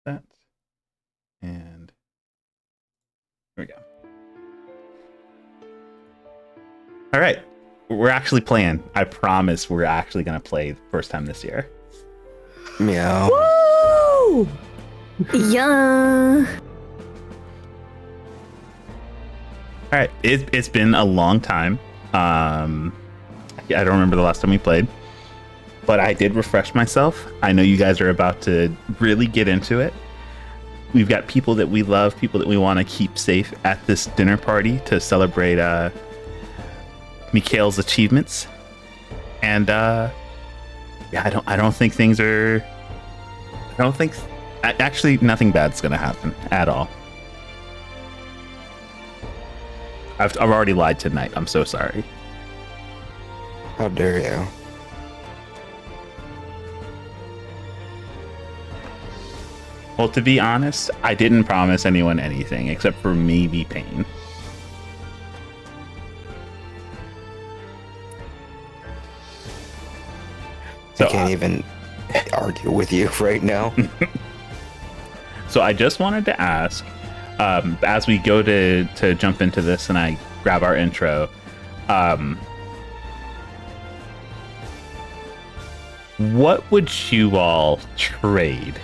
that. And here we go. All right. We're actually playing. I promise we're actually going to play the first time this year. Meow. Woo! Yeah. All right. It's been a long time. I don't remember the last time we played, but I did refresh myself. I know you guys are about to really get into it. We've got people that we love, people that we want to keep safe at this dinner party to celebrate Mikhail's achievements. And yeah, I don't think things are. I don't think actually nothing bad's gonna happen at all. I've already lied tonight. I'm so sorry. How dare you? Well, to be honest, I didn't promise anyone anything except for maybe pain. I can't even argue with you right now. So I just wanted to ask, as we go to jump into this and I grab our intro, what would you all trade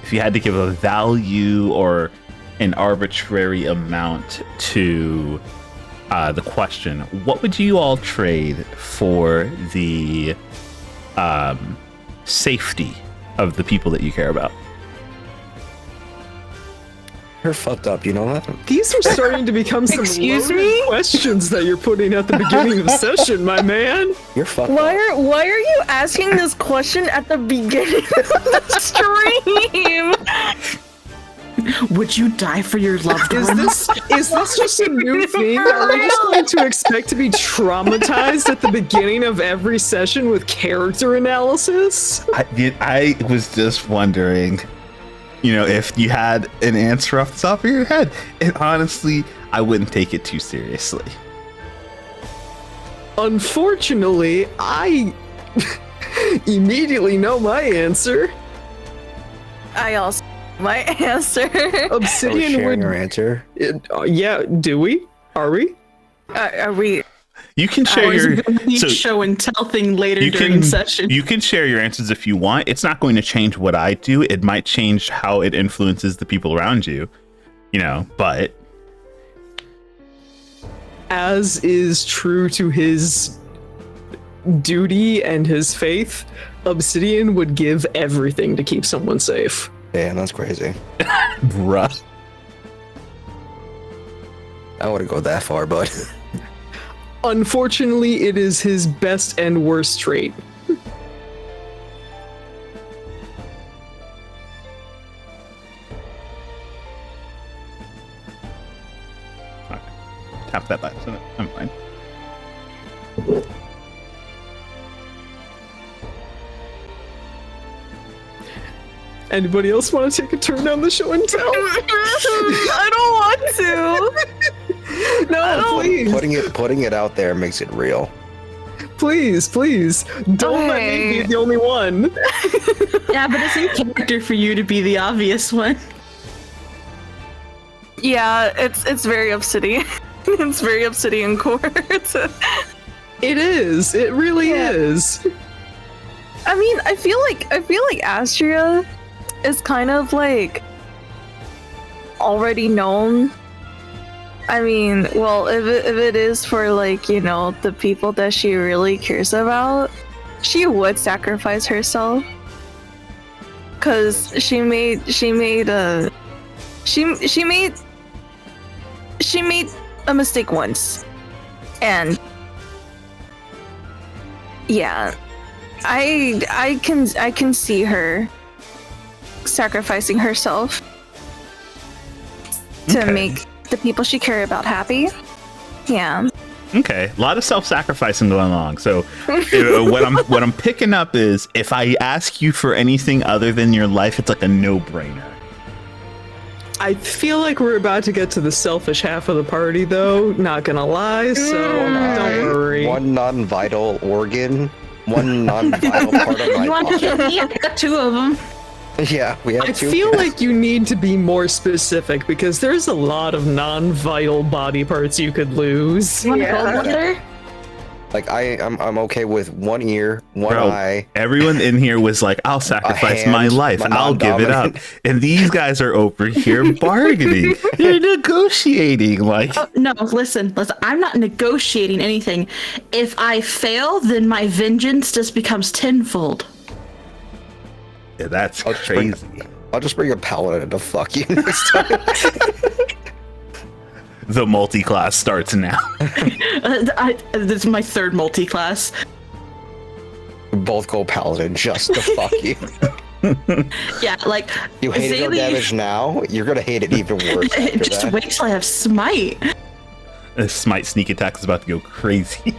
if you had to give a value or an arbitrary amount to the question? What would you all trade for the safety of the people that you care about? You're fucked up, you know that? These are starting to become some loaded questions that you're putting at the beginning of the session, my man. You're fucked Why up. are you asking this question at the beginning of the stream? Would you die for your loved one? Is this just a new thing? Are we just going to expect to be traumatized at the beginning of every session with character analysis? I was just wondering, if you had an answer off the top of your head. And honestly, I wouldn't take it too seriously. Unfortunately, I immediately know my answer. I also my answer. Obsidian sharing would. your answer. Yeah, do we? Are we? Are we? You can share your show and tell thing later during session. You can share your answers if you want. It's not going to change what I do. It might change how it influences the people around you. But as is true to his duty and his faith, Obsidian would give everything to keep someone safe. Damn, that's crazy. bruh. I wouldn't go that far, but Unfortunately, it is his best and worst trait. Okay. Tap that by accident. I'm fine. Anybody else want to take a turn down the show and tell? I don't want to. No, please. putting it out there makes it real. Please. Don't let me be the only one. Yeah, but it's in character for you to be the obvious one. Yeah, it's very Obsidian. It's very Obsidian core. It is. It really is. I mean, I feel like Astria is kind of like already known. I mean, well, if it is for like, the people that she really cares about, she would sacrifice herself. 'Cause she made a mistake once. And yeah, I can see her sacrificing herself to make the people she cares about happy. Yeah. Okay, a lot of self-sacrificing going along. So what I'm picking up is if I ask you for anything other than your life, it's like a no-brainer. I feel like we're about to get to the selfish half of the party, though. Not gonna lie, so don't worry. One non-vital organ, one non-vital part of my You want body. to? Yeah, I got two of them. Yeah, we have I two. feel like you need to be more specific because there's a lot of non-vital body parts you could lose. You want to go wonder? Like I'm okay with one ear, one Bro, eye. everyone in here was like, I'll sacrifice hand, my life. my I'll give it up. non-dominant. And these guys are over here bargaining. They're negotiating. Like, Oh, no, listen. I'm not negotiating anything. If I fail, then my vengeance just becomes tenfold. yeah, that's I'll just bring- crazy. I'll just bring a paladin to fuck you next time. The multi-class starts now. This is my third multi-class. Both go paladin just to fuck you. Yeah, like You hated our Zaylee- damage now, you're gonna hate it even worse after Just that. wait till I have smite. This smite sneak attack is about to go crazy.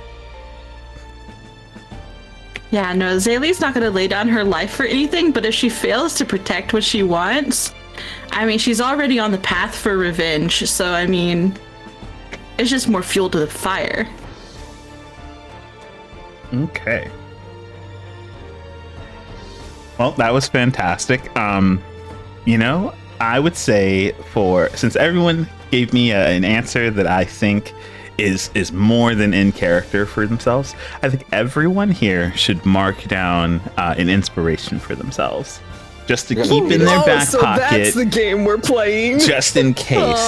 Yeah, no, Zaylee's not gonna lay down her life for anything, but if she fails to protect what she wants, I mean, she's already on the path for revenge, so I mean, it's just more fuel to the fire. Okay. Well, that was fantastic. You know, I would say since everyone gave me an answer that I think is more than in character for themselves, I think everyone here should mark down an inspiration for themselves, just to keep in their back so pocket, that's the game we're playing. just in case.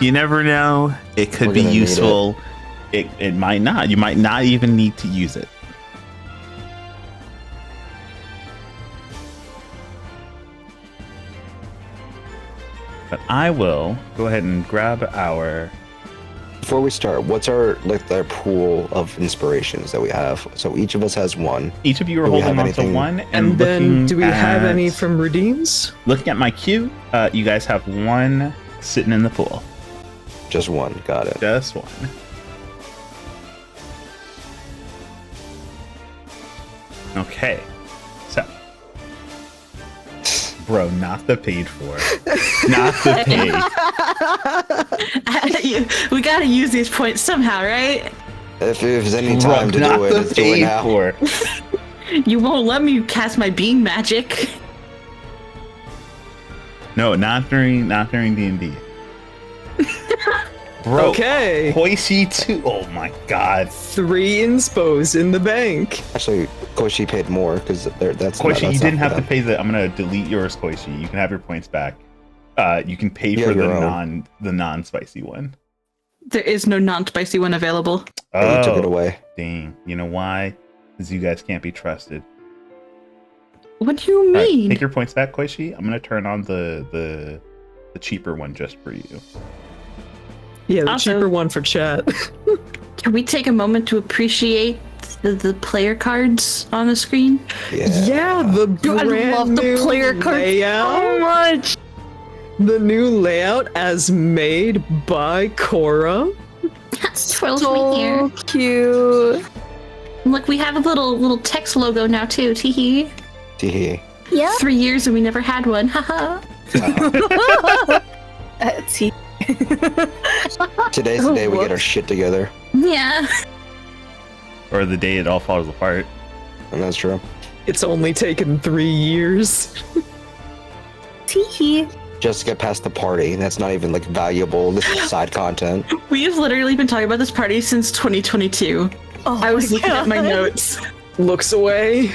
You never know; it could We're be gonna need useful. It might not. You might not even need to use it. But I will go ahead and grab our. Before we start, what's our pool of inspirations that we have? So each of us has one. Each of you are Do we holding have on to anything- one, And then, looking do we have at- any from redeems? Looking at my queue, you guys have one sitting in the pool. Just one. Got it. Just one. Okay, so, bro, not the paid for, not the paid. We gotta use these points somehow, right? If there's any Bro, time to not do it, the let's do it paid now. for. You won't let me cast my beam magic. No, not during D&D. Bro, Okay. Hoishi 2. Oh my god. 3 inspos in the bank. Actually, Koshi paid more because that's Koishi, that's you didn't not have for to pay the. I'm gonna delete yours, Koishi. You can have your points back. You can pay Yeah, for the your own. non-spicy one. There is no non-spicy one available. them. Oh, you took it Oh, away. dang. You know why? Because you guys can't be trusted. What do you All right, mean? take your points back, Koishi. I'm gonna turn on the cheaper one just for you. Yeah, the Also- cheaper one for chat. Can we take a moment to appreciate the player cards on the screen? Yeah, the Dude, I brand love the new player cards layout. so much. The new layout as made by Cora. Swirls So cute. Look, we have a little text logo now too. Teehee. Teehee. Yeah. 3 years and we never had one. Haha. See. Today's the day we get our shit together, Yeah. Or the day it all falls apart. and that's true. It's only taken 3 years. Teehee. Just to get past the party. That's not even like valuable. This is side content. We have literally been talking about this party since 2022. Oh I was my looking at my God. notes. Looks away.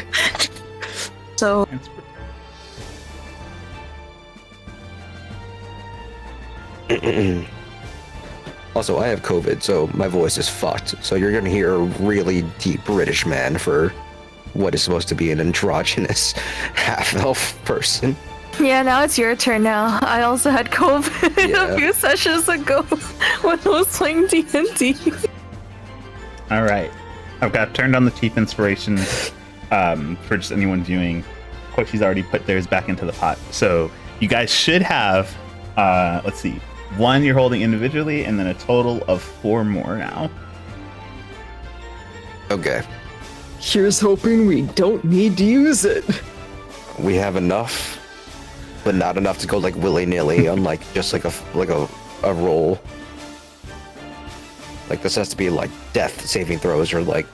So Also, I have COVID, so my voice is fucked. So you're gonna hear a really deep British man for what is supposed to be an androgynous half-elf person. yeah, now it's your turn. Now I also had COVID Yeah. a few sessions ago when I was playing D&D. All right, I've got turned on the cheap inspiration for just anyone viewing. Koishi's already put theirs back into the pot, so you guys should have. Let's see, 1 you're holding individually, and then a total of 4 more now. Okay, Here's hoping we don't need to use it. we have enough, but not enough to go like willy-nilly on like just like a roll. Like this has to be like death saving throws or like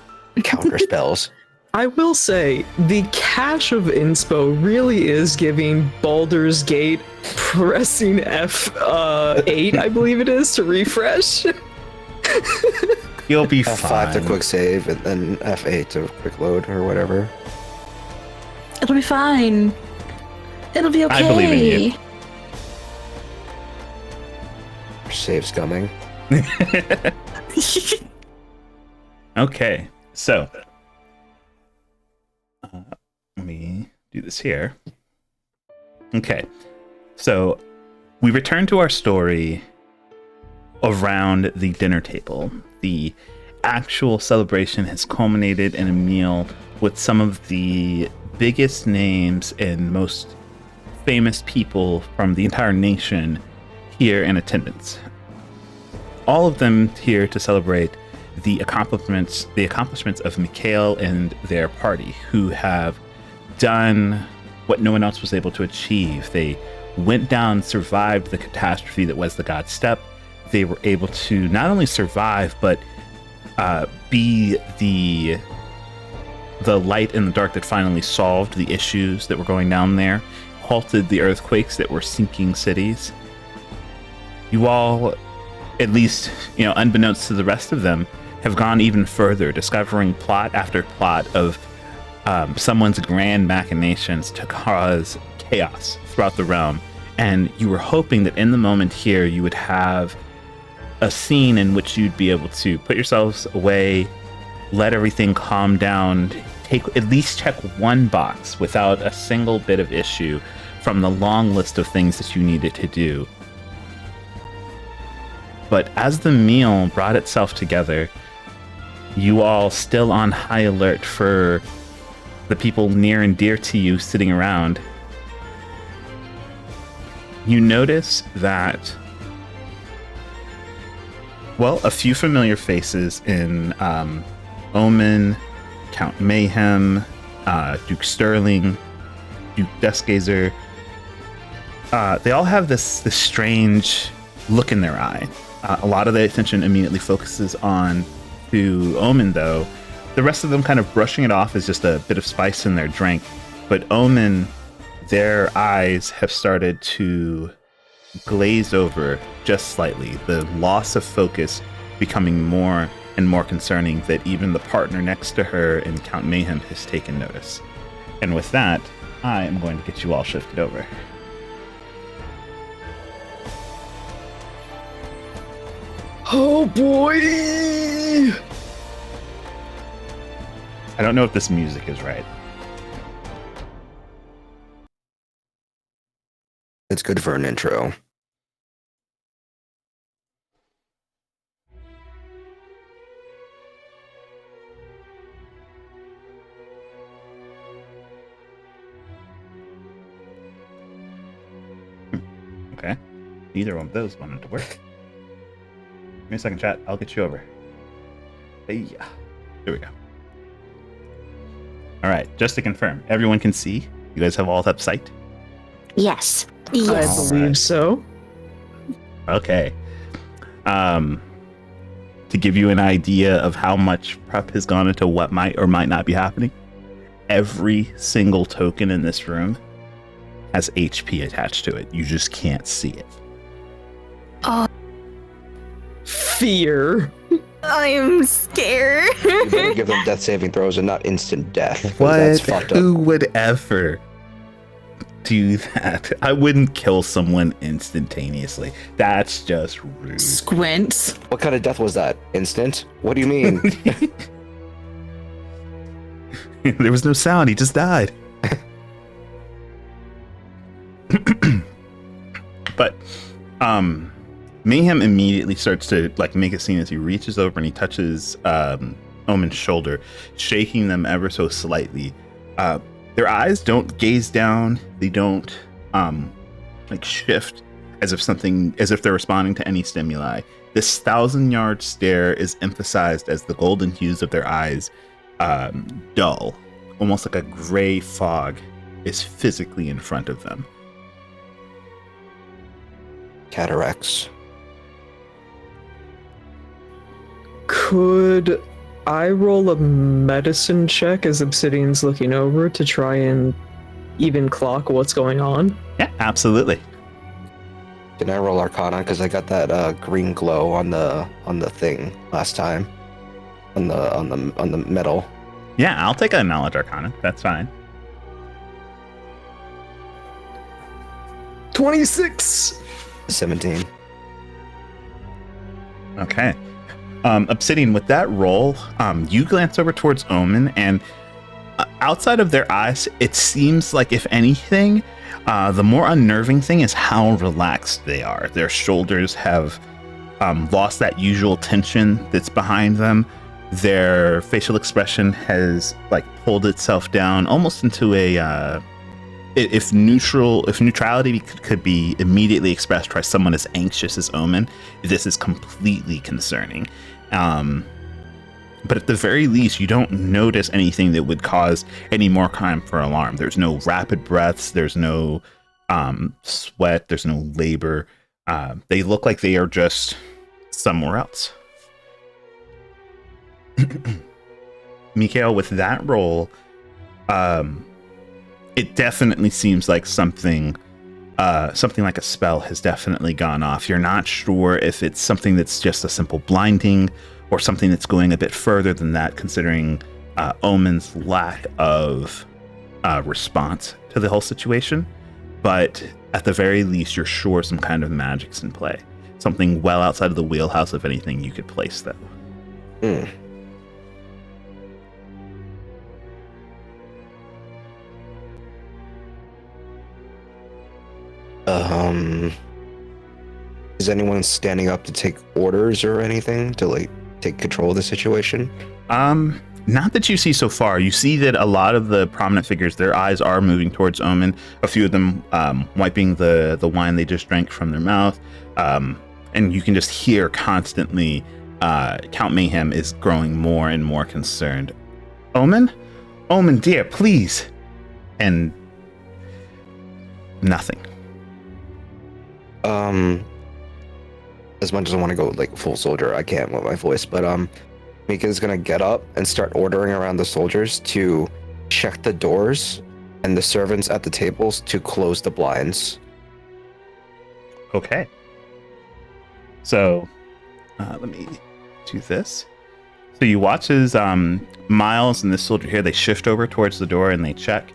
counter spells. I will say, the cache of inspo really is giving Baldur's Gate pressing F8, I believe it is, to refresh. You'll be F5 fine. to quick save, and then F8 to quick load, or whatever. It'll be fine. It'll be okay. I believe in you. Save's coming. Okay, so let me do this here. Okay, so we return to our story around the dinner table. The actual celebration has culminated in a meal with some of the biggest names and most famous people from the entire nation here in attendance. All of them here to celebrate the accomplishments of Mikhail and their party, who have done what no one else was able to achieve. They went down, survived the catastrophe that was the God Step. They were able to not only survive, but be the light in the dark that finally solved the issues that were going down there, halted the earthquakes that were sinking cities. You all, at least, unbeknownst to the rest of them, have gone even further, discovering plot after plot of someone's grand machinations to cause chaos throughout the realm. And you were hoping that in the moment here, you would have a scene in which you'd be able to put yourselves away, let everything calm down, at least check one box without a single bit of issue from the long list of things that you needed to do. But as the meal brought itself together, you all still on high alert for the people near and dear to you sitting around. You notice that, a few familiar faces in Omen, Count Mayhem, Duke Sterling, Duke Deskgazer. They all have this strange look in their eye. A lot of the attention immediately focuses on to Omen, though. The rest of them kind of brushing it off as just a bit of spice in their drink. But Omen, their eyes have started to glaze over just slightly, the loss of focus becoming more and more concerning, that even the partner next to her in Count Mayhem has taken notice. And with that, I am going to get you all shifted over. Oh boy! I don't know if this music is right. It's good for an intro. Okay. Neither one of those wanted to work. Give me a second, chat. I'll get you over. Hey, yeah. Here we go. All right. Just to confirm, everyone can see? You guys have all up sight? Yes. I believe so. Okay. To give you an idea of how much prep has gone into what might or might not be happening, every single token in this room has HP attached to it. You just can't see it. Fear. I'm scared. You better give them death saving throws and not instant death. 'cause What? That's fucked up. Who would ever do that? I wouldn't kill someone instantaneously. That's just rude. Squints. What kind of death was that? Instant? What do you mean? There was no sound. He just died. But Mayhem immediately starts to make a scene as he reaches over and he touches Omen's shoulder, shaking them ever so slightly. Their eyes don't gaze down. They don't shift as if they're responding to any stimuli. This 1,000-yard stare is emphasized as the golden hues of their eyes dull, almost like a gray fog is physically in front of them. Cataracts. Could I roll a medicine check as Obsidian's looking over to try and even clock what's going on. Yeah, absolutely. Can I roll Arcana? Because I got that green glow on the thing last time. On the metal. Yeah, I'll take a knowledge arcana. That's fine. 26! 17. Okay. Obsidian, with that roll, you glance over towards Omen, and outside of their eyes, it seems like, if anything, the more unnerving thing is how relaxed they are. Their shoulders have lost that usual tension that's behind them. Their facial expression has like pulled itself down almost into a if neutrality could be immediately expressed by someone as anxious as Omen, this is completely concerning. But at the very least, you don't notice anything that would cause any more time for alarm. There's no rapid breaths. There's no sweat. There's no labor. They look like they are just somewhere else. Mikhail, with that roll, it definitely seems like something like a spell has definitely gone off. You're not sure if it's something that's just a simple blinding or something that's going a bit further than that, considering Omen's lack of response to the whole situation. But at the very least, you're sure some kind of magic's in play. Something well outside of the wheelhouse of anything you could place, though. Hmm. Is anyone standing up to take orders or anything to like take control of the situation? Not that you see so far. You see that a lot of the prominent figures, their eyes are moving towards Omen. A few of them wiping the wine they just drank from their mouth. And you can just hear constantly Count Mayhem is growing more and more concerned. Omen? Omen, dear, please. And nothing. As much as I want to go like full soldier, I can't with my voice, but Mika's gonna get up and start ordering around the soldiers to check the doors and the servants at the tables to close the blinds. Okay. So let me do this. So you watch as Miles and this soldier here, they shift over towards the door and they check.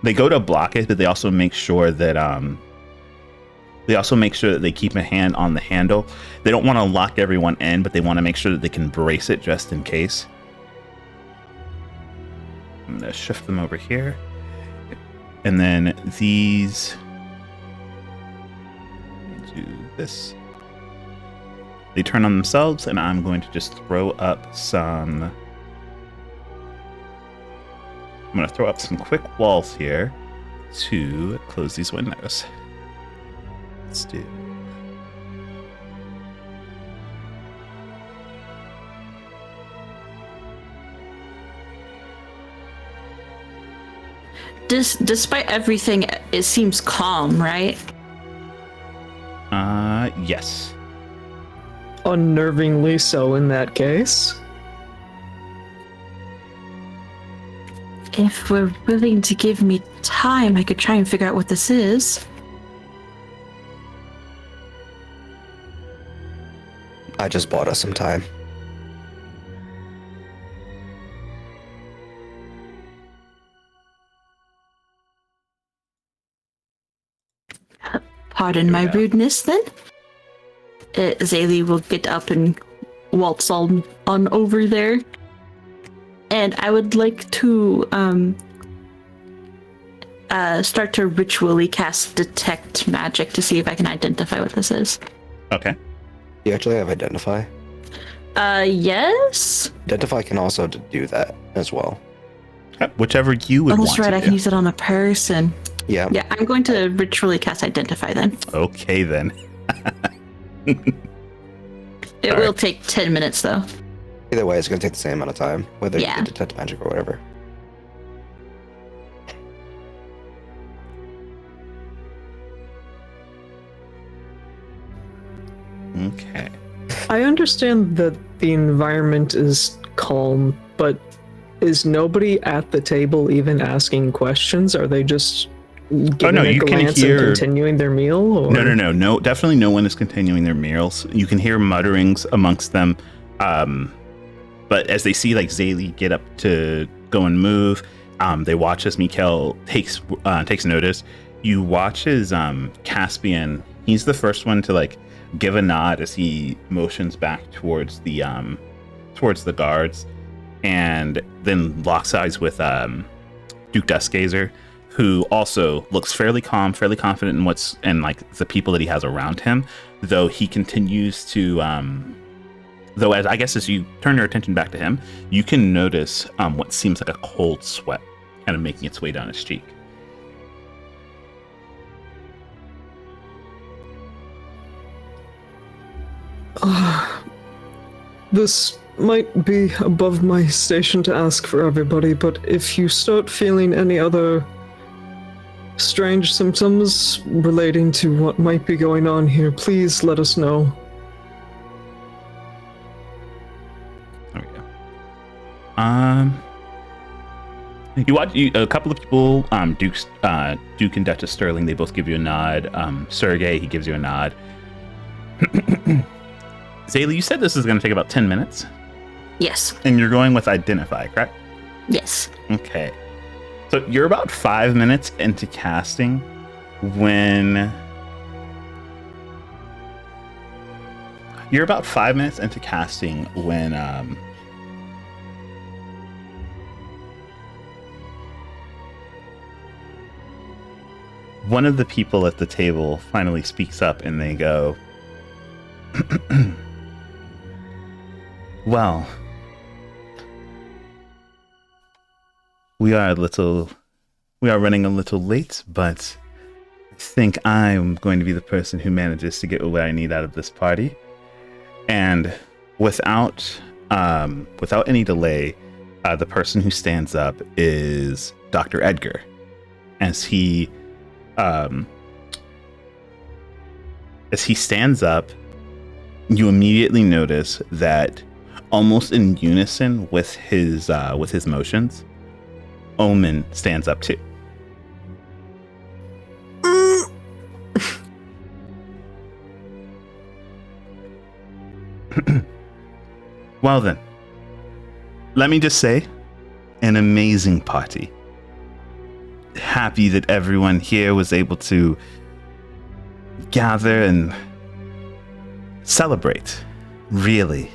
They go to block it, but they also make sure that they keep a hand on the handle. They don't want to lock everyone in, but they want to make sure that they can brace it just in case. I'm going to shift them over here. And then these... do this. They turn on themselves, and I'm going to just throw up some... I'm going to throw up some quick walls here to close these windows. Let's do. Despite everything, it seems calm, right? Yes. Unnervingly so in that case. If we're willing to give me time, I could try and figure out what this is. I just bought us some time. Pardon my rudeness, then. Zaylee will get up and waltz on over there. And I would like to start to ritually cast Detect Magic to see if I can identify what this is. Okay. You actually have Identify? Yes? Identify can also do that as well. Whichever you would Oh, want that's right, to I do. can use it on a person. Yeah. Yeah, I'm going to ritually cast Identify then. Okay, then. It will take 10 minutes, though. Either way, it's going to take the same amount of time, whether Yeah. you detect magic or whatever. Okay. I understand that the environment is calm, but is nobody at the table even asking questions? Are they just giving a glance and continuing their meal? Or? No. Definitely no one is continuing their meals. You can hear mutterings amongst them. But as they see like Zaylee get up to go and move, they watch as Mikhail takes notice. You watch as Caspian, he's the first one to like give a nod as he motions back towards the guards, and then locks eyes with Duke Duskgazer, who also looks fairly calm, fairly confident in like the people that he has around him, though he continues to though as you turn your attention back to him, you can notice what seems like a cold sweat kind of making its way down his cheek. This might be above my station to ask for everybody, but if you start feeling any other strange symptoms relating to what might be going on here, please let us know. There we go. You watch a couple of people, Duke and Duchess Sterling, they both give you a nod. Sergey, he gives you a nod. Zaylee, you said this is going to take about 10 minutes? Yes. And you're going with Identify, correct? Yes. Okay. So you're about 5 minutes into casting when... one of the people at the table finally speaks up and they go, well, we are running a little late, but I think I'm going to be the person who manages to get what I need out of this party. And without any delay, the person who stands up is Dr. Edgar. As he stands up, you immediately notice that almost in unison with his motions, Omen stands up too. Well then, let me just say, an amazing party. Happy that everyone here was able to gather and celebrate. Really.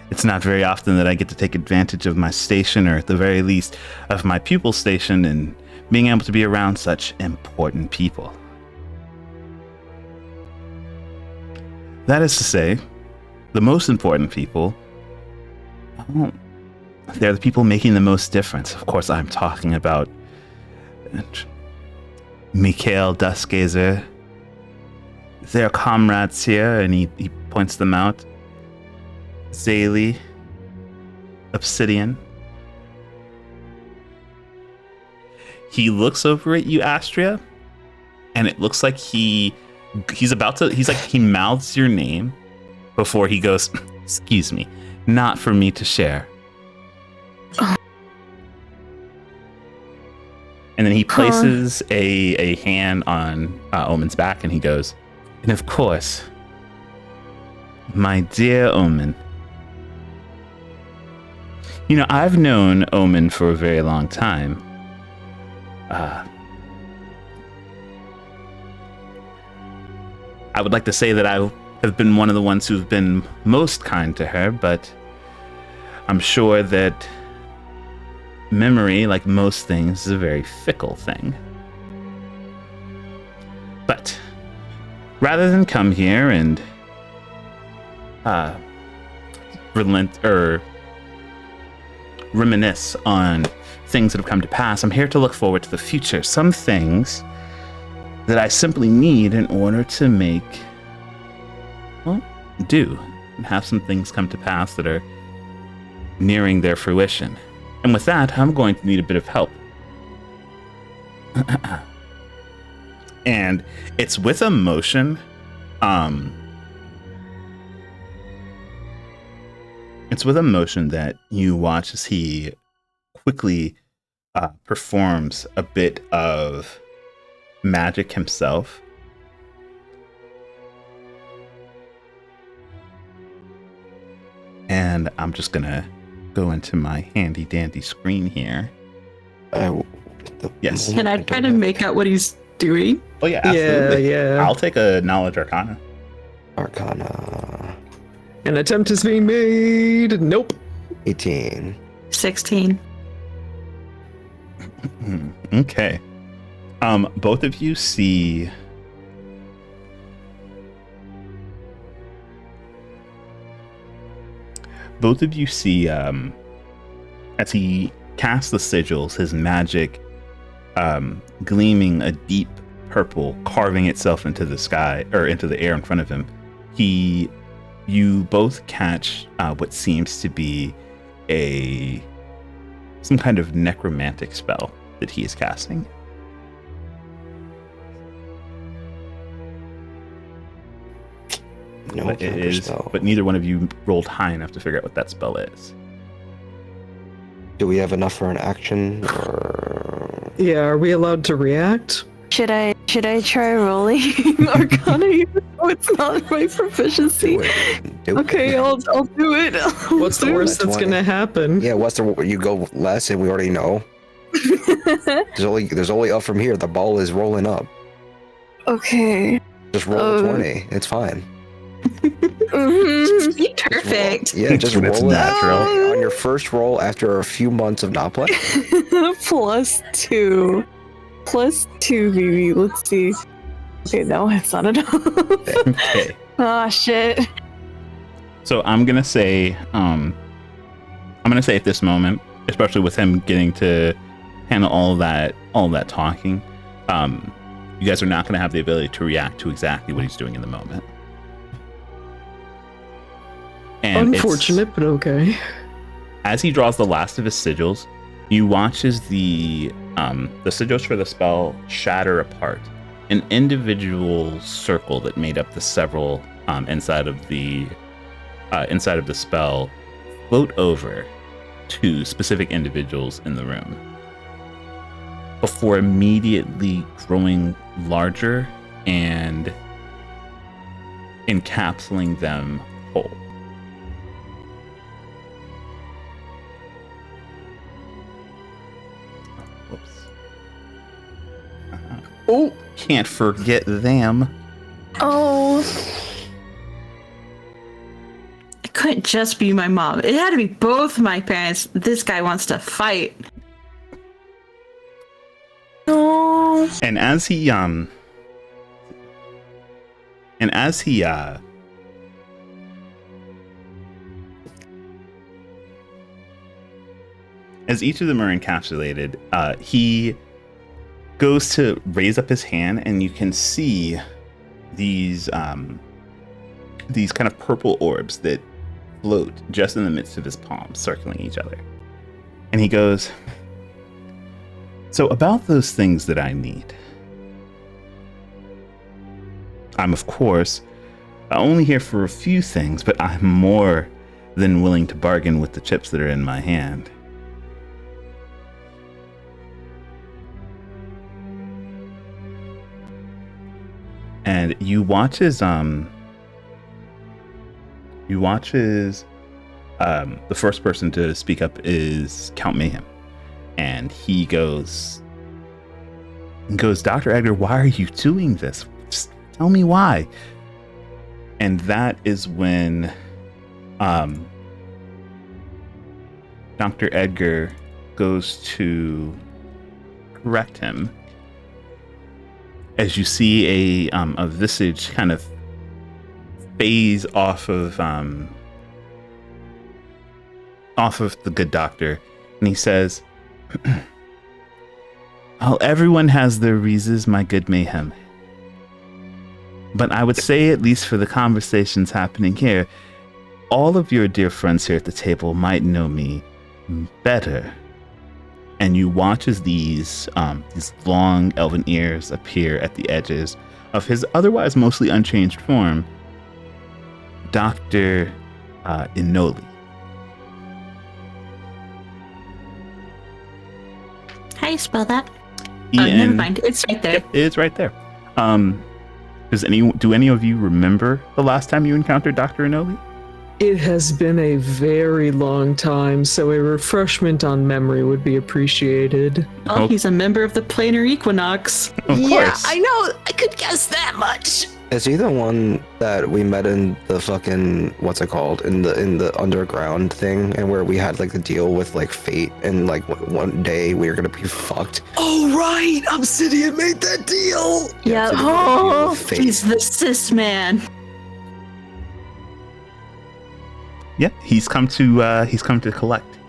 It's not very often that I get to take advantage of my station, or at the very least of my pupil station, and being able to be around such important people. That is to say, the most important people, well, they're the people making the most difference. Of course, I'm talking about Mikhail Duskgazer, their comrades here, and he points them out. Zaylee, Obsidian. He looks over at you, Astria, and it looks like he mouths your name before he goes, excuse me, not for me to share. And then he places a hand on Omen's back and he goes, and of course, my dear Omen, you know, I've known Omen for a very long time. I would like to say that I have been one of the ones who've been most kind to her, but I'm sure that memory, like most things, is a very fickle thing. But rather than come here and reminisce on things that have come to pass, I'm here to look forward to the future. Some things that I simply need in order to make, well, do, and have some things come to pass that are nearing their fruition. And with that, I'm going to need a bit of help. And it's with emotion It's with emotion that you watch as he quickly performs a bit of magic himself. And I'm just gonna go into my handy dandy screen here. Yes. Can I try to make out what he's doing? Oh yeah, absolutely. Yeah. I'll take a knowledge arcana. Arcana. An attempt is being made. Nope. 18. 16. Okay. Both of you see as he casts the sigils, his magic gleaming a deep purple, carving itself into the sky or into the air in front of him. You both catch what seems to be some kind of necromantic spell that he is casting. No But it counter is, spell. but neither one of you rolled high enough to figure out what that spell is. Do we have enough for an action? Or Yeah, are we allowed to react? Should I try rolling Arcana? Oh, it's not my proficiency. do it? Do it. Okay, I'll do it. What's the worst that's 20. gonna happen? Yeah, what's the you go less and we already know. There's only up from here. The ball is rolling up. Okay. Just roll a 20. It's fine. Mhm. Be perfect. Yeah, just When it's roll it natural. on your first roll after a few months of not playing. +2. +2, BB. Let's see. Okay, no, it's not enough. Okay. Ah, shit. So I'm gonna say at this moment, especially with him getting to handle all that talking, you guys are not gonna have the ability to react to exactly what he's doing in the moment. And Unfortunate, but okay. as he draws the last of his sigils, you watch as the sigils for the spell shatter apart. An individual circle that made up the several inside of the spell float over to specific individuals in the room before immediately growing larger and encapsulating them whole. Whoops. Oh, can't forget them. Oh. It couldn't just be my mom. It had to be both my parents. This guy wants to fight. No. And as he as each of them are encapsulated, he goes to raise up his hand, and you can see these kind of purple orbs that float just in the midst of his palms, circling each other. And he goes, "So about those things that I need, I'm of course only here for a few things, but I'm more than willing to bargain with the chips that are in my hand." And you watch as the first person to speak up is Count Mayhem, and he goes, "Dr. Edgar, why are you doing this? Just tell me why." And that is when Dr. Edgar goes to correct him, as you see a visage kind of phase off of the good doctor, and he says, "Well, everyone has their reasons, my good Mayhem. But I would say, at least for the conversations happening here, all of your dear friends here at the table might know me better." And you watch as these long elven ears appear at the edges of his otherwise mostly unchanged form, Dr. Inoli. How you spell that? E-N- Never mind. It's right there. Yep, it's right there. Do any of you remember the last time you encountered Dr. Inoli? It has been a very long time, so a refreshment on memory would be appreciated. Oh, he's a member of the Planar Equinox. Of course. I know. I could guess that much. Is he the one that we met in the fucking what's it called in the underground thing, and where we had like the deal with like fate, and like one day we were gonna be fucked? Oh right, Obsidian made that deal. Yeah. Obsidian made a deal with fate. He's the cis man. Yeah, he's come to collect.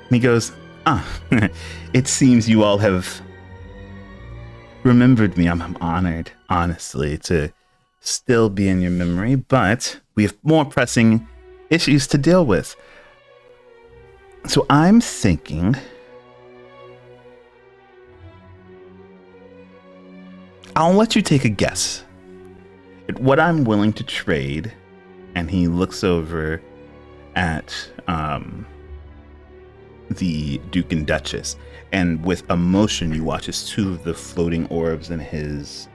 And he goes, it seems you all have remembered me. I'm honored, honestly, to still be in your memory, but we have more pressing issues to deal with. So I'm thinking I'll let you take a guess at what I'm willing to trade. And he looks over at the Duke and Duchess, and with emotion you watch as two of the floating orbs in his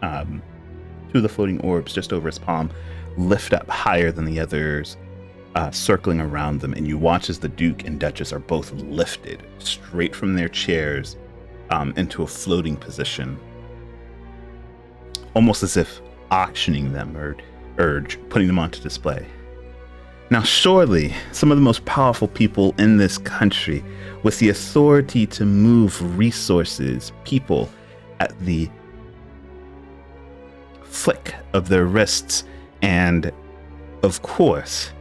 just over his palm lift up higher than the others, circling around them, and you watch as the Duke and Duchess are both lifted straight from their chairs into a floating position, almost as if auctioning them or putting them onto display. Now, surely some of the most powerful people in this country, with the authority to move resources, people at the flick of their wrists, and of course,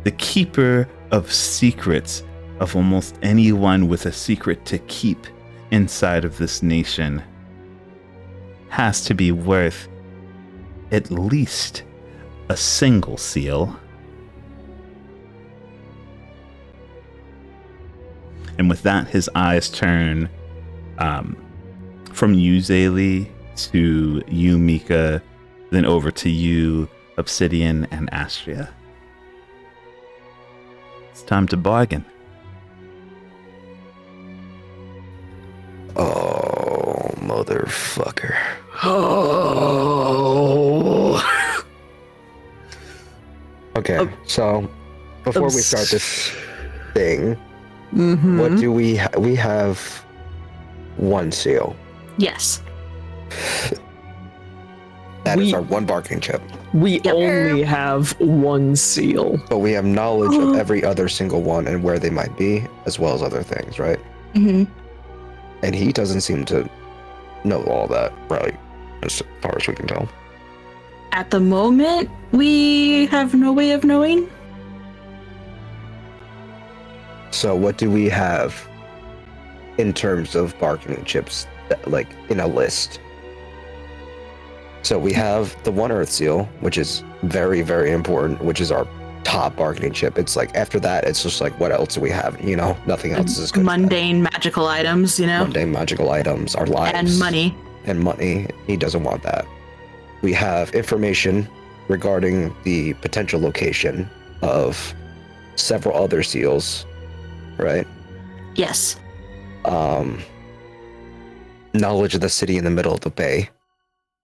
the keeper of secrets of almost anyone with a secret to keep inside of this nation, has to be worth at least a single seal. And with that, his eyes turn from you, Zaylee, to you, Mika, then over to you, Obsidian, and Astria. It's time to bargain. Oh, motherfucker. Oh. Okay, so before we start this thing, Mm-hmm. what do we we have one seal. Yes. That is our one bargaining chip. We only have one seal. But we have knowledge of every other single one and where they might be, as well as other things, right? Mm-hmm. And he doesn't seem to know all that, right? As far as we can tell. At the moment, we have no way of knowing. So what do we have in terms of bargaining chips, like in a list? So we have the One Earth Seal, which is very, very important, which is our top bargaining chip. It's like after that, it's just like, what else do we have? You know, nothing else is good. Mundane magical items, you know? Mundane magical items, our lives. And money. And money. He doesn't want that. We have information regarding the potential location of several other seals, right? Yes. Knowledge of the city in the middle of the bay,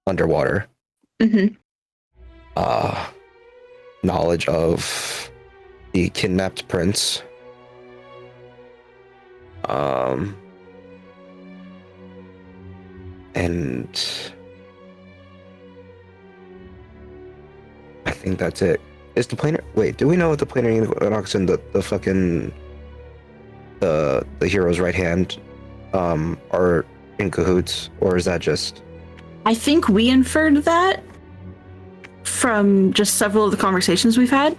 underwater. Mm-hmm. Knowledge of the kidnapped prince. And I think that's it. Is the planar? Wait, do we know if the planar equinox and the fucking the hero's right hand are in cahoots, or is that just? I think we inferred that from just several of the conversations we've had.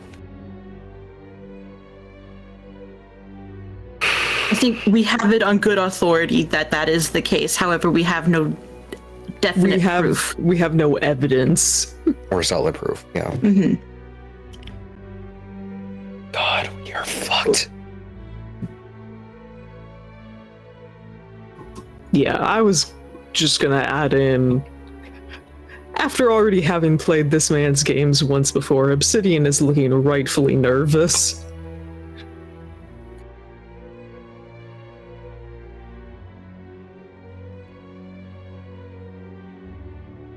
I think we have it on good authority that that is the case. However, we have no definite proof. We have no evidence. Or solid proof, yeah. Mm-hmm. God, we are fucked. Yeah, I was just gonna add in, after already having played this man's games once before, Obsidian is looking rightfully nervous.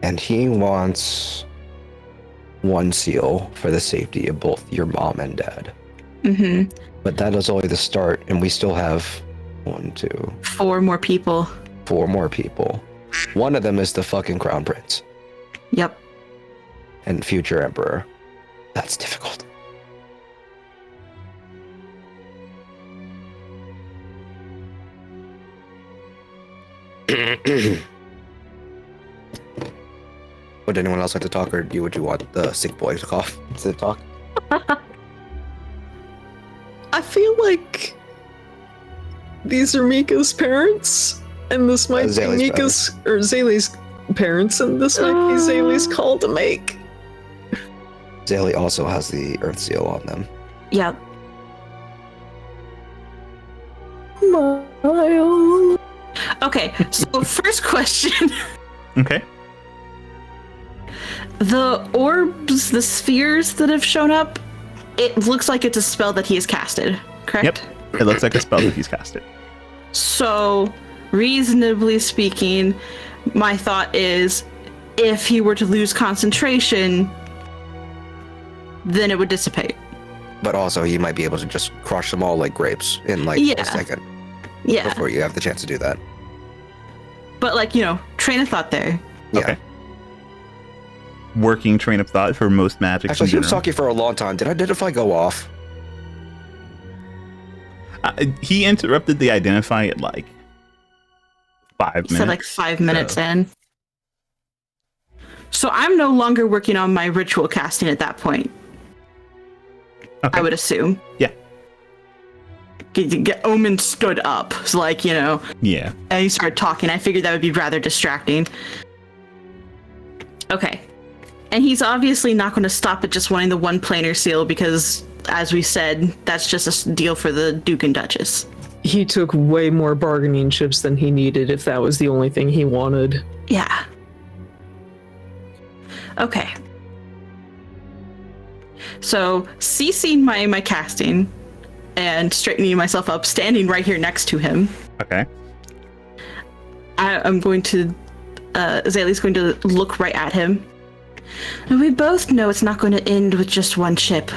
And he wants 1 seal for the safety of both your mom and dad. Mm-hmm. But that is only the start, and we still have 1, 2, 4 more people. 4 more people. One of them is the fucking crown prince Yep. and future emperor. That's difficult. Would anyone else like to talk, or would you want the sick boy to cough to talk? I feel like these are Mika's parents, and this might be Zaylee's Mika's or Zaylee's parents, and this might be Zaylee's call to make. Zaylee also has the earth seal on them. Yep. Miles. Okay, so first question. Okay. The orbs, the spheres that have shown up, it looks like it's a spell that he has casted, correct? Yep. It looks like a spell that he's casted. So, reasonably speaking, my thought is if he were to lose concentration, then it would dissipate. But also, you might be able to just crush them all like grapes in like Yeah. a second Yeah. before you have the chance to do that. But, like, train of thought there. Yeah. Okay. Working train of thought for most magic. Actually, he was talking for a long time. Did identify go off? He interrupted the identify at like 5 minutes. He said like 5 minutes in. So I'm no longer working on my ritual casting at that point. Okay. I would assume. Yeah. Omen stood up. So Yeah. and he started talking. I figured that would be rather distracting. Okay. And he's obviously not going to stop at just wanting the 1 planar seal because, as we said, that's just a deal for the Duke and Duchess. He took way more bargaining chips than he needed if that was the only thing he wanted. Yeah. Okay. So, ceasing my casting and straightening myself up, standing right here next to him, Okay. I'm going to... Zaylee's going to look right at him. And we both know it's not going to end with just 1 chip.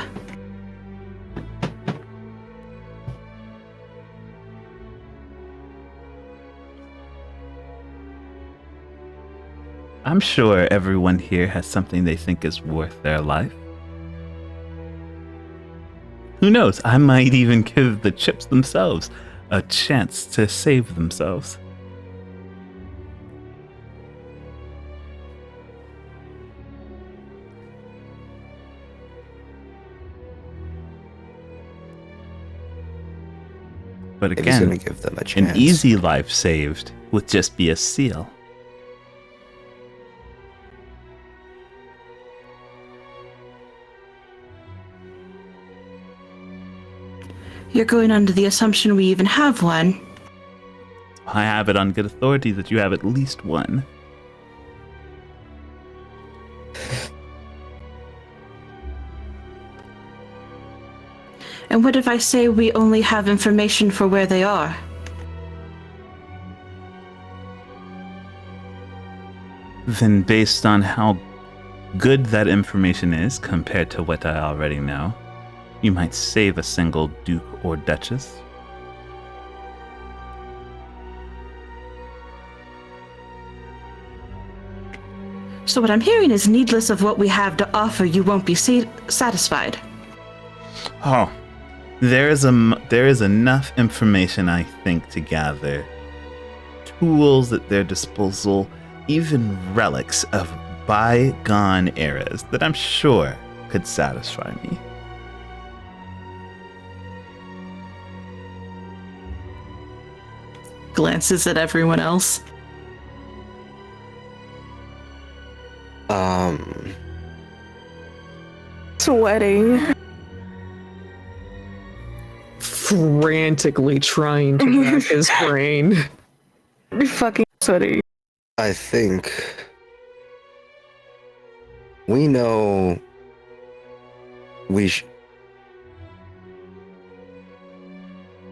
I'm sure everyone here has something they think is worth their life. Who knows? I might even give the chips themselves a chance to save themselves. But If he's again, gonna give them a chance. an easy life saved would just be a seal. You're going under the assumption we even have one. I have it on good authority that you have at least one. And what if I say we only have information for where they are? Then based on how good that information is compared to what I already know, you might save a single Duke or Duchess. So what I'm hearing is needless of what we have to offer, you won't be satisfied. Oh, there is enough information, I think, to gather. Tools at their disposal, even relics of bygone eras that I'm sure could satisfy me. Glances at everyone else. Sweating. Frantically trying to rack his brain. Fucking sweating. I think we know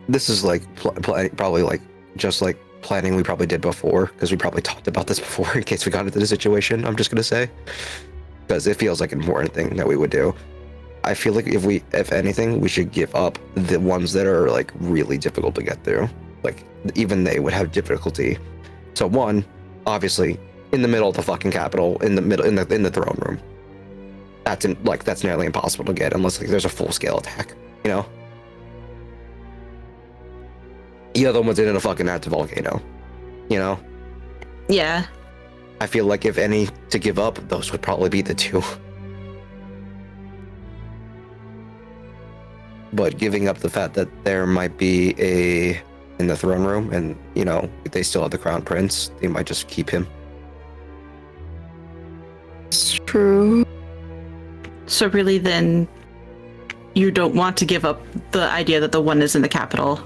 this is like probably like just like planning we probably did before, because we probably talked about this before in case we got into the situation, I'm just going to say. Because it feels like an important thing that we would do. I feel like if anything, we should give up the ones that are like really difficult to get through. Like even they would have difficulty. So one, obviously, in the middle of the fucking capital, in the throne room. That's nearly impossible to get unless like, there's a full scale attack. You know. The other one's in a fucking active volcano. You know. Yeah. I feel like if any to give up, those would probably be the two. But giving up the fact that there might be in the throne room, and you know, if they still have the crown prince, they might just keep him. It's true. So really then you don't want to give up the idea that the one is in the capital.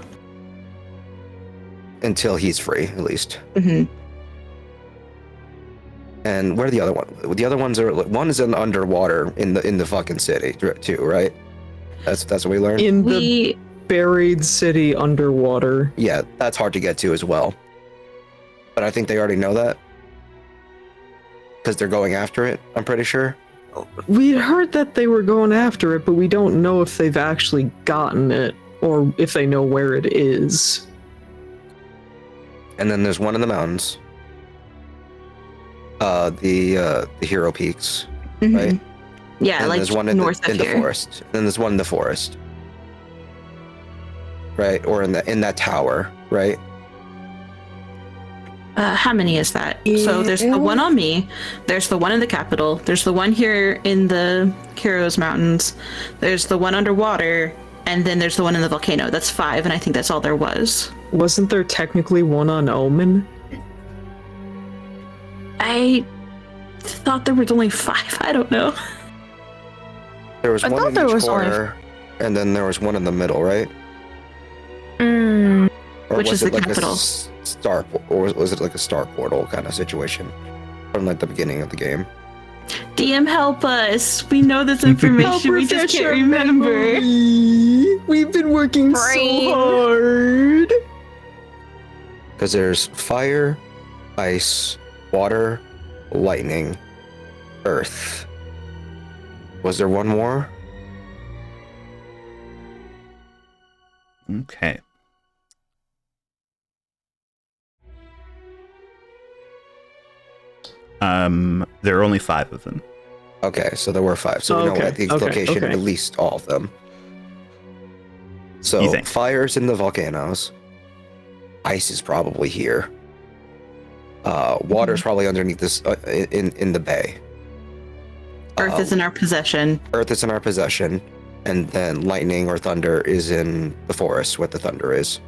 Until he's free, at least. Mm-hmm. And where are the other one? The other ones are one is in underwater in the fucking city too, right? That's what we learned. In the buried city underwater. Yeah, that's hard to get to as well. But I think they already know that. Because they're going after it, I'm pretty sure. We'd heard that they were going after it, but we don't know if they've actually gotten it or if they know where it is. And then there's one in the mountains. The Hero Peaks, Mm-hmm. right? Yeah, and like there's one in north the of here. forest. And then there's one in the forest. Right? Or in that tower, right? How many is that? So there's the one on me, there's the one in the capital, there's the one here in the Heroes Mountains, there's the one underwater, and then there's the one in the volcano. That's 5, and I think that's all there was. Wasn't there technically one on Omen? I thought there was only 5. I don't know. There was I one thought in there each was only- corner, and then there was one in the middle, right? Mm. Or Which was is it the like capital? a star, or was it like a star portal kind of situation from like the beginning of the game? DM, help us. We know this information. We just can't remember. We've been working Brain. so hard. Because there's fire, ice, water, lightning, earth. Was there one more? Okay. There are only 5 of them. Okay, so there were 5. So we know Okay, at the okay, location okay. at least all of them. So You think? fire's in the volcanoes. Ice is probably here. Water's probably underneath this in the bay. Earth is in our possession. Earth is in our possession, and then lightning or thunder is in the forest where the thunder is.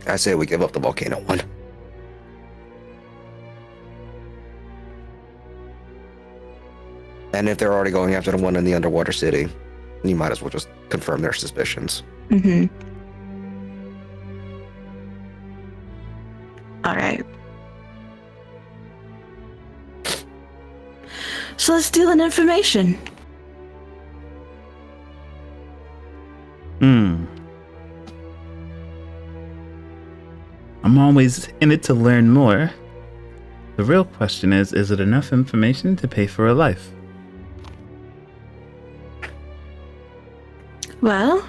I say we give up the volcano one. And if they're already going after the one in the underwater city, you might as well just confirm their suspicions. Mm-hmm. All right. So let's deal in information. I'm always in it to learn more. The real question is it enough information to pay for a life? Well,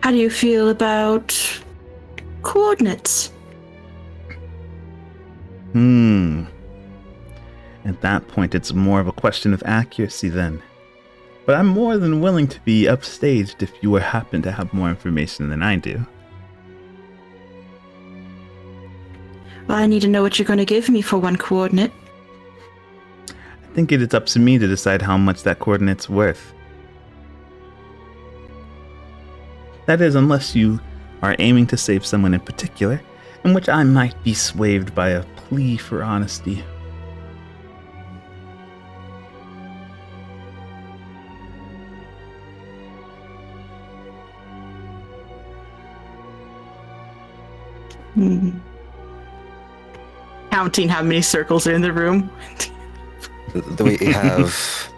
how do you feel about coordinates? At that point, it's more of a question of accuracy then. But I'm more than willing to be upstaged if you happen to have more information than I do. Well, I need to know what you're going to give me for one coordinate. I think it's up to me to decide how much that coordinate's worth. That is, unless you are aiming to save someone in particular, in which I might be swayed by a plea for honesty. Counting how many circles are in the room. We have 6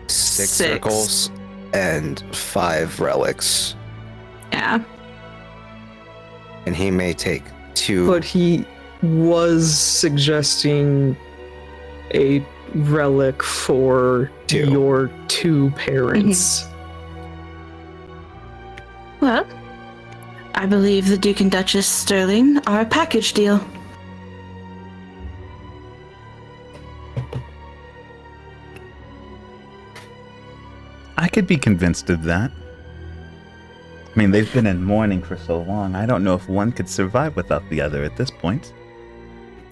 6. circles, and 5 relics, Yeah. and he may take 2. But he was suggesting a relic for 2. your 2 parents. Well, I believe the Duke and Duchess Sterling are a package deal. I could be convinced of that. I mean, they've been in mourning for so long. I don't know if one could survive without the other at this point.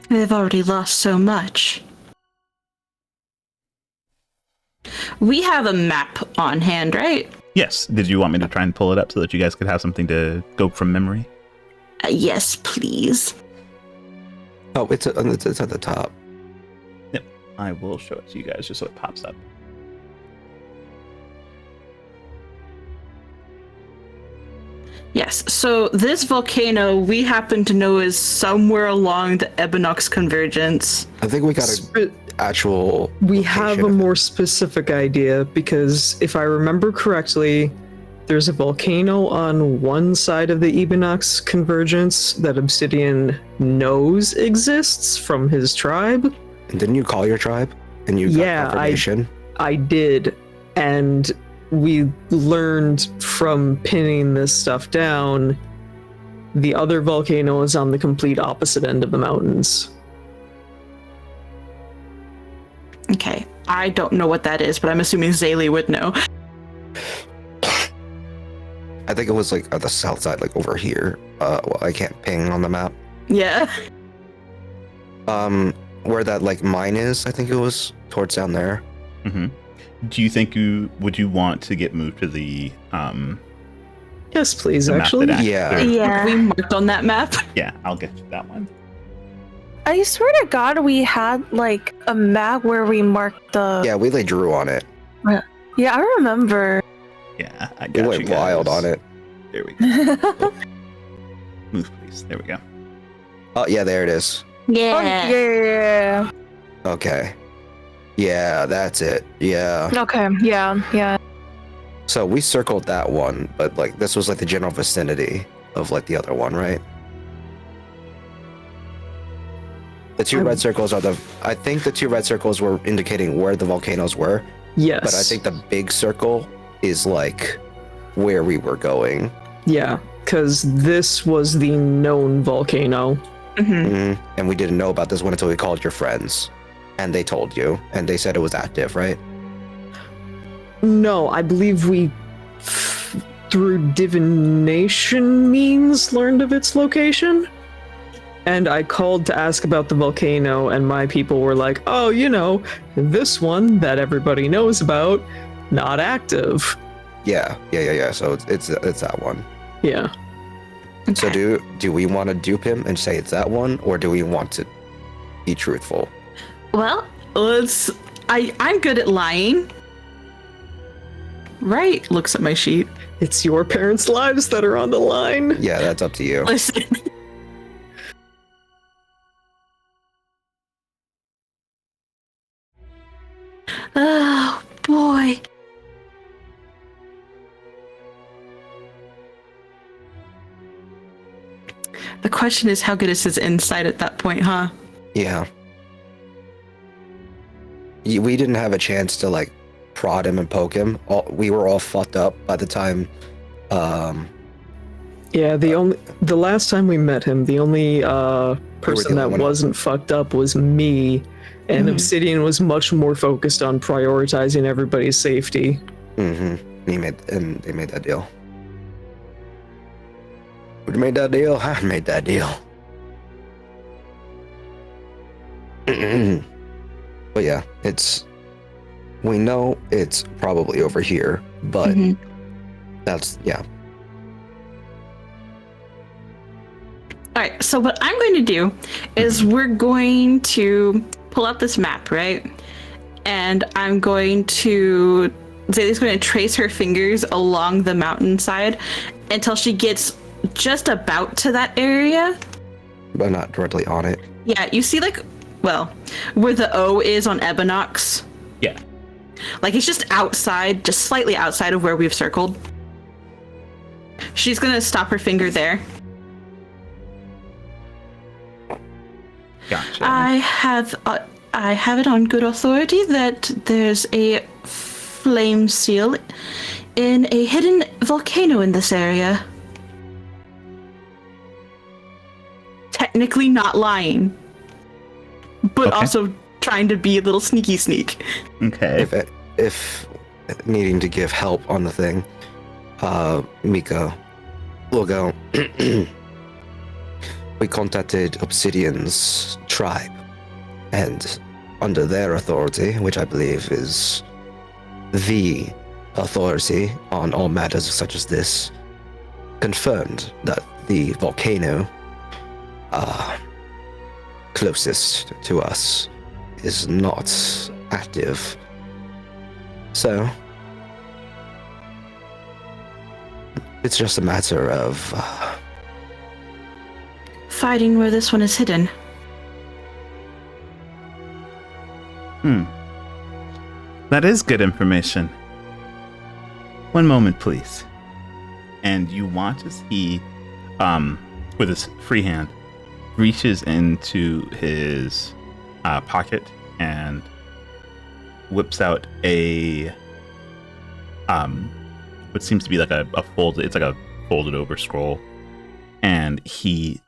They've already lost so much. We have a map on hand, right? Yes. Did you want me to try and pull it up so that you guys could have something to go from memory? Yes, please. Oh, it's at the top. Yep. I will show it to you guys just so it pops up. Yes, so this volcano we happen to know is somewhere along the Ebinox Convergence. I think we got Sp- actual. We have a location. more specific idea because if I remember correctly, there's a volcano on one side of the Ebinox Convergence that Obsidian knows exists from his tribe. And didn't you call your tribe? And you Yeah, got confirmation? I did, and we learned from pinning this stuff down, the other volcano is on the complete opposite end of the mountains. Okay, I don't know what that is, but I'm assuming Zaylee would know. I think it was like at the south side, like over here. Well, I can't ping on the map. Yeah. Where that like mine is, I think it was towards down there. Mm-hmm. Do you think would you want to get moved to the Yes, please, the map actually. that Yeah. Yeah. We marked on that map. Yeah, I'll get you that one. I swear to God, we had like a map where we marked the. Yeah, we like drew on it. Yeah, I remember. Yeah, I We got you went guys. wild on it. There we go. Move, please. There we go. Oh yeah, there it is. Yeah. Okay. Yeah, that's it. Yeah. Okay. Yeah. So we circled that one, but like this was like the general vicinity of like the other one, right? The 2 red circles are the. I think the 2 red circles were indicating where the volcanoes were, Yes. but I think the big circle is like where we were going. Yeah, because this was the known volcano. Mm-hmm. And we didn't know about this one until we called your friends, and they told you, and they said it was active, right? No, I believe we, through divination means, learned of its location. And I called to ask about the volcano, and my people were like, oh, you know, this one that everybody knows about, not active. Yeah. So it's that one. Yeah. So do we want to dupe him and say it's that one, or do we want to be truthful? Well, I'm good at lying. Right? Looks at my sheet. It's your parents' lives that are on the line. Yeah, that's up to you. Listen. Oh boy. The question is, how good is his insight at that point, huh? Yeah. We didn't have a chance to like prod him and poke him. We were all fucked up by the time. Yeah, the last time we met him, the only person the that only one. wasn't fucked up was me, and Obsidian was much more focused on prioritizing everybody's safety. Mm-hmm. They made that deal. Who made that deal? I made that deal. But yeah, we know it's probably over here, but that's, yeah. All right, so what I'm going to do is we're going to pull out this map, right? And I'm going to, Zaylee's going to trace her fingers along the mountainside until she gets just about to that area. But not directly on it. Yeah, you see like, well, where the O is on Ebinox? Yeah. Like, it's just outside, just slightly outside of where we've circled. She's gonna stop her finger there. Gotcha. I have it on good authority that there's a flame seal in a hidden volcano in this area. Technically not lying, but Okay. also trying to be a little sneaky sneak. Okay. If needing to give help on the thing, Mika will go. We contacted Obsidian's tribe, and under their authority, which I believe is the authority on all matters such as this, confirmed that the volcano closest to us is not active. So it's just a matter of Fighting where this one is hidden. That is good information. One moment, please. And you watch as he, with his free hand, reaches into his pocket and whips out a what seems to be like a folded. It's like a folded over scroll, and he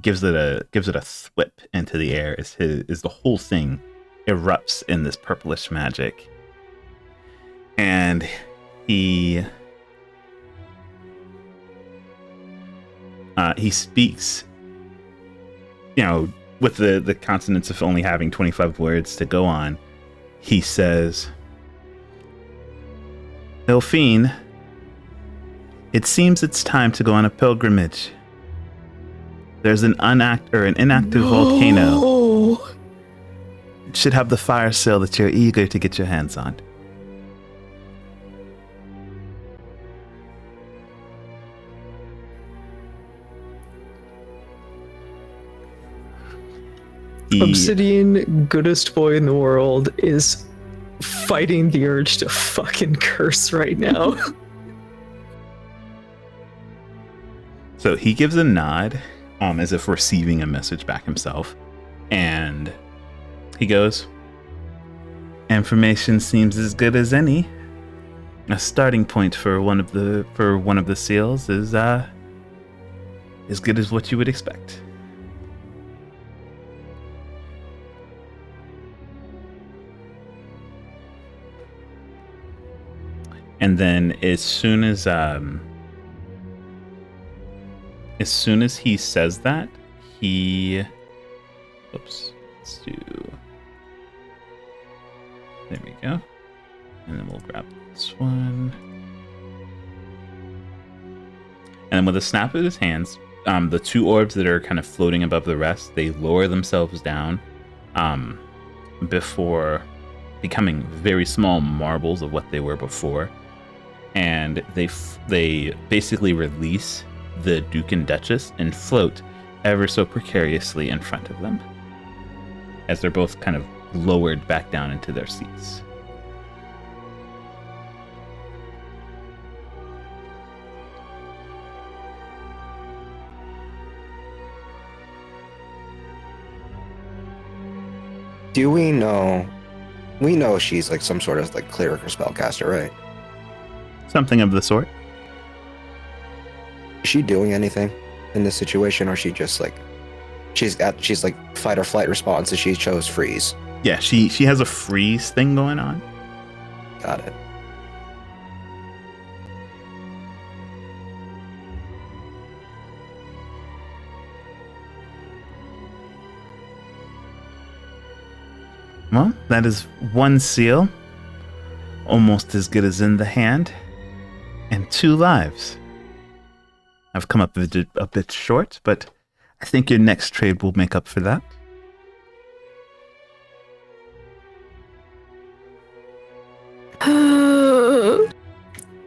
gives it a thwip into the air as the whole thing erupts in this purplish magic. And he speaks, with the consonants of only having 25 words to go on. He says, Delphine, it seems it's time to go on a pilgrimage. There's an inactive volcano. It should have the fire seal that you're eager to get your hands on. Obsidian, goodest boy in the world, is fighting the urge to fucking curse right now. So he gives a nod, as if receiving a message back himself, and he goes, "Information seems as good as any. A starting point for one of the seals is as good as what you would expect." And then as soon as he says that, let's do, there we go. And then we'll grab this one. And then with a snap of his hands, the two orbs that are kind of floating above the rest, they lower themselves down before becoming very small marbles of what they were before. And they basically release the Duke and Duchess and float ever so precariously in front of them, as they're both kind of lowered back down into their seats. Do we know? We know she's like some sort of like cleric or spellcaster, right? Something of the sort. Is she doing anything in this situation, or is she just like she's like fight or flight response, and she chose freeze? Yeah, she has a freeze thing going on. Got it. Well, that is one seal, almost as good as in the hand, and 2 lives. I've come up a bit short, but I think your next trade will make up for that.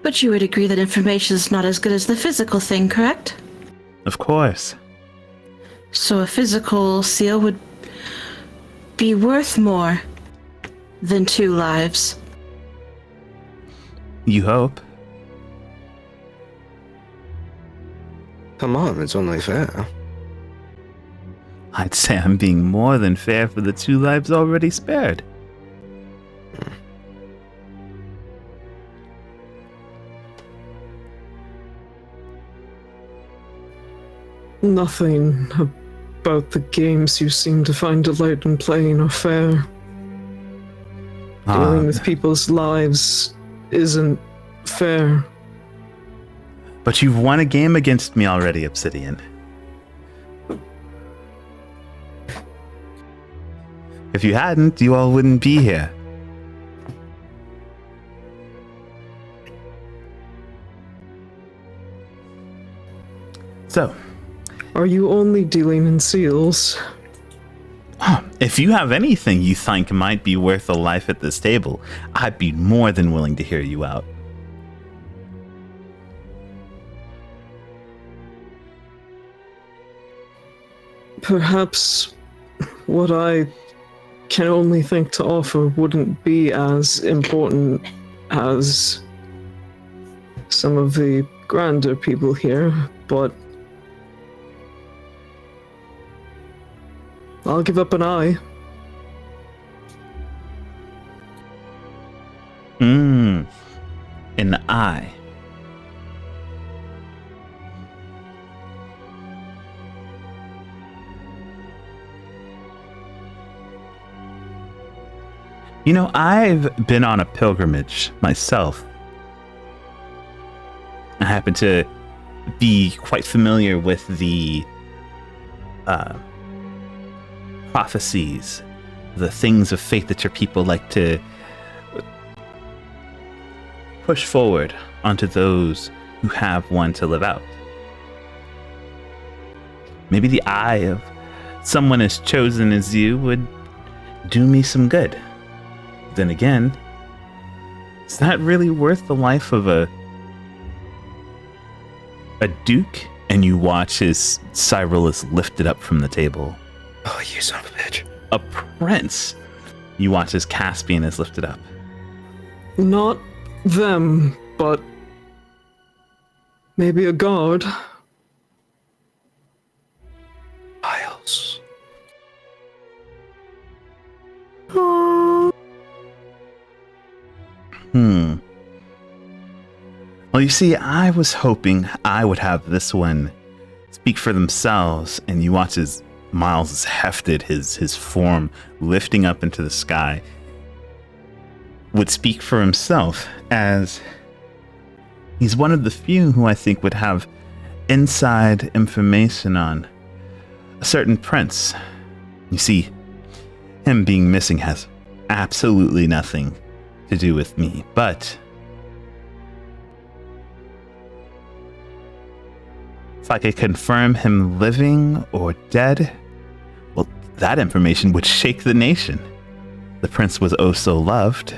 But you would agree that information is not as good as the physical thing, correct? Of course. So a physical seal would be worth more than 2 lives. You hope. Come on, it's only fair. I'd say I'm being more than fair for the 2 lives already spared. Nothing about the games you seem to find delight in playing are fair. Dealing with people's lives isn't fair. But you've won a game against me already, Obsidian. If you hadn't, you all wouldn't be here. So, Are you only dealing in seals? if you have anything you think might be worth a life at this table, I'd be more than willing to hear you out. Perhaps what I can only think to offer wouldn't be as important as some of the grander people here, but I'll give up an eye. An eye. You know, I've been on a pilgrimage myself. I happen to be quite familiar with the prophecies, the things of faith that your people like to push forward onto those who have one to live out. Maybe the eye of someone as chosen as you would do me some good. Then again, is that really worth the life of a duke? And you watch his Cyril is lifted up from the table. Oh, you son of a bitch. A prince. You watch as Caspian is lifted up. Not them, but maybe a guard. Miles. Well, you see, I was hoping I would have this one speak for themselves, and you watch as Miles is hefted, his form lifting up into the sky, would speak for himself, as he's one of the few who I think would have inside information on a certain prince. You see, him being missing has absolutely nothing to do with me, but if I could confirm him living or dead, well, that information would shake the nation. The prince was oh so loved.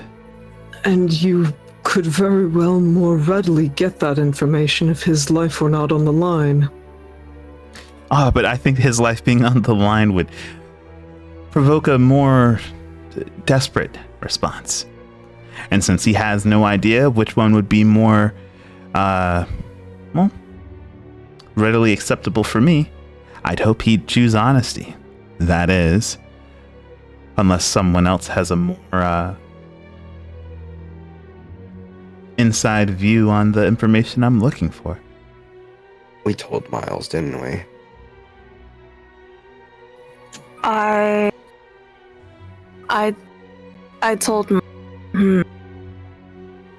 And you could very well more readily get that information if his life were not on the line. But I think his life being on the line would provoke a more desperate response. And since he has no idea which one would be more, readily acceptable for me, I'd hope he'd choose honesty. That is, unless someone else has a more inside view on the information I'm looking for. We told Miles, didn't we? I told You're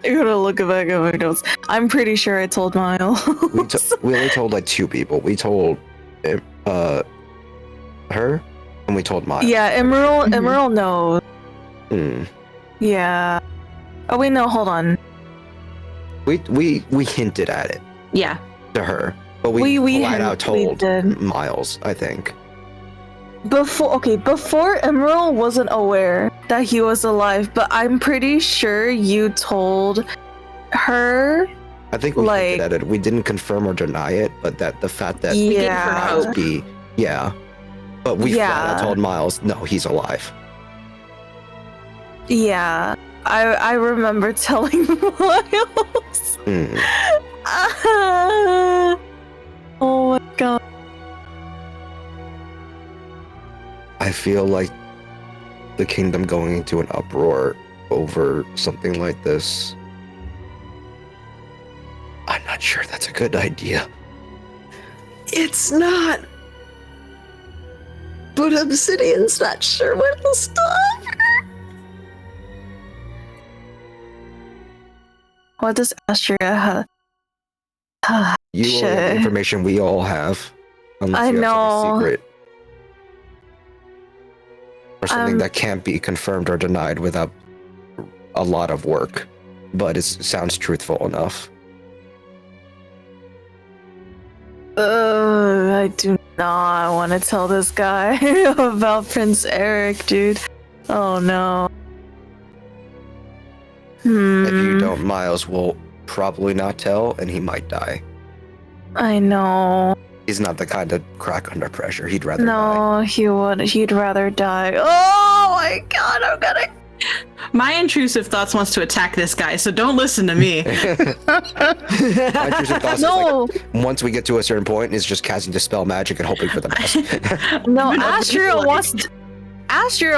gonna look back at my notes. I'm pretty sure I told Miles. We only told like 2 people. We told her, and we told Miles. Yeah, Emerald knows. Hmm. Yeah. Oh wait, no, hold on. We hinted at it Yeah. to her, but we flat out told did. Miles, I think. Before Emerald wasn't aware that he was alive, but I'm pretty sure you told her. I think we hinted at it. We didn't confirm or deny it, but that the fact that Yeah. But we flat out told Miles, no, he's alive. Yeah. I remember telling Miles. Hmm. Oh my god. I feel like the kingdom going into an uproar over something like this. I'm not sure that's a good idea. It's not. But Obsidian's not sure what will stop her. What does Astria have? You only have the Shit. information we all have. Unless I you have something know. secret. Or something Um, that can't be confirmed or denied without a lot of work. But it sounds truthful enough. I do not want to tell this guy about Prince Eric, dude. Oh no. If you Hmm. don't, Miles will probably not tell, and he might die. I know. He's not the kind to crack under pressure. He'd rather die. No, he would. He'd rather die. Oh my god, I'm gonna. My intrusive thoughts wants to attack this guy, so don't listen to me. My intrusive thoughts is No, like, once we get to a certain point, is just casting Dispel Magic and hoping for the best. no. You know, Astria like-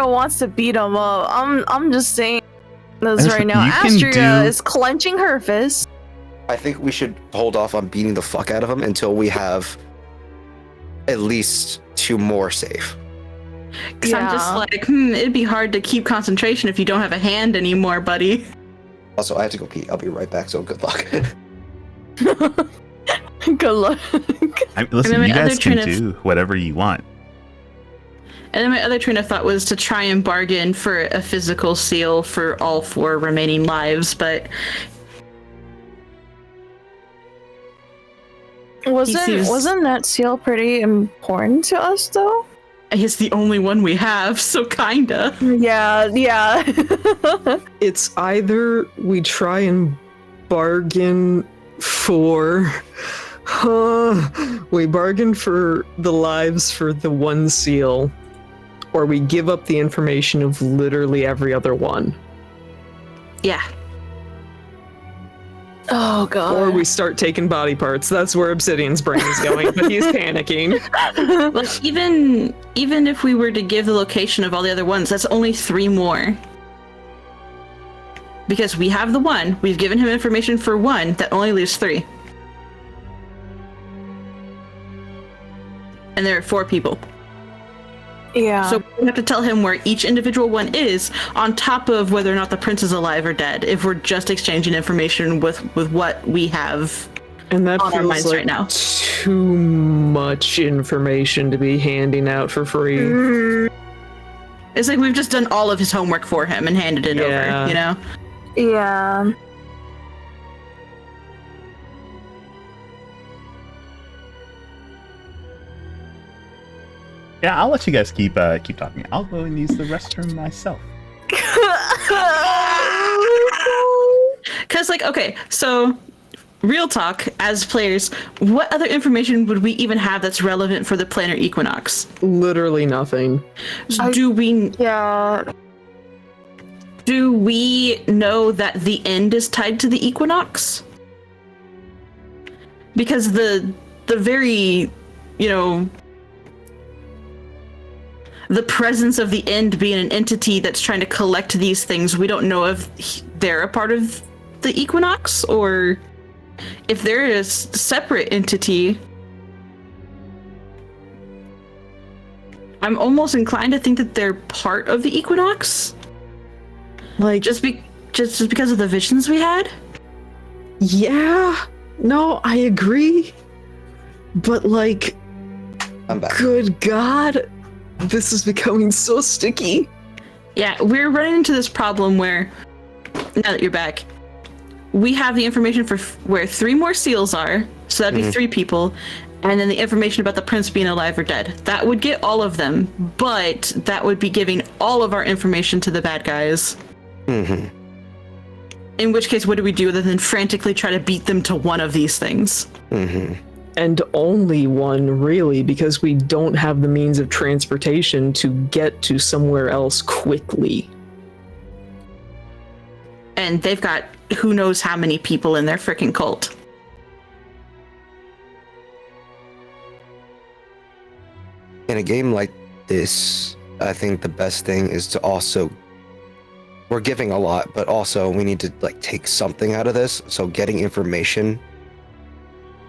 wants to beat him up. I'm just saying this Listen, right now. you can Astria do- is clenching her fist. I think we should hold off on beating the fuck out of him until we have at least 2 more safe. Because I'm just Yeah. like, it'd be hard to keep concentration if you don't have a hand anymore, buddy. Also, I have to go pee. I'll be right back, so good luck. Good luck. Listen, then my you guys other can train of- do whatever you want. And then my other train of thought was to try and bargain for a physical seal for all 4 remaining lives, but Wasn't that seal pretty important to us though? it's the only one we have, so kinda. Yeah. It's either we try and bargain for. We bargain for the lives for the one seal, or we give up the information of literally every other one. Yeah. Oh god. Or we start taking body parts. That's where Obsidian's brain is going, but he's panicking. Like, even if we were to give the location of all the other ones, that's only 3 more. Because we have the one, we've given him information for 1, that only leaves 3. And there are 4 people. Yeah. So we have to tell him where each individual one is, on top of whether or not the prince is alive or dead, if we're just exchanging information with what we have. And that On our feels minds like right now. too much information to be handing out for free. It's like we've just done all of his homework for him and handed it Yeah. over, you know? Yeah. Yeah, I'll let you guys keep talking. I'll go and use the restroom myself. Because, like, okay, so real talk, as players, what other information would we even have that's relevant for the planar equinox? Literally nothing. Do we Yeah. know that the end is tied to the equinox? Because the very, you know, the presence of the end being an entity that's trying to collect these things, we don't know if they're a part of the equinox or if they're a separate entity. I'm almost inclined to think that they're part of the equinox, Like, just because of the visions we had. yeah, no, I agree. But, like, I'm back. good God, this is becoming so sticky. Yeah, we're running into this problem where, now that you're back, we have the information for where 3 more seals are, so that'd be 3 people, and then the information about the prince being alive or dead. That would get all of them, but that would be giving all of our information to the bad guys. Mm-hmm. In which case, what do we do other than frantically try to beat them to one of these things? Mm-hmm. And only one, really, because we don't have the means of transportation to get to somewhere else quickly. and they've got who knows how many people in their freaking cult. In a game like this, I think the best thing is to also, we're giving a lot, but also we need to like take something out of this. So getting information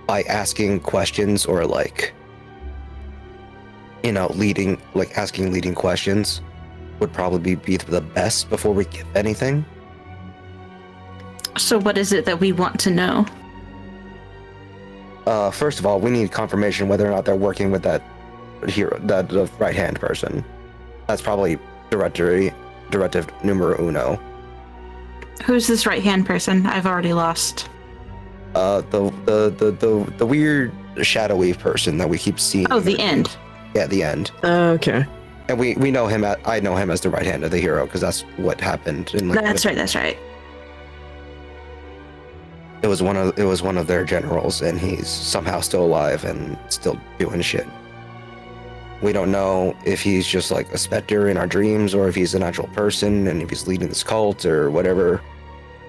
by asking questions or like, you know, asking leading questions would probably be the best before we give anything. So what is it that we want to know? First of all, we need confirmation whether or not they're working with that hero, that the right-hand person. That's probably directive numero uno. Who's this right-hand person? I've already lost. The weird shadowy person that we keep seeing. Oh, the end. Yeah, the end. Okay. And we know him I know him as the right hand of the hero because that's what happened in like That's right. It was one of their generals, and he's somehow still alive and still doing shit. We don't know if he's just like a specter in our dreams or if he's an actual person and if he's leading this cult or whatever.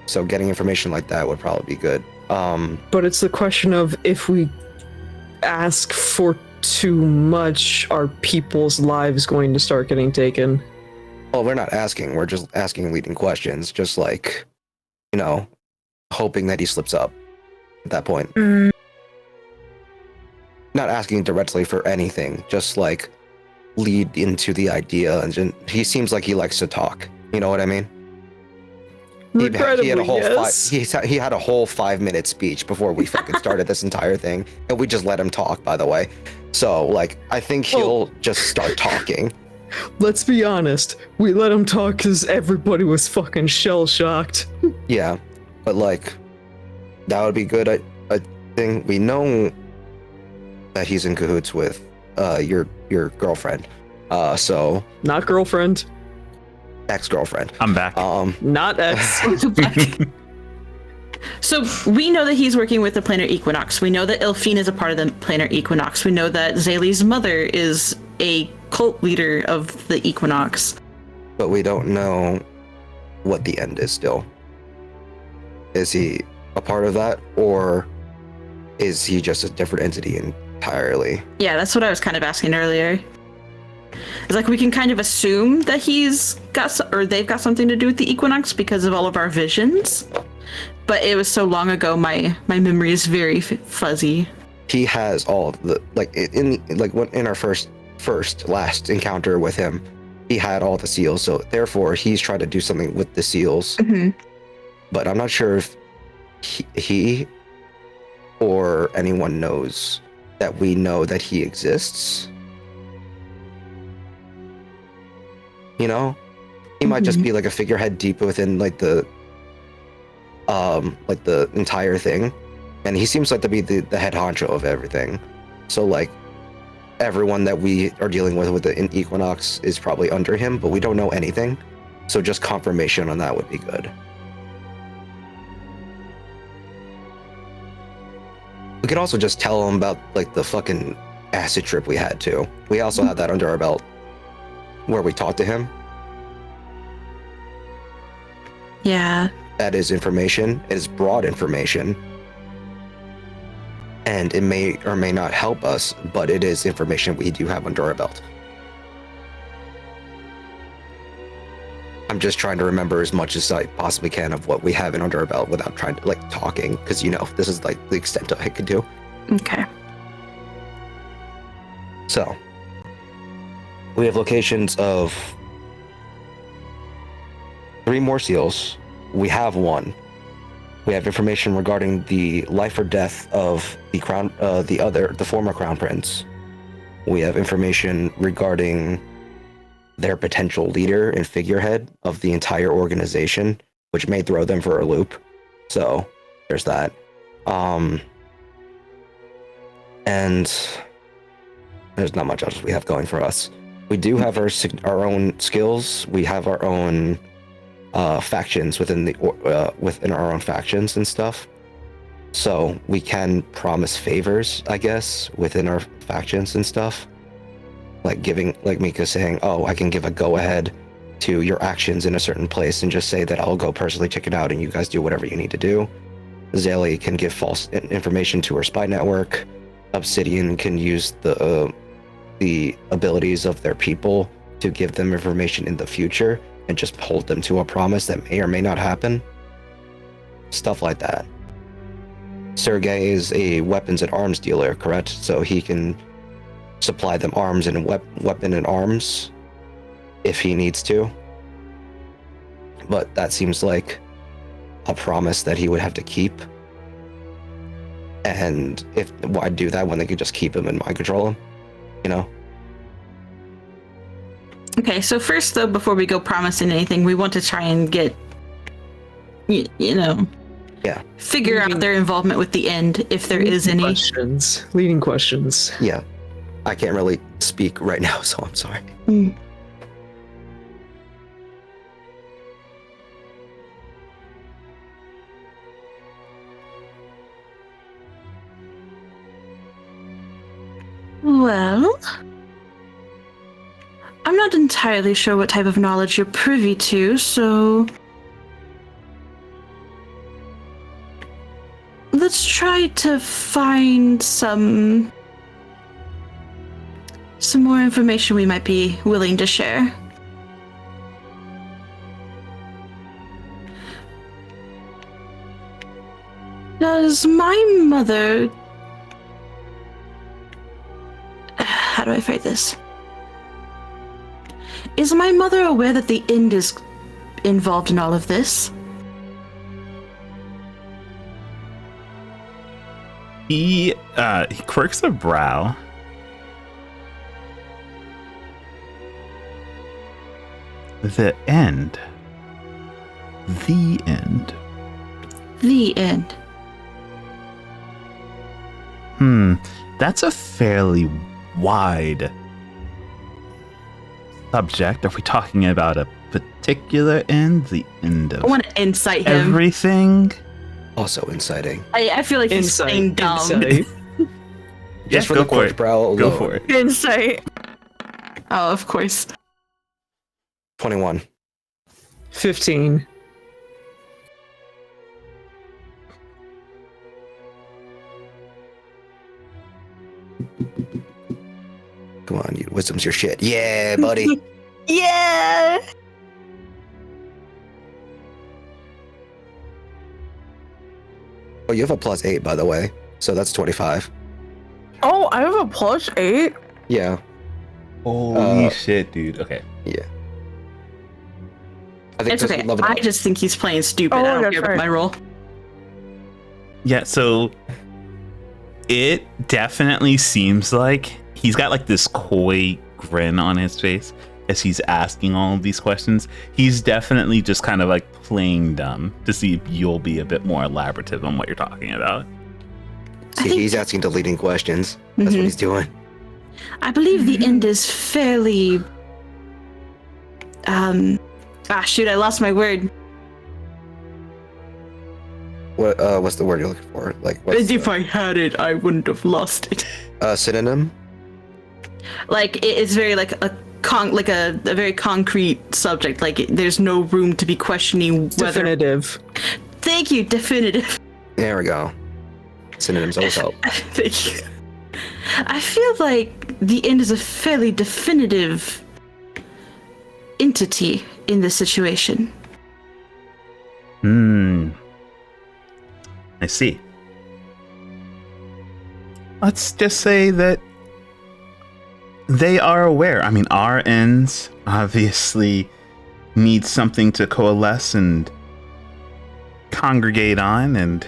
So getting information like that would probably be good. But it's the question of if we ask for too much, are people's lives going to start getting taken? Well, we're not asking. We're just asking leading questions, just like, you know, hoping that he slips up at that point. Not asking directly for anything, just like lead into the idea. And he seems like he likes to talk. You know what I mean? He had a whole yes. he had a whole 5-minute speech before we fucking started this entire thing, and we just let him talk. By the way, so like I think he'll just start talking. Let's be honest. We let him talk because everybody was fucking shell shocked. Yeah, but like that would be good. I think we know that he's in cahoots with your girlfriend. So Not girlfriend. Ex-girlfriend. I'm back. Not ex. So we know that he's working with the Planar Equinox. We know that Ilfine is a part of the Planar Equinox. We know that Zaylee's mother is a cult leader of the Equinox. But we don't know what the end is still. Is he a part of that, or is he just a different entity entirely? Yeah, that's what I was kind of asking earlier. It's like we can kind of assume that he's got, or they've got something to do with the Equinox because of all of our visions. But it was so long ago, my memory is very fuzzy. He has all of the in our last encounter with him, he had all the seals. So therefore, he's trying to do something with the seals. Mm-hmm. But I'm not sure if he or anyone knows that we know that he exists. You know, he might just be like a figurehead deep within like the entire thing, and he seems like to be the head honcho of everything. So like everyone that we are dealing with the Equinox is probably under him, but we don't know anything. So just confirmation on that would be good. We could also just tell him about like the fucking acid trip we had too. We also have that under our belt, where we talked to him. Yeah. That is information. It is broad information. And it may or may not help us, but it is information we do have under our belt. I'm just trying to remember as much as I possibly can of what we have in under our belt without trying to like talking, because you know, this is like the extent I could do. Okay. So we have locations of 3 more seals. We have 1. We have information regarding the life or death of the crown, the former crown prince. We have information regarding their potential leader and figurehead of the entire organization, which may throw them for a loop. So there's that. And there's not much else we have going for us. We do have our own skills. We have our own factions within our own factions and stuff. So we can promise favors, I guess, within our factions and stuff. Like giving, like Mika saying, "Oh, I can give a go-ahead to your actions in a certain place and just say that I'll go personally check it out and you guys do whatever you need to do. Zaylee can give false information to her spy network. Obsidian can use the abilities of their people to give them information in the future and just hold them to a promise that may or may not happen. Stuff like that. Sergey is a weapons and arms dealer, correct? So he can supply them arms and weapon and arms if he needs to. But that seems like a promise that he would have to keep. And why do that when they could just keep him and mind control him? You know? Okay, so first though, before we go promising anything, we want to try and get, you know, figure out their involvement with the end, if there is any. Leading questions. Yeah. I can't really speak right now, so I'm sorry. Well, I'm not entirely sure what type of knowledge you're privy to, so let's try to find some more information we might be willing to share. Does my mother... How do I phrase this? Is my mother aware that the End is involved in all of this? He quirks a brow. The end. The end. The End. That's a fairly wide subject. Are we talking about a particular end? The end of I want to insight him. everything? Also inciting. I feel like he's saying dumb. Just for go the for it. brow alone. Go for it. Insight. Oh, of course. 21. 15. Come on, you wisdom's your shit. Yeah, buddy. Yeah. Oh, you have a +8, by the way. So that's 25. Oh, I have a +8. Yeah. Holy shit, dude. Okay. Yeah. I think It's okay. Level I up. just think he's playing stupid. Oh, I don't that's care about right. my role. Yeah, so it definitely seems like he's got like this coy grin on his face as he's asking all of these questions. He's definitely just kind of like playing dumb to see if you'll be a bit more elaborative on what you're talking about. See, he's asking the leading questions. That's what he's doing. I believe the End is fairly... shoot, I lost my word. What's the word you're looking for? Like, what's If I had it, I wouldn't have lost it. synonym? Like, it's very like a very concrete subject. Like, there's no room to be questioning whether... Definitive. Thank you, definitive. There we go. Synonyms always help. Thank you. I feel like the End is a fairly definitive entity in this situation. I see. Let's just say that they are aware. I mean, our ends obviously need something to coalesce and congregate on, and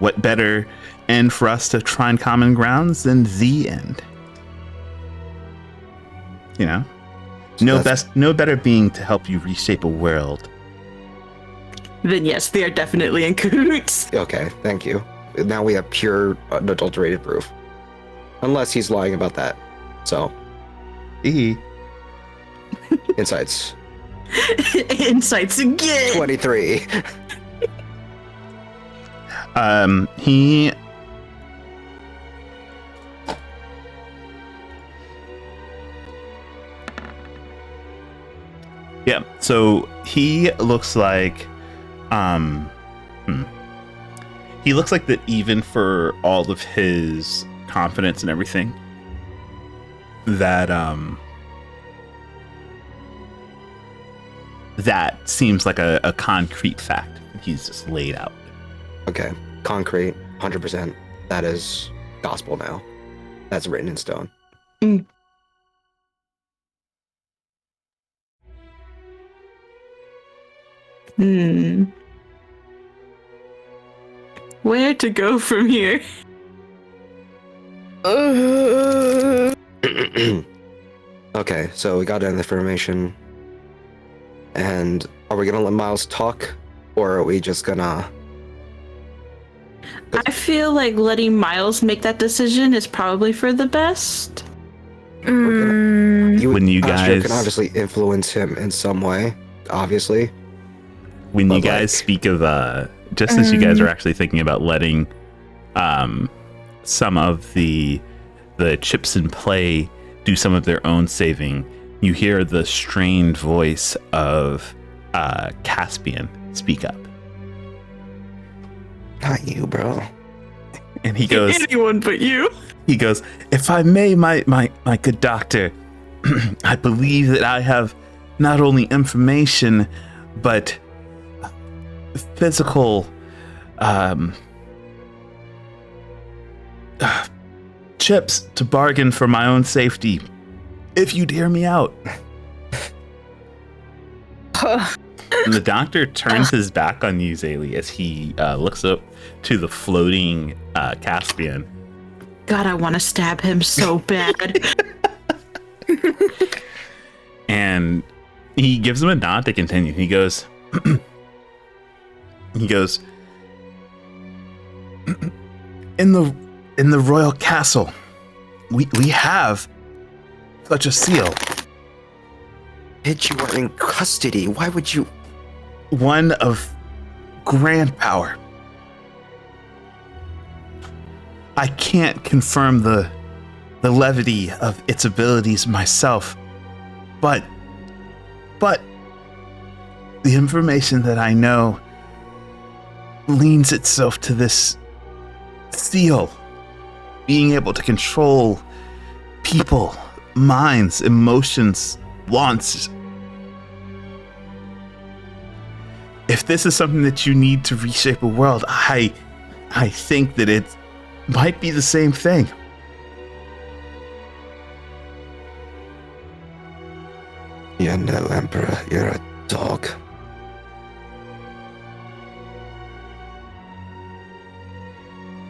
what better end for us to find common grounds than the End? You know? No better being to help you reshape a world. Then yes, they are definitely in cahoots. Okay, thank you. Now we have pure, unadulterated proof. Unless he's lying about that. So, insights. Insights again. 23. He Yeah, so he looks like he looks like that even for all of his confidence and everything, that that seems like a concrete fact he's just laid out. Okay, concrete, 100%. That is gospel now. That's written in stone. Where to go from here? Okay, so we got that information. And are we gonna let Miles talk, or are we just gonna? I feel like letting Miles make that decision is probably for the best. When you Astria guys can obviously influence him in some way, obviously. when you But, guys like- speak of just as you guys are actually thinking about letting some of the chips in play do some of their own saving, you hear the strained voice of Caspian speak up. Not you, bro. And he goes, Anyone but you. he goes, if I may, my good doctor, I believe that I have not only information, but physical chips to bargain for my own safety, if you'd hear me out. And the doctor turns his back on you, Zaylee, as he looks up to the floating Caspian. God, I want to stab him so bad. And he gives him a nod to continue. He goes, in the royal castle, we have such a seal. Bitch, you were in custody. Why would you? One of grand power. I can't confirm the levity of its abilities myself, but the information that I know leans itself to this seal, being able to control people, minds, emotions, wants. If this is something that you need to reshape a world, I think that it might be the same thing. You're no emperor. You're a dog.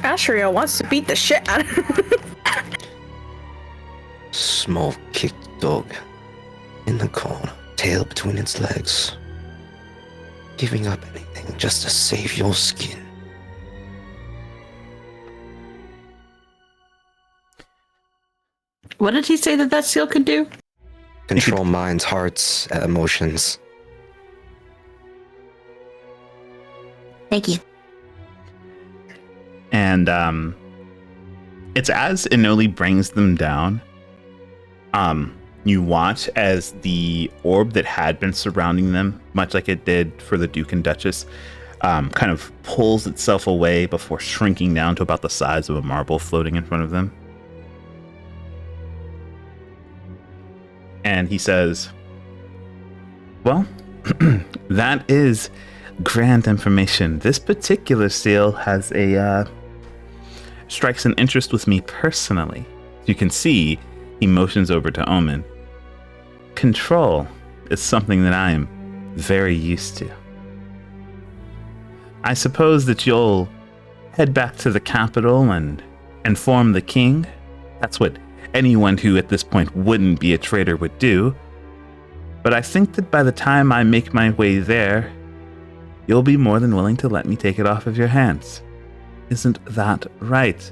Astria wants to beat the shit out of him. Small kicked dog in the corner, tail between its legs, giving up anything just to save your skin. What did he say that seal could do? Control minds, hearts, emotions. Thank you. And it's as Inoli brings them down. You watch as the orb that had been surrounding them, much like it did for the Duke and Duchess, kind of pulls itself away before shrinking down to about the size of a marble floating in front of them. And he says, well, that is grand information. This particular seal has strikes an interest with me personally. You can see he motions over to Omen. Control is something that I am very used to. I suppose that you'll head back to the capital and inform the king. That's what anyone who at this point wouldn't be a traitor would do. But I think that by the time I make my way there, you'll be more than willing to let me take it off of your hands. Isn't that right,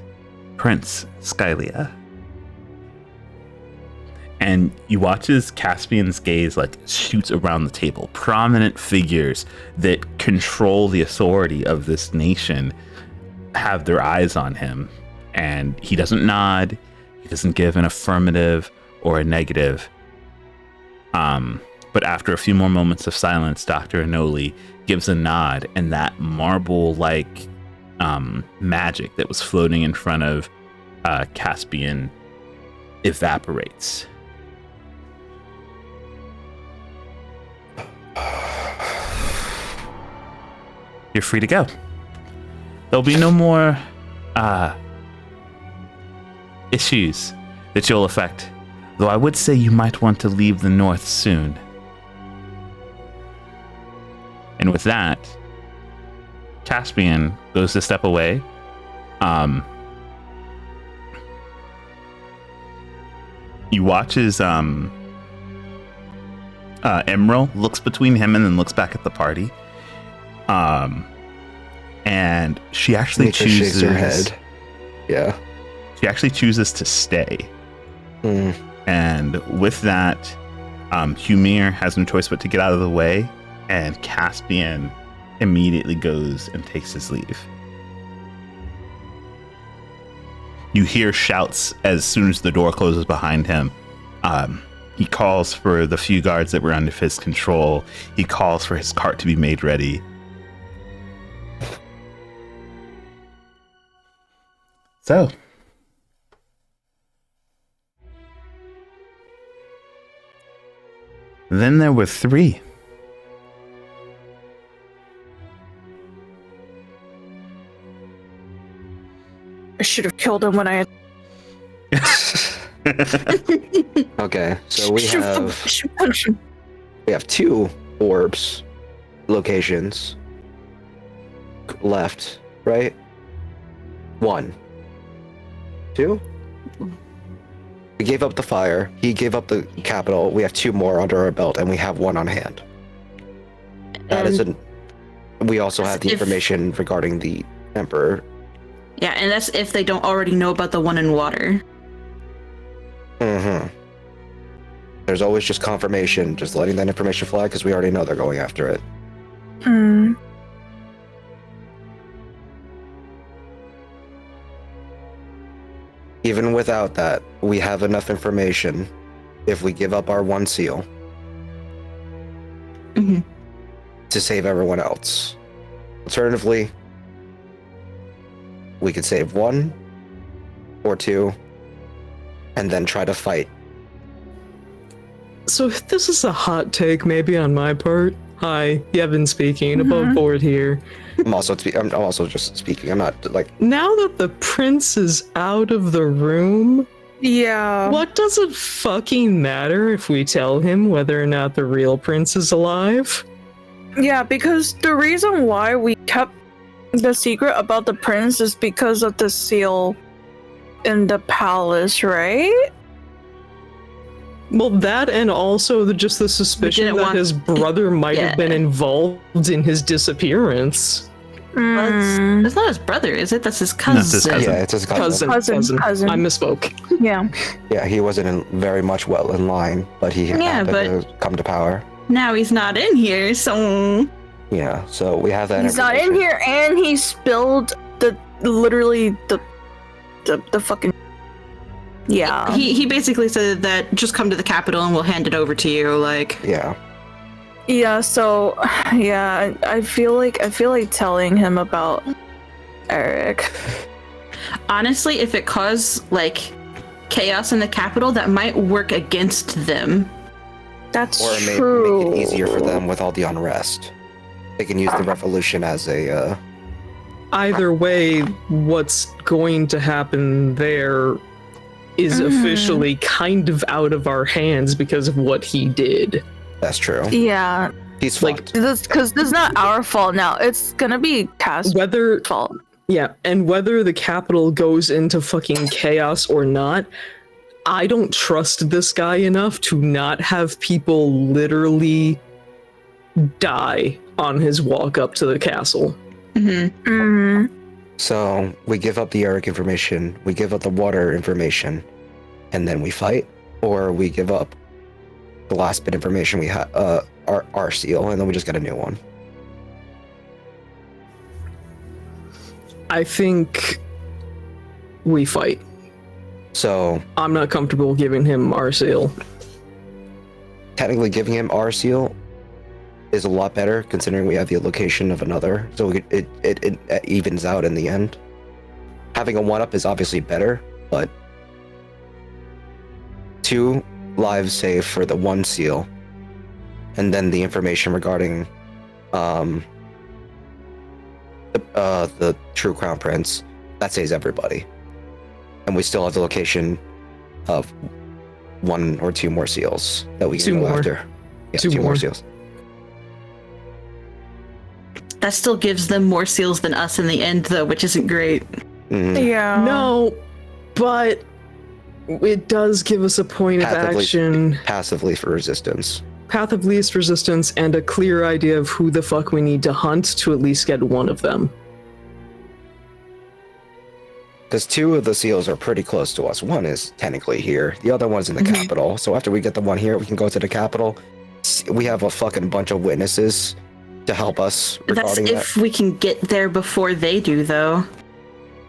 Prince Skylia? And you watch as Caspian's gaze shoots around the table. Prominent figures that control the authority of this nation have their eyes on him. And he doesn't nod. He doesn't give an affirmative or a negative. But after a few more moments of silence, Dr. Anoli gives a nod, and that marble-like magic that was floating in front of Caspian evaporates. You're free to go. There'll be no more issues that you'll affect, though I would say you might want to leave the north soon. And with that, Caspian goes to step away. You watch as Emerald looks between him and then looks back at the party. And she actually chooses her head. Yeah. She actually chooses to stay. And with that, Humir has no choice but to get out of the way, and Caspian immediately goes and takes his leave. You hear shouts as soon as the door closes behind him. He calls for the few guards that were under his control. He calls for his cart to be made ready. So, then there were three. I should have killed him when I had. Okay, so we have 2 orbs locations left, right? 1. 2? We gave up the fire. He gave up the capital. We have 2 more under our belt, and we have 1 on hand. That is we also have the information regarding the Emperor. Yeah, and that's if they don't already know about the one in water. There's always just confirmation, just letting that information fly, because we already know they're going after it. Even without that, we have enough information if we give up our 1 seal to save everyone else. Alternatively, we could save 1 or 2 and then try to fight. So this is a hot take maybe on my part. Hi, Yevon speaking, above board here. I'm also just speaking. I'm not like... Now that the prince is out of the room, Yeah. what does it fucking matter if we tell him whether or not the real prince is alive? Yeah, because the reason why we kept the secret about the prince is because of the seal in the palace, right? Well, that and also just the suspicion that his brother might have been involved in his disappearance. That's not his brother, is it? That's his cousin. That's his cousin. Yeah, it's his cousin. Cousin. I misspoke. Yeah. Yeah, he wasn't very much well in line, but he happened to come to power. Now he's not in here, so... Yeah, so we have that He's not in here, and he spilled the fucking... Yeah. He basically said that just come to the capital and we'll hand it over to you, like... Yeah. Yeah, so... Yeah, I feel like telling him about Eric. Honestly, if it caused, like, chaos in the capital, that might work against them. That's or true. Make it easier for them with all the unrest. They can use the revolution as a... Either way, what's going to happen there is officially kind of out of our hands because of what he did. That's true. Yeah. He's like, because this is not our fault now. It's gonna be Cass' fault. Yeah, and whether the capital goes into fucking chaos or not, I don't trust this guy enough to not have people literally die on his walk up to the castle. So we give up the Eric information, we give up the water information, and then we fight, or we give up the last bit of information we have, our seal, and then we just get a new one. I think we fight. So I'm not comfortable giving him our seal. technically giving him our seal is a lot better, considering we have the location of another. So it evens out in the end. Having a 1-up is obviously better, but 2 lives saved for the 1 seal, and then the information regarding the true Crown Prince, that saves everybody. And we still have the location of 1 or 2 more seals that we can go after. Yeah, 2 more seals. That still gives them more seals than us in the end, though, which isn't great. Mm-hmm. Yeah. No, but it does give us a point of action. Passively for resistance. Path of least resistance and a clear idea of who the fuck we need to hunt to at least get one of them. Because 2 of the seals are pretty close to us. 1 is technically here. The other one's in the capital. So after we get the 1 here, we can go to the capital. We have a fucking bunch of witnesses to help us regarding That's if we can get there before they do, though.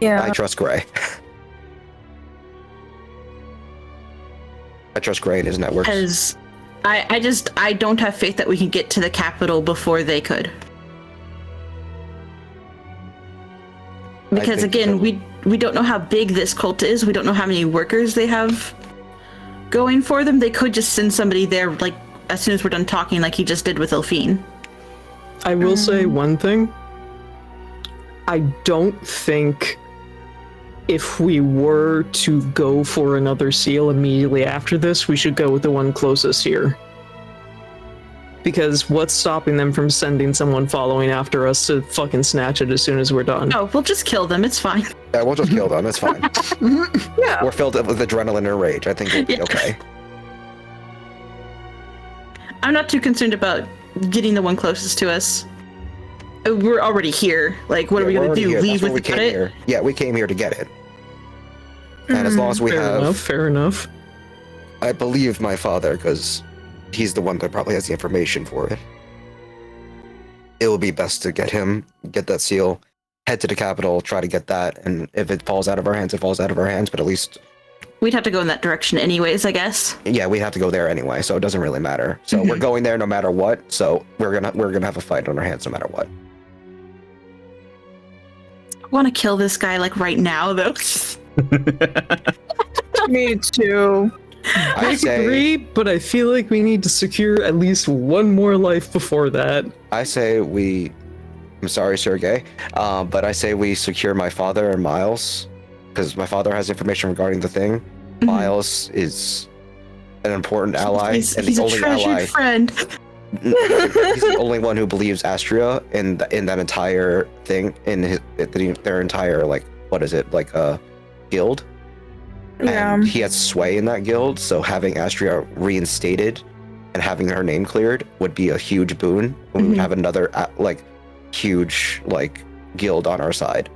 Yeah. I trust Gray. I trust Gray and his networks. Because I don't have faith that we can get to the capital before they could. Because again, we don't know how big this cult is. We don't know how many workers they have going for them. They could just send somebody there, like, as soon as we're done talking, like he just did with Elfine. I will say one thing. I don't think if we were to go for another seal immediately after this, we should go with the one closest here. Because what's stopping them from sending someone following after us to fucking snatch it as soon as we're done? Oh, we'll just kill them. It's fine. Yeah, we'll just kill them. It's fine. Yeah. We're filled up with adrenaline and rage. I think we'll be okay. I'm not too concerned about getting the one closest to us. We're already here. Like, what are we gonna do? Here. Leave That's why without we came it? here. Yeah, we came here to get it. And as long as we Fair enough. I believe my father, because he's the one that probably has the information for it. It will be best to get that seal, head to the capital, try to get that, and if it falls out of our hands, it falls out of our hands, but at least... We'd have to go in that direction anyways, I guess. Yeah, we'd have to go there anyway, so it doesn't really matter. So we're going there no matter what, so we're gonna have a fight on our hands no matter what. I want to kill this guy, like, right now, though. Me too. I agree, but I feel like we need to secure at least one more life before that. I say I'm sorry, Sergey, but I say we secure my father and Miles, because my father has information regarding the thing. Miles is an important ally, He's and the a only treasured ally. friend. He's the only one who believes Astria in that entire thing, in their entire, like, what is it, like a guild. Yeah. And he has sway in that guild, so having Astria reinstated and having her name cleared would be a huge boon. We would have another huge guild on our side.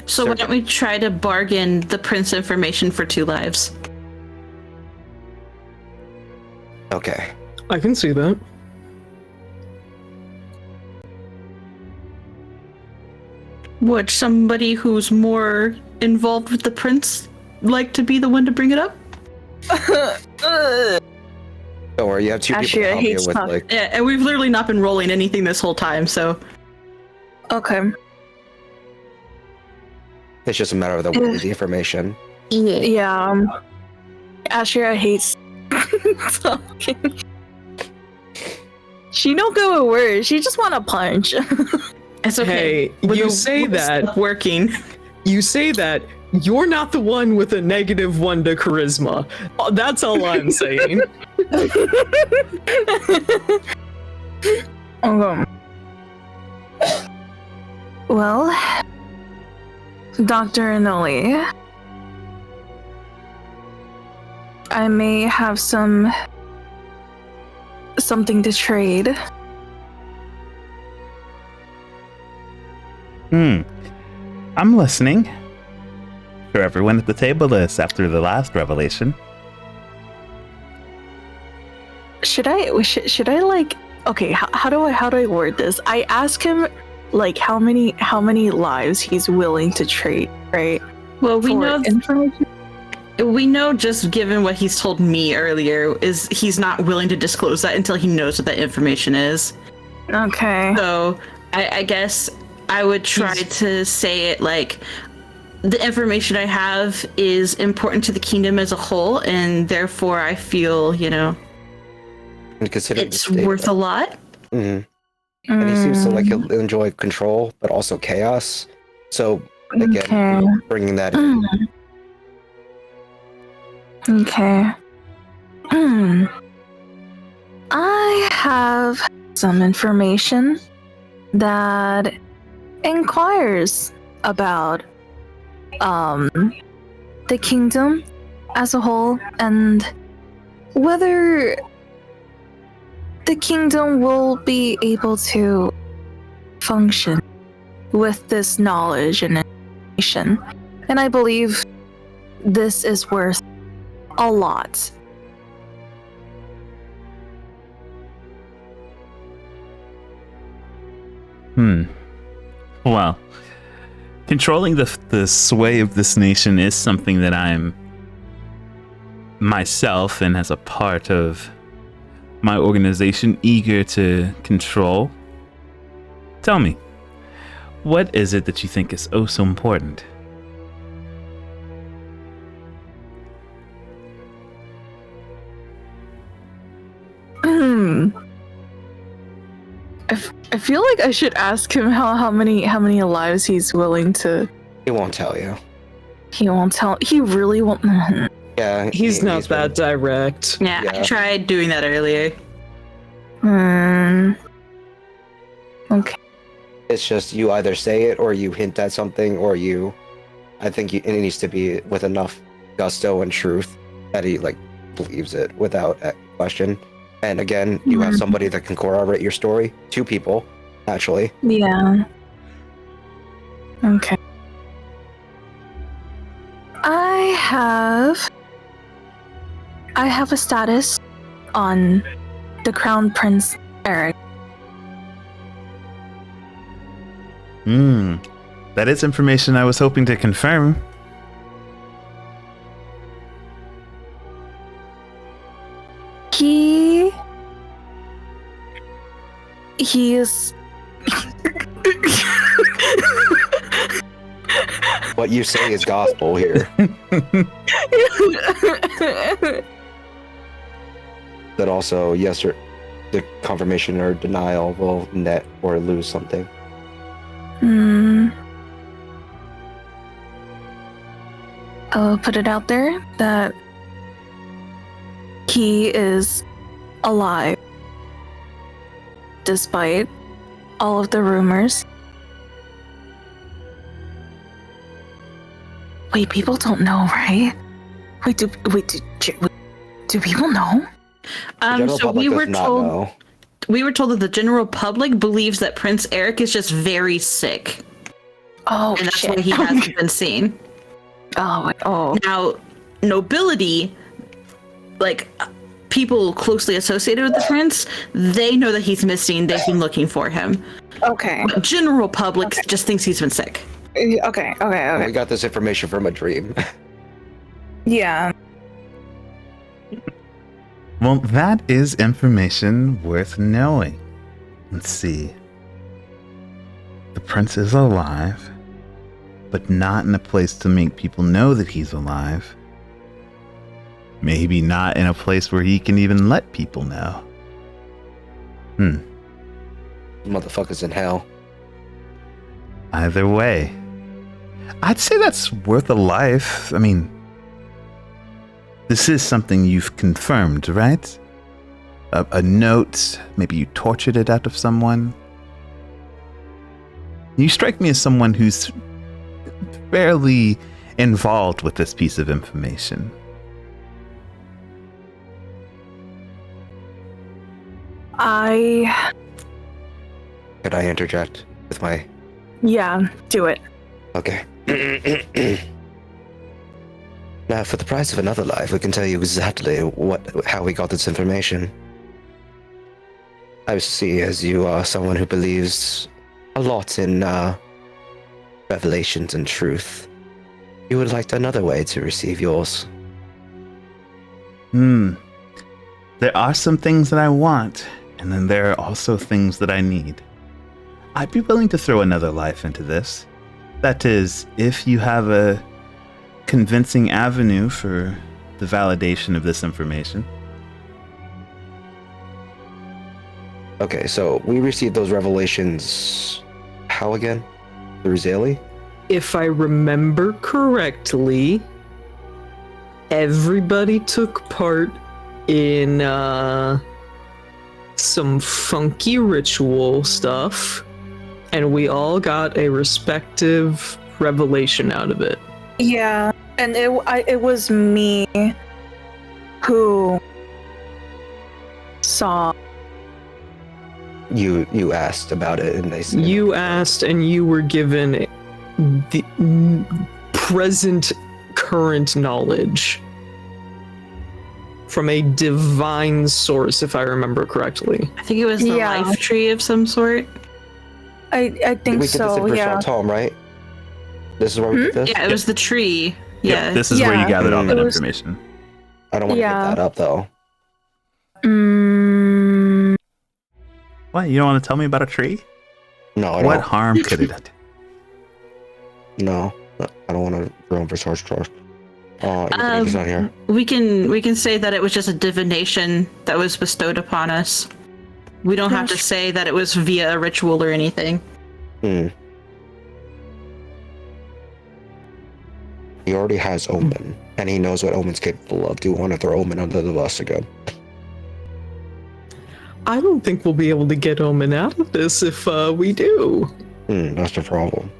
So why don't we try to bargain the prince information for 2 lives? Okay. I can see that. Would somebody who's more involved with the prince like to be the one to bring it up? Don't worry, you have 2 people Astria to help you hates with, talk. Yeah, and we've literally not been rolling anything this whole time, so... Okay. It's just a matter of the information. Yeah. Astria hates talking. She don't go with words. She just want to punch. It's okay. Hey, you say that. Stop working. You say that. You're not the one with a -1 to charisma. That's all I'm saying. Well, Dr. Anoli, I may have something to trade. I'm listening. Sure, everyone at the table is after the last revelation. Should I like? Okay, how do I word this? I ask him like how many lives he's willing to trade, right? Well, we know information. We know, just given what he's told me earlier, is he's not willing to disclose that until he knows what that information is. Okay. So I guess I would try to say it like, the information I have is important to the kingdom as a whole, and therefore I feel, And considering it's worth a lot. And he seems to like he'll enjoy control, but also chaos. So again, bringing that in. Okay. I have some information that inquires about the kingdom as a whole and whether the kingdom will be able to function with this knowledge and information. And I believe this is worth a lot. Well, controlling the sway of this nation is something that I'm myself, and as a part of my organization, eager to control. Tell me, what is it that you think is oh so important? I feel like I should ask him how many lives he's willing to. He won't tell you. He won't tell. He really won't. Yeah, He's not that direct. Yeah, I tried doing that earlier. Okay. It's just you either say it or you hint at something, or you. I think it needs to be with enough gusto and truth that he like believes it without a question. And again, you have somebody that can corroborate your story. 2 people, actually. Yeah. Okay. I have a status on the Crown Prince Eric. That is information I was hoping to confirm. He is. What you say is gospel here. That also, yes, or the confirmation or denial will net or lose something. I'll put it out there that he is alive, despite all of the rumors. Wait, people don't know, right? Do people know? So we were told that the general public believes that Prince Eric is just very sick. Oh, and that's shit. why he hasn't been seen. Oh. Now, nobility, like people closely associated with the prince, they know that he's missing. They've been looking for him. Okay. But general public just thinks he's been sick. Okay. We got this information from a dream. Yeah. Well, that is information worth knowing. Let's see. The prince is alive, but not in a place to make people know that he's alive. Maybe not in a place where he can even let people know. Motherfuckers in hell. Either way, I'd say that's worth a life. I mean, this is something you've confirmed, right? A note, maybe you tortured it out of someone. You strike me as someone who's fairly involved with this piece of information. Could I interject with my... Yeah, do it. Okay. Now, for the price of another life, we can tell you exactly how we got this information. I see as you are someone who believes a lot in revelations and truth. You would like another way to receive yours. There are some things that I want, and then there are also things that I need. I'd be willing to throw another life into this. That is, if you have a convincing avenue for the validation of this information. Okay, so we received those revelations. How again? Through Zaylee? If I remember correctly, everybody took part in some funky ritual stuff, and we all got a respective revelation out of it. Yeah, and it was me who saw. You asked about it, and they said You asked, and you were given the present current knowledge from a divine source, if I remember correctly. I think it was the Yeah. life tree of some sort. I think we did so. this Yeah. at Tom, right? This is where we did this. Yeah, it was the tree. Yeah. Yep, this is where you Yeah. gathered all that It was- information. I don't want to Yeah. get that up though. What? You don't want to tell me about a tree? No, I What don't. harm could it do? No, I don't want to run for charge. It's not here. We can say that it was just a divination that was bestowed upon us. We don't have to say that it was via a ritual or anything. He already has Omen, and he knows what Omen's capable of. Do you want to throw Omen under the bus again? I don't think we'll be able to get Omen out of this if we do. That's the problem.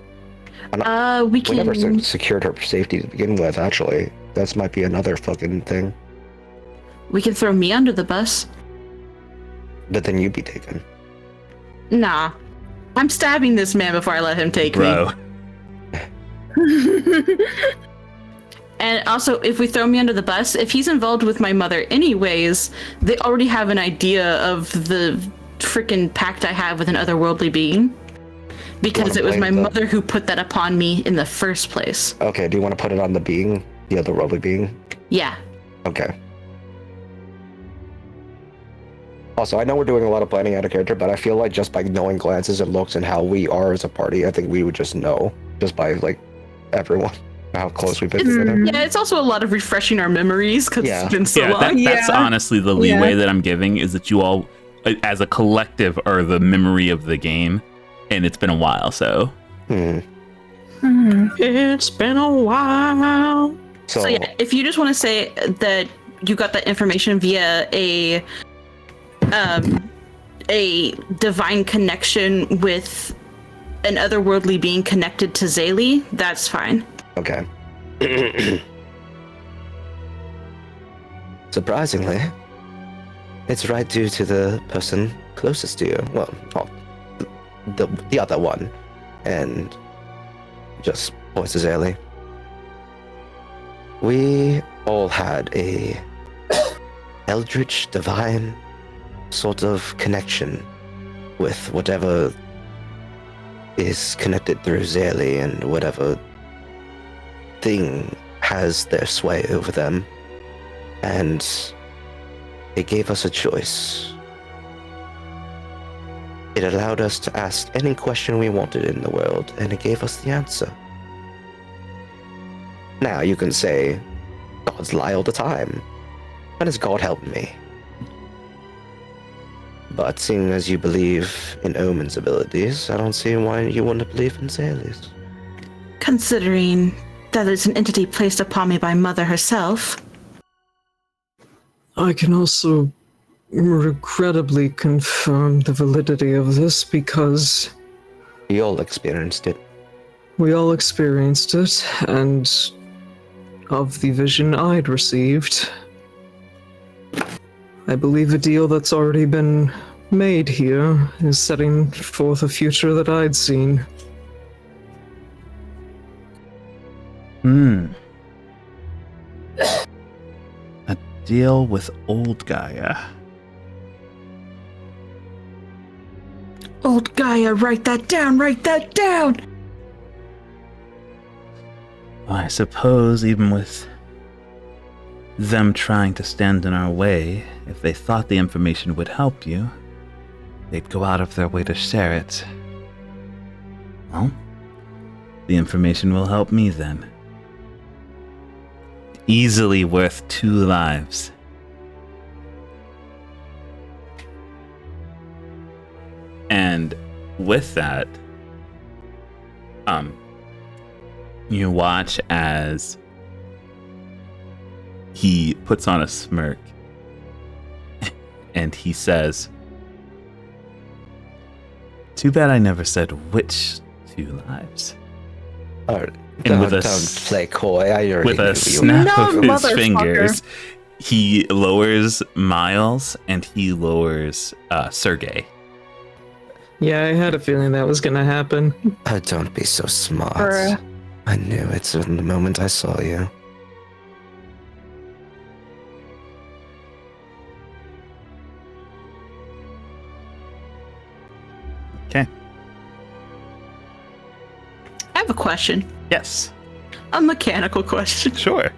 We We can. never secured her safety to begin with, actually. That might be another fucking thing. We can throw me under the bus. But then you'd be taken. Nah, I'm stabbing this man before I let him take Bro. me. And also, if we throw me under the bus, if he's involved with my mother anyways, they already have an idea of the freaking pact I have with an otherworldly being. Because it was my mother who put that upon me in the first place. Okay, do you want to put it on the being? The otherworldly being? Yeah. Okay. Also, I know we're doing a lot of planning out of character, but I feel like just by knowing glances and looks and how we are as a party, I think we would just know. Just by, like, everyone. How close we've been together. Yeah, it's also a lot of refreshing our memories because Yeah. it's been so Yeah, long. that's honestly the leeway that I'm giving, is that you all, as a collective, are the memory of the game, and it's been a while, so. It's been a while. So yeah, if you just want to say that you got that information via a divine connection with an otherworldly being connected to Zaylee, that's fine. Okay. Surprisingly, it's right due to the person closest to you. Well, the other one. And just points to Zaylee. We all had a eldritch, divine sort of connection with whatever is connected through Zaylee, and whatever thing has their sway over them. And it gave us a choice. It allowed us to ask any question we wanted in the world, and it gave us the answer. Now you can say, gods lie all the time. When has God helped me? But seeing as you believe in Omen's abilities, I don't see why you wouldn't believe in Zaylee's. Considering that it's an entity placed upon me by Mother herself. I can also regrettably confirm the validity of this because We all experienced it. we all experienced it, and of the vision I'd received, I believe a deal that's already been made here is setting forth a future that I'd seen. A deal with old Gaia. Old Gaia, write that down, write that down! I suppose even with them trying to stand in our way, if they thought the information would help you, they'd go out of their way to share it. Well, the information will help me then. Easily worth 2 lives. And with that, you watch as he puts on a smirk and he says, "Too bad I never said which 2 lives." Alright, And with don't play coy. I already with knew a you. snap No, of his motherfucker. fingers, he lowers Miles and he lowers Sergey. Yeah, I had a feeling that was gonna happen. Oh, don't be so smart. Bruh. I knew it in the moment I saw you. Okay. I have a question. Yes. A mechanical question. Sure.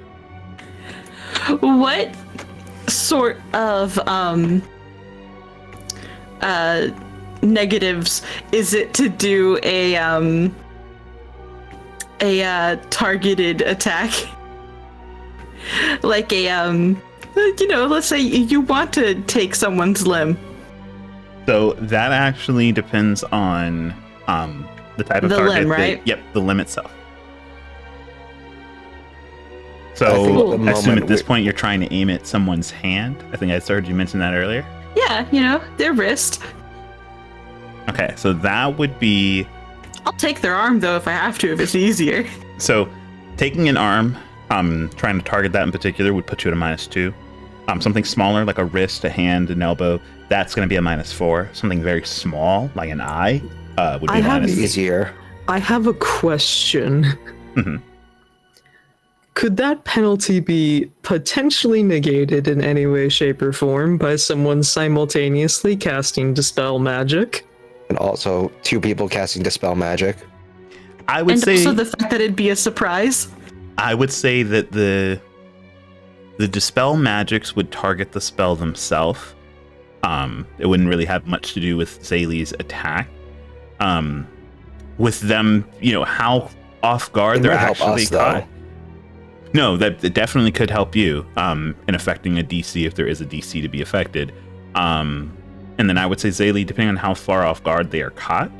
What sort of negatives is it to do a targeted attack? Like a let's say you want to take someone's limb. So that actually depends on the type of The target. limb, right? Yep, the limb itself. I think So at the I assume moment at this we- point you're trying to aim at someone's hand. I think I heard you mention that earlier. Yeah, their wrist. Okay, so that would be I'll take their arm though if I have to, if it's easier. so taking an arm, trying to target that in particular would put you at a -2. Something smaller like a wrist, a hand, an elbow, that's going to be a -4. Something very small like an eye would be I have -8. Easier. I have a question. Mhm. Could that penalty be potentially negated in any way, shape, or form by someone simultaneously casting Dispel Magic? And also 2 people casting Dispel Magic. I would And say also the fact that it'd be a surprise. I would say that the dispel magics would target the spell themselves. It wouldn't really have much to do with Zaylee's attack. With them, how off guard It they're might help actually us, though. caught. No, that it definitely could help you in affecting a DC if there is a DC to be affected. And then I would say Zaylee, depending on how far off guard they are caught,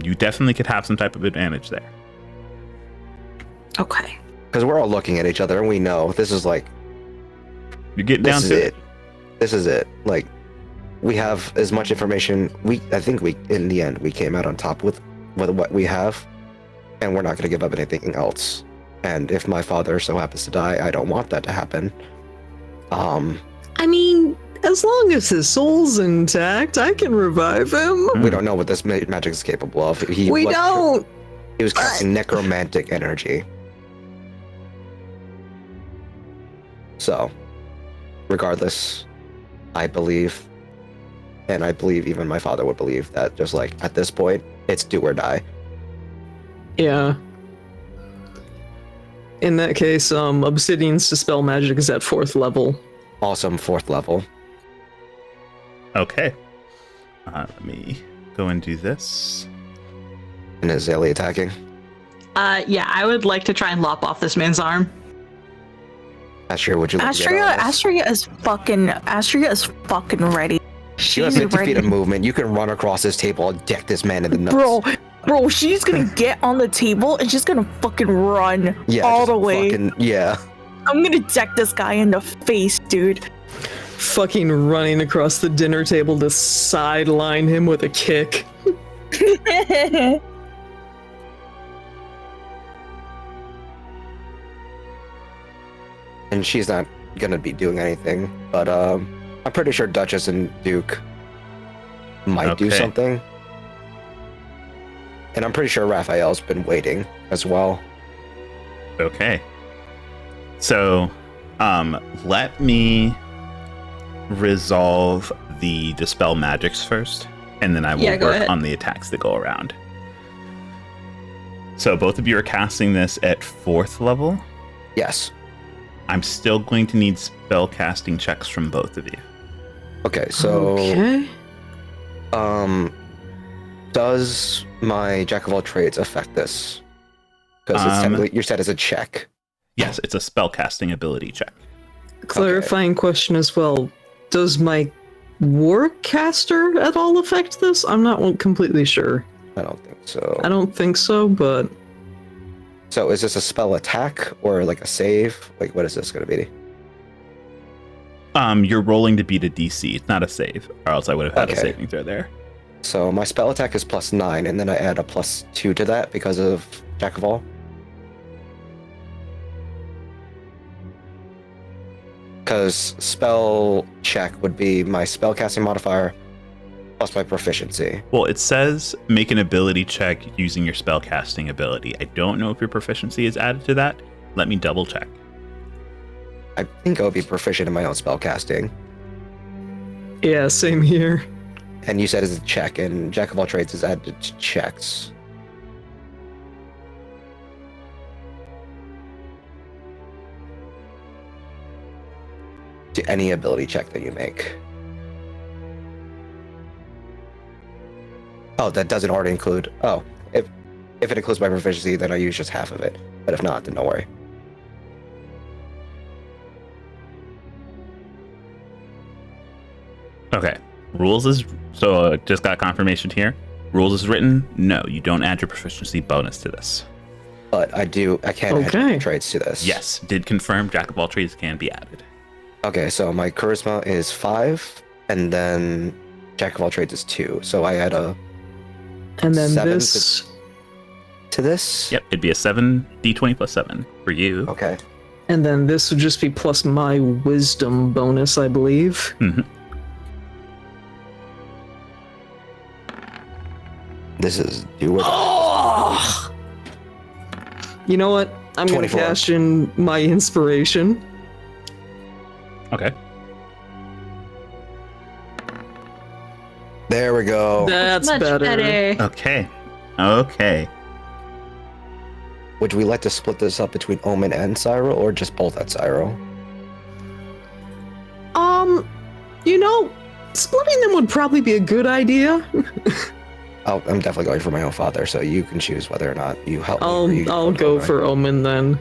you definitely could have some type of advantage there. Okay. Because we're all looking at each other and we know this is like, You're getting down this is to it. This is it. Like, we have as much information. I think in the end, we came out on top with what we have, and we're not going to give up anything else. And if my father so happens to die, I don't want that to happen. I mean, as long as his soul's intact, I can revive him. We don't know what this magic is capable of. He We don't. He was casting necromantic energy. So, regardless, I believe, and I believe even my father would believe that just like at this point, it's do or die. Yeah. In that case, Obsidian's Dispel Magic is at 4th level. Awesome 4th level. Okay. Let me go and do this. And is Zaylee attacking? Yeah, I would like to try and lop off this man's arm. Astria, would you like to get on this? Astria is fucking ready. You She's have 50 ready. feet of movement. You can run across this table and deck this man in the nuts. Bro, she's gonna get on the table and she's gonna fucking run Yeah, all just the way. Yeah. I'm gonna deck this guy in the face, dude. Fucking running across the dinner table to sideline him with a kick. And she's not gonna be doing anything, but I'm pretty sure Duchess and Duke might do Okay. something. And I'm pretty sure Raphael's been waiting as well. Okay. So, let me resolve the dispel magics first, and then I will Yeah, go work ahead. on the attacks that go around. So both of you are casting this at 4th level. Yes. I'm still going to need spell casting checks from both of you. Okay, so Okay. does my Jack of all trades affect this? Because it's technically, you said it's a check. Yes, it's a spell casting ability check. Clarifying question as well. Does my Warcaster at all affect this? I'm not completely sure. I don't think so. I don't think so, but So is this a spell attack or like a save? Like, what is this going to be? You're rolling to beat a DC. It's not a save, or else I would have had a Okay. saving throw there. So my spell attack is +9, and then I add a +2 to that because of Jack of all. Because spell check would be my spell casting modifier plus my proficiency. Well, it says make an ability check using your spell casting ability. I don't know if your proficiency is added to that. Let me double check. I think I would be proficient in my own spell casting. yeah, same here. And you said it's a check, and Jack of all trades is added to checks. To any ability check that you make. Oh, that doesn't already include. Oh, if it includes my proficiency, then I use just half of it. But if not, then don't worry. Okay. Rules is so just got confirmation here. Rules is written. No, you don't add your proficiency bonus to this. But I can Okay. add traits to this. Yes, did confirm Jack of all trades can be added. Okay, so my charisma is 5, and then Jack of all trades is 2. So I add a And then 7 this. to this. Yep, it'd be a 7d20 plus 7 for you. Okay. And then this would just be plus my wisdom bonus, I believe. Mhm. This is do or die. Oh! You know what? I'm going to 24. cash in my inspiration. Okay. There we go. That's Much better. Okay. Okay. Would we like to split this up between Omen and Cyro, or just both at Cyro? Splitting them would probably be a good idea. I'm definitely going for my own father, so you can choose whether or not you help me. or you I'll go Omen. for Omen then,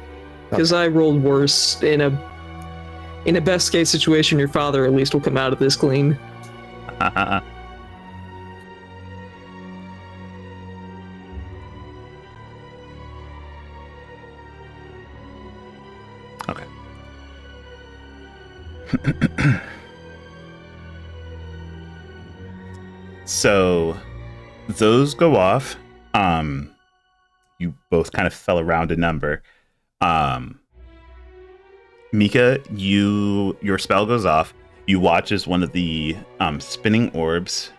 because I rolled worse in a best case situation. Your father at least will come out of this clean. Okay. So those go off. You both kind of fell around a number. Mika, your spell goes off. You watch as one of the spinning orbs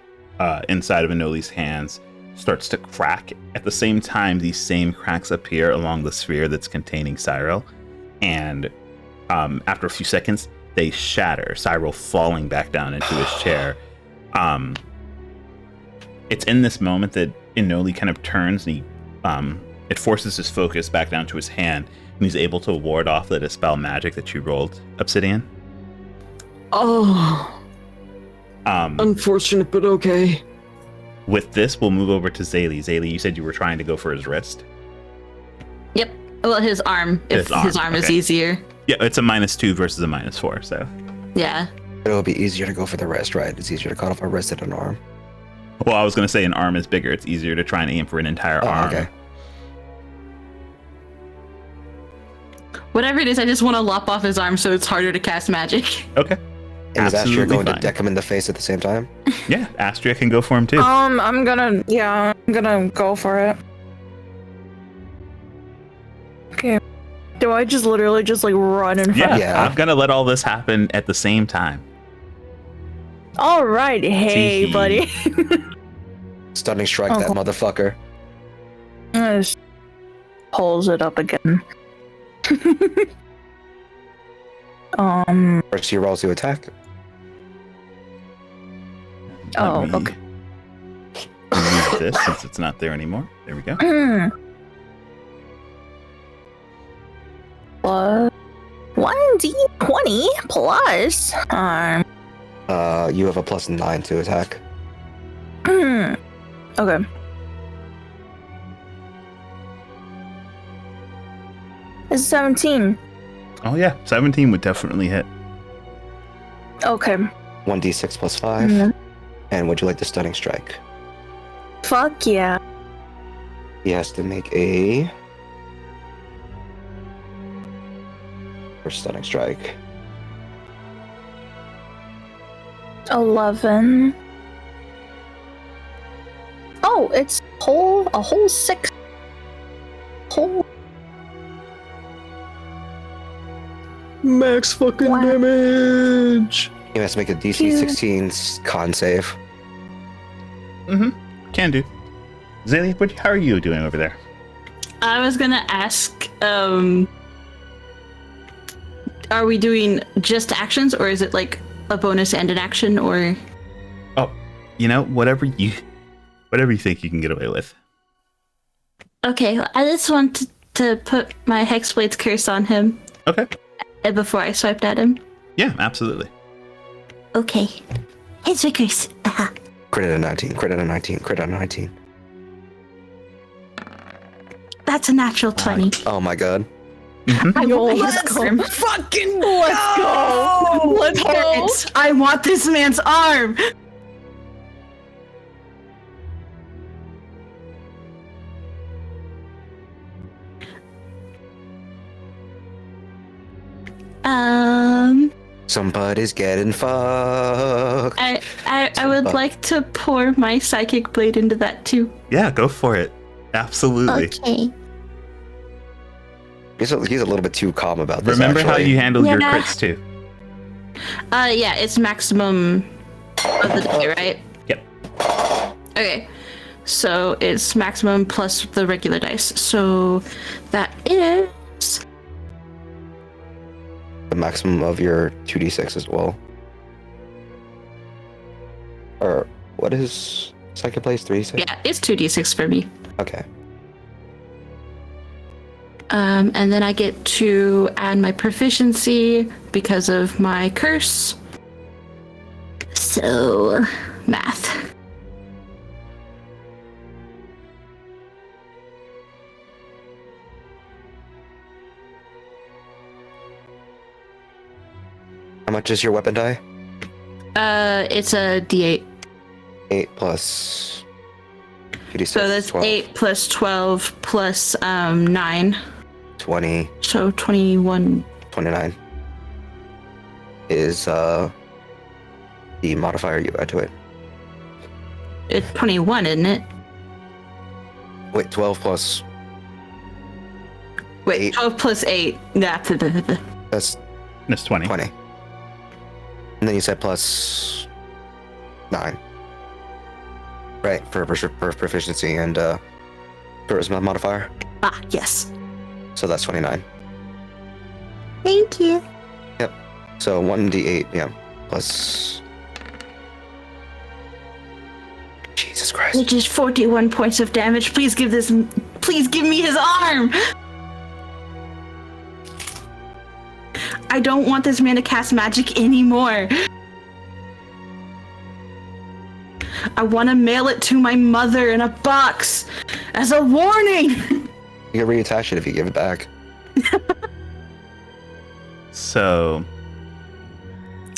inside of Anoli's hands starts to crack. At the same time, these same cracks appear along the sphere that's containing Cyril. And after a few seconds, they shatter, Cyril falling back down into his chair. It's in this moment that Inoli kind of turns and it forces his focus back down to his hand, and he's able to ward off the dispel magic that you rolled, Obsidian. Oh, unfortunate, but okay. With this, we'll move over to Zaylee. Zaylee, you said you were trying to go for his wrist. Yep. Well, his arm. If his arm is okay. easier. Yeah, it's a -2 versus a -4, so. Yeah. It'll be easier to go for the wrist, right? It's easier to cut off a wrist than an arm. Well, I was going to say an arm is bigger. It's easier to try and aim for an entire arm. Okay. Whatever it is, I just want to lop off his arm so it's harder to cast magic. Okay. And is Astria Absolutely going fine. to deck him in the face at the same time? Yeah, Astria can go for him too. I'm gonna go for it. Okay. Do I just literally just like run in front? Yeah. I'm going to let all this happen at the same time. All right, hey, Tee-hee. buddy. Stunning strike that Oh. motherfucker. Just pulls it up again. First he rolls to attack. Oh, Let me okay. Remove this since it's not there anymore. There we go. Plus 1d20 plus. You have a +9 to attack. Okay. It's 17. Oh yeah, 17 would definitely hit. Okay. 1d6 plus 5. Mhm. And would you like the stunning strike? Fuck yeah. He has to make a first stunning strike. 11. Oh, it's a whole 6. Whole. Max fucking Wow. damage. He has to make a DC 16 con save. Can do. Zaylee, how are you doing over there? I was gonna ask, are we doing just actions, or is it like a bonus and an action, or? Oh, whatever you think you can get away with. Okay, I just want to put my Hexblade's curse on him Okay. before I swiped at him. Yeah, absolutely. Okay. Here's my curse. Crit at a 19, crit at a 19, crit at a 19. That's a natural 20. Oh my god. I want his arm. Fucking let's go. Let's go. I want this man's arm. Somebody's getting fucked. I would like to pour my psychic blade into that too. Yeah, go for it. Absolutely. Okay. He's a little bit too calm about this. Remember how actually. you handled your Yeah. crits too. Yeah, it's maximum of the day, right? Yep. Okay. So it's maximum plus the regular dice. So that is the maximum of your 2d6 as well. Or what is second place? 3d6? yeah, it's 2d6 for me. Okay. And then I get to add my proficiency because of my curse. So, math. How much is your weapon die? It's a d8. 8 plus 2d6. So that's 12. 8 plus 12 plus 9. 20, So 21. 29 is the modifier you add to it. It's 21, isn't it? Wait, 12 plus. Wait, 8. 12 plus 8. Nah, That's That's 20. 20. And then you said plus 9. Right, for proficiency and charisma modifier. Ah, yes. So that's 29. Thank you. So 1d8, yeah, plus. Jesus Christ. Which is 41 points of damage. Please give me his arm! I don't want this man to cast magic anymore. I want to mail it to my mother in a box as a warning. You can reattach it if you give it back. So,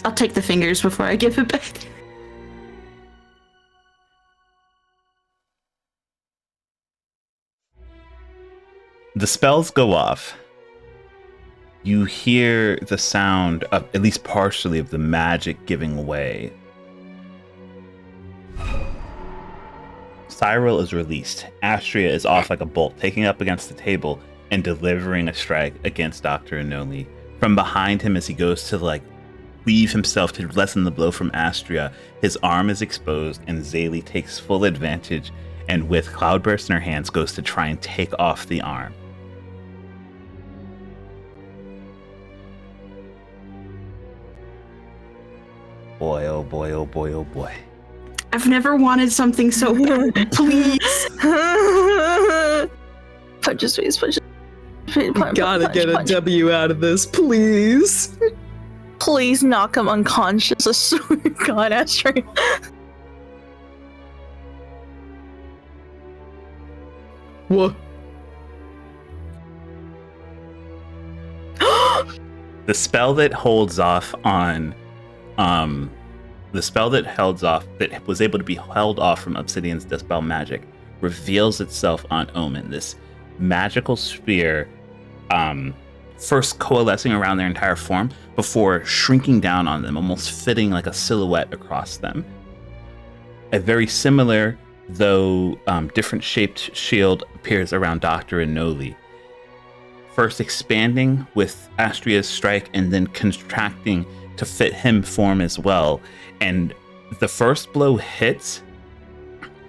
I'll take the fingers before I give it back. the spells go off. You hear the sound of, at least partially, of the magic giving way. Cyril is released. Astria is off like a bolt, taking up against the table and delivering a strike against Dr. Inoli. From behind him, as he goes to weave himself to lessen the blow from Astria, his arm is exposed and Zaylee takes full advantage and with Cloudburst in her hands goes to try and take off the arm. Boy, oh boy, oh boy, oh boy. I've never wanted something so bad. Please. Punches, please, punches. Gotta get a W out of this, please. Please knock him unconscious. I swear to God, Astrid. What? The spell that holds off on, the spell that was able to be held off from Obsidian's Dispel magic reveals itself on Omen. This magical sphere, first coalescing around their entire form before shrinking down on them, almost fitting like a silhouette across them. A very similar, though different shaped shield appears around Doctor and Noli. First expanding with Astria's strike and then contracting to fit him form as well. And the first blow hits,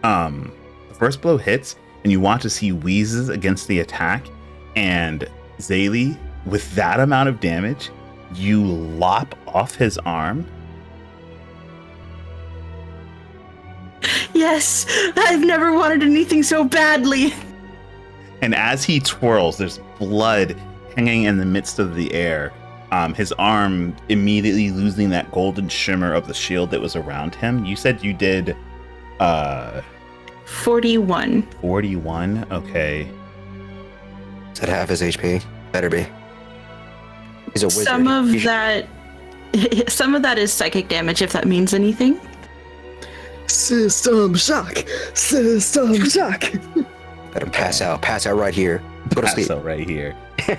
and you watch as he wheezes against the attack. And Zaylee, with that amount of damage, you lop off his arm. Yes, I've never wanted anything so badly. And as he twirls, there's blood hanging in the midst of the air. His arm immediately losing that golden shimmer of the shield that was around him. You said you did 41. 41? Okay. Is that half his HP? Better be. He's a wizard. Some of that is psychic damage, if that means anything. System shock. System shock. Better pass out. Pass out right here. Go to sleep. So right here. All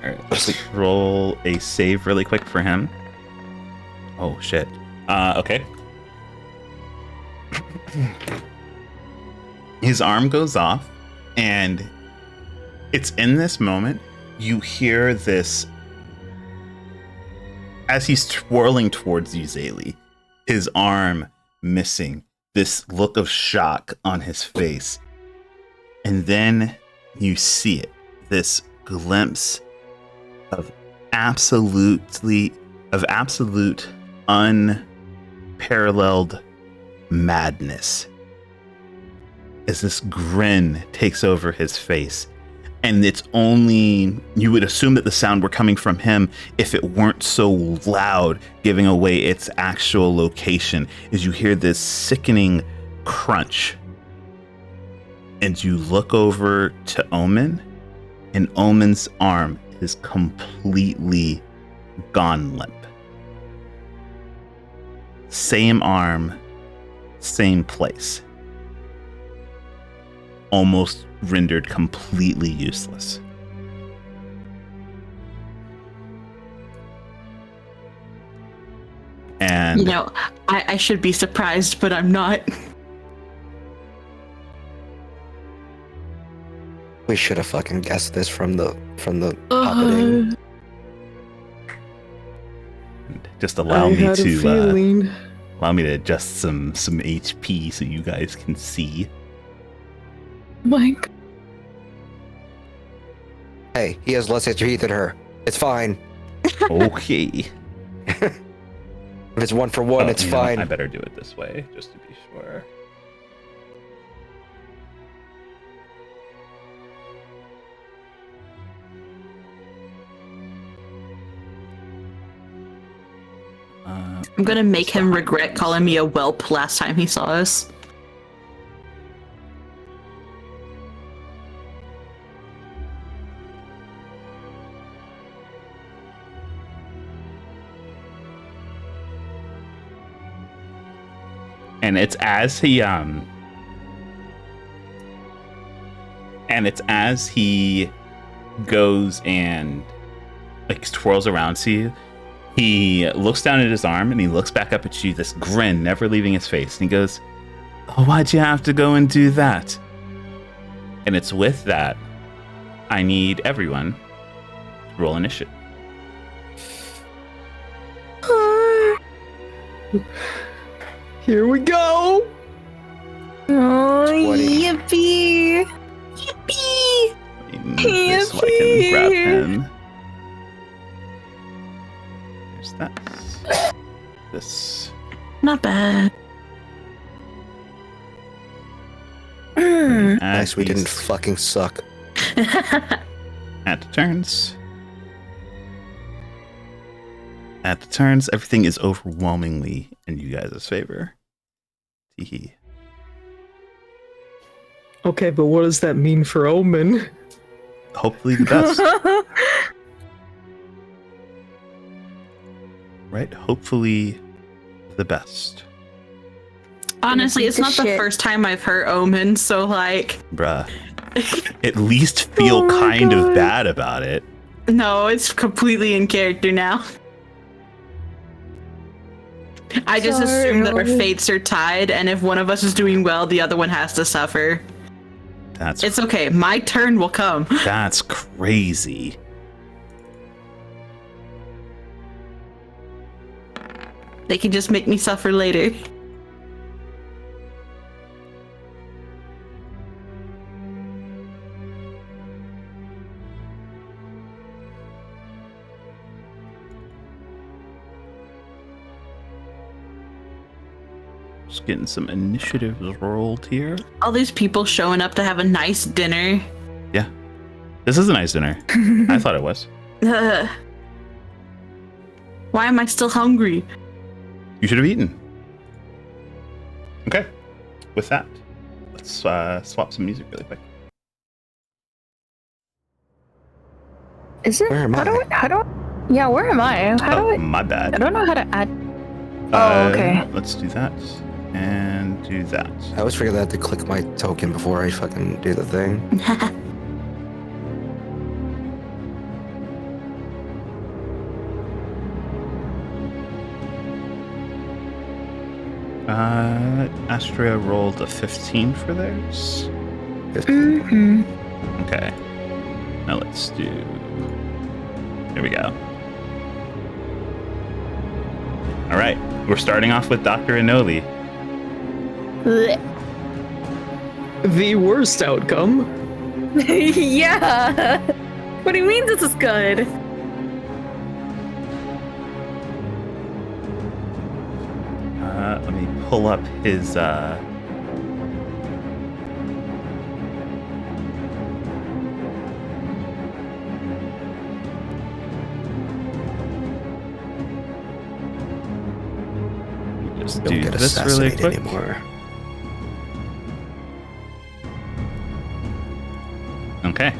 right, let's roll a save really quick for him. Oh shit. Okay. His arm goes off, and it's in this moment you hear this as he's twirling towards you, Zaylee, his arm missing, this look of shock on his face. And then you see it, this glimpse of absolute unparalleled madness as this grin takes over his face. And it's only, you would assume that the sound were coming from him if it weren't so loud, giving away its actual location, as you hear this sickening crunch. And you look over to Omen, and Omen's arm is completely gone limp. Same arm, same place. Almost rendered completely useless. And You know, I should be surprised, but I'm not. We should have fucking guessed this from the opening. just allow I me had a to feeling. adjust some HP so you guys can see. Mike. Hey, he has less HP than her. It's fine. Okay. If it's 1 for 1, it's You know what? fine. I better do it this way just to be sure. I'm gonna make him regret calling me a whelp last time he saw us. And it's as he goes and like twirls around to you, he looks down at his arm and he looks back up at you, this grin never leaving his face, and he goes, "Oh, why'd you have to go and do that?" And it's with that, I need everyone to roll initiative. Here we go. Oh, 20. yippee! Yippee! Let me move this so I can grab him. There's that. This. Not bad. Nice, we didn't fucking suck. At the turns. At the turns, everything is overwhelmingly in you guys' favor. Teehee. Okay, but what does that mean for Omen? Hopefully the best. Right? Hopefully the best. Honestly, it's not the Shit. first time I've heard Omen, so like, Bruh. At least feel Oh my kind of God. bad about it. no, it's completely in character now. I just Sorry, assume that our Omen. fates are tied, and if one of us is doing well, the other one has to suffer. It's okay. My turn will come. That's crazy. They can just make me suffer later. Just getting some initiatives rolled here. All these people showing up to have a nice dinner. Yeah. This is a nice dinner. I thought it was. Ugh. Why am I still hungry? You should have eaten. Okay. With that, let's swap some music really quick. Is it? Where am I? Yeah, where am I? How do I? My bad. I don't know how to add. Oh, okay. Let's do that and do that. I always forget that I have to click my token before I fucking do the thing. Astria rolled a 15 for theirs. 15. Mm-hmm. Okay. Now let's do. Here we go. All right. We're starting off with Dr. Inoli. The worst outcome. Yeah. What do you mean this is good? Let me pull up his. Just Don't do get this really assassinated quick. anymore. Okay.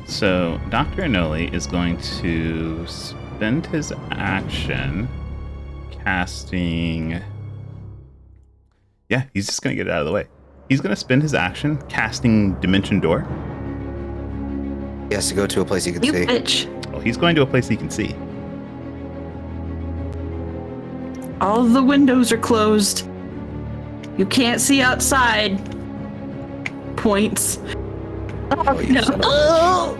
So Dr. Inoli is going to spend his action casting. Yeah, he's just going to get it out of the way. He's going to spend his action casting Dimension Door. He has to go to a place he can You see. bitch. Well, he's going to a place he can see. All the windows are closed. You can't see outside. Points. Oh, you son of a-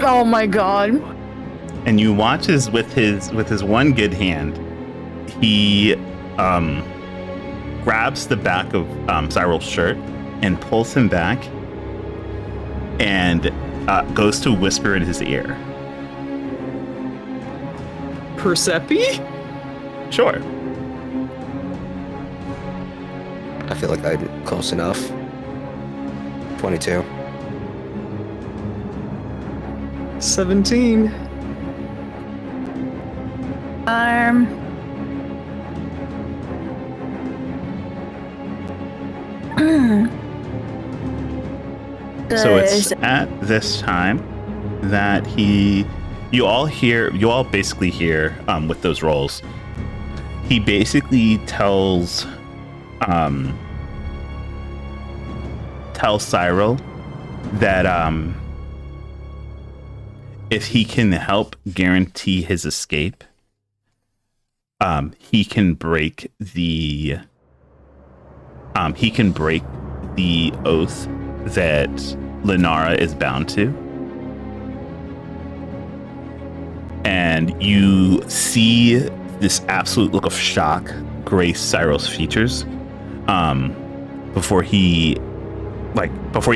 Oh my god. And you watch as with his one good hand, he grabs the back of Cyril's shirt and pulls him back and goes to whisper in his ear. Persepi? Sure. I feel like I'm close enough. 22. 17. So it's at this time that you all basically hear with those rolls. He basically tells Cyril that if he can help guarantee his escape, he can break the oath that Lenara is bound to. And you see this absolute look of shock grace Cyril's features before he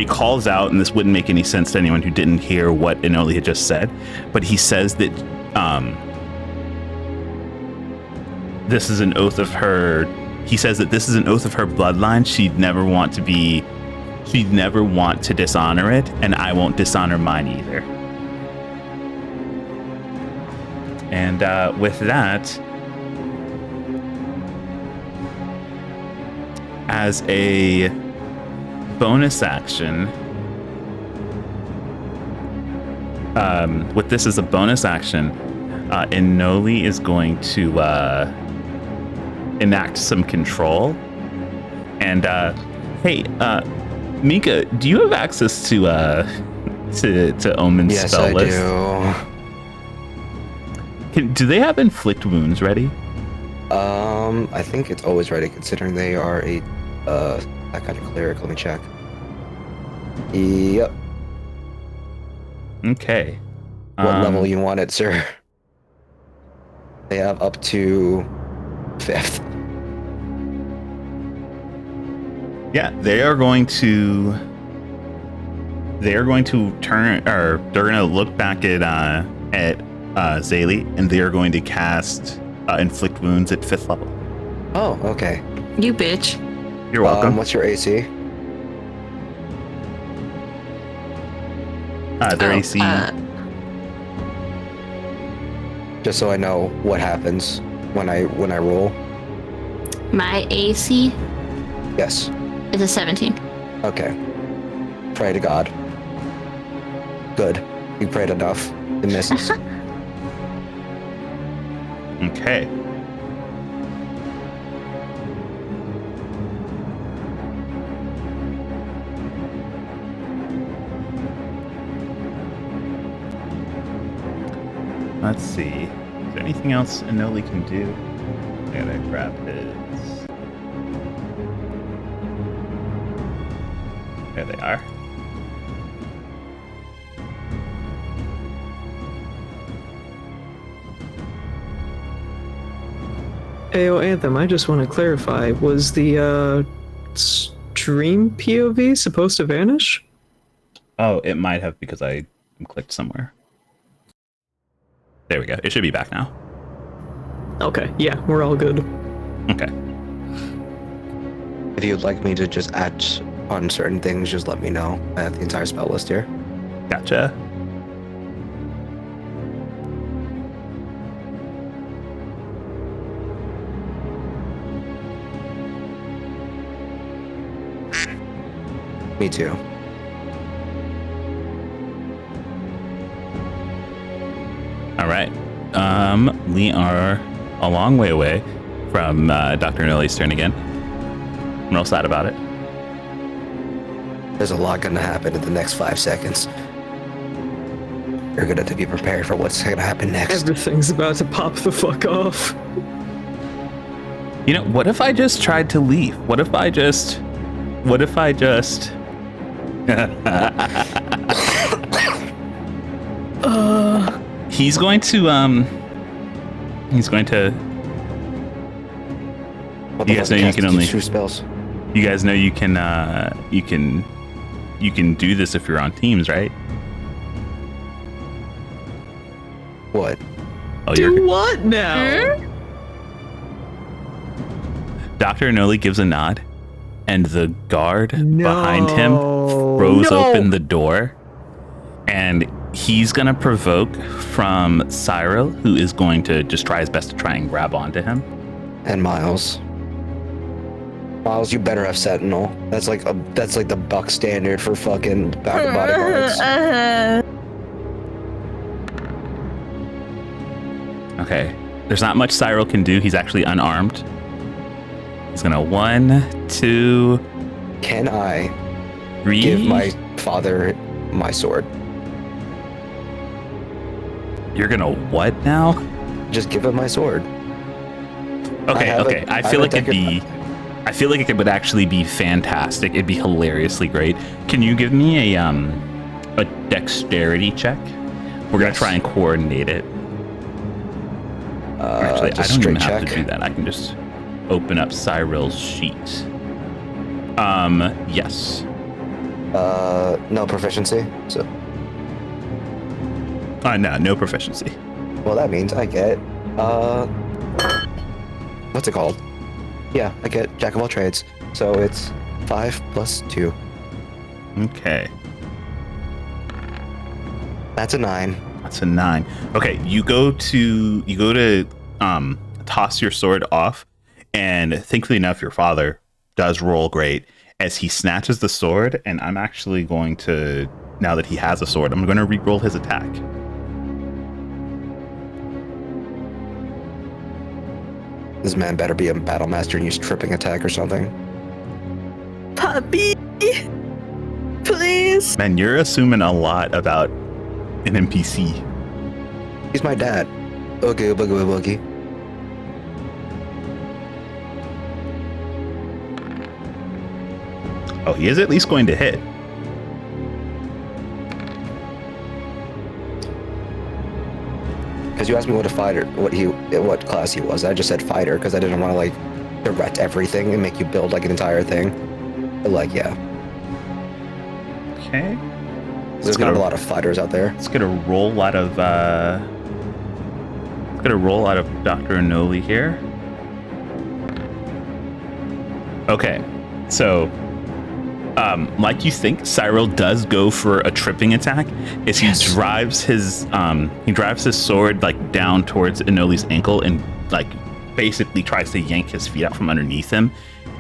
calls out, and this wouldn't make any sense to anyone who didn't hear what Inoli had just said, but he says that this is an oath of her. He says that this is an oath of her bloodline. She'd never want to be she'd never want to dishonor it, and I won't dishonor mine either. And with that, as a bonus action, with this as a bonus action, Inoli is going to enact some control. And hey, Mika, do you have access to Omen's Yes, spell I list? do. Do they have inflict wounds ready? I think it's always ready, considering they are that kind of cleric. Let me check. Yep. Okay. What level you want it, sir? They have up to 5th. Yeah, they are going to turn, or they're going to look back at Zaylee, and they are going to cast inflict wounds at 5th level. Oh, okay. You bitch. You're welcome. What's your AC? Their AC. Just so I know what happens when I roll. My AC Yes. is a 17. Okay. Pray to God. Good. You prayed enough. It misses. Okay. Let's see. Is there anything else Inoli can do? I gotta grab his. There they are. Ayo, Anthem, I just want to clarify, was the stream POV supposed to vanish? Oh, it might have because I clicked somewhere. There we go. It should be back now. Okay, yeah, we're all good. Okay. If you'd like me to just add on certain things, just let me know. I have the entire spell list here. Gotcha. Me too. All right. We are a long way away from Dr. Inoli's turn again. I'm real sad about it. There's a lot gonna happen in the next 5 seconds. You're gonna have to be prepared for what's gonna happen next. Everything's about to pop the fuck off. You know, what if I just tried to leave? What if I just He's going to What you the guys fuck know you cast can only- two spells. you guys know you can do this if you're on teams, right? What? Oh, Do what now? Dr. Inoli gives a nod, and the guard No. behind him throws open the door, and he's gonna provoke from Cyril, who is going to just try his best to try and grab onto him. And Miles. Miles, you better have Sentinel. That's like the buck standard for fucking bodyguards. Okay, there's not much Cyril can do. He's actually unarmed. He's gonna 1, 2, Can I 3. give my father my sword? You're gonna what now? Just give him my sword. Okay, okay. I feel like it would actually be fantastic. It'd be hilariously great. Can you give me a dexterity check? We're gonna try and coordinate it. Actually, I just don't even straight have check. to do that. I can just open up Cyril's sheet. Yes. No proficiency. So, No proficiency. well, that means I get what's it called? Yeah, I get Jack of all trades. So it's 5 plus 2. Okay. That's a 9. That's a 9. Okay, you go to toss your sword off, and thankfully enough, your father does roll great as he snatches the sword. And I'm actually going to, now that he has a sword, I'm going to re-roll his attack. This man better be a battle master and use tripping attack or something. Puppy, please. Man, you're assuming a lot about an NPC. He's my dad. Oogie boogie boogie. Oh, he is at least going to hit. Because you asked me what what class he was. I just said fighter because I didn't want to like direct everything and make you build like an entire thing. But like, yeah, Okay. there's not a lot of fighters out there. Let's get a roll out of Dr. Anoli here. Okay, so like you think, Cyril does go for a tripping attack as he drives his sword like down towards Anoli's ankle and like basically tries to yank his feet out from underneath him.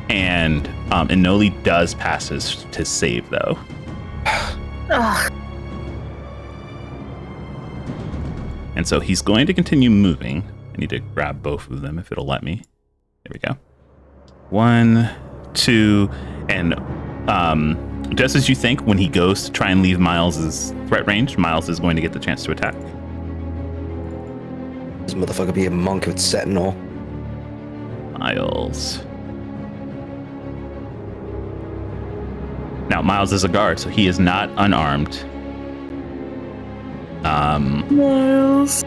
And Anoli does pass his save though. Ugh. And so he's going to continue moving. I need to grab both of them if it'll let me. There we go. 1, 2, and just as you think, when he goes to try and leave Miles's threat range, Miles is going to get the chance to attack. This motherfucker be a monk with sentinel. Miles. Now, Miles is a guard, so he is not unarmed. Miles.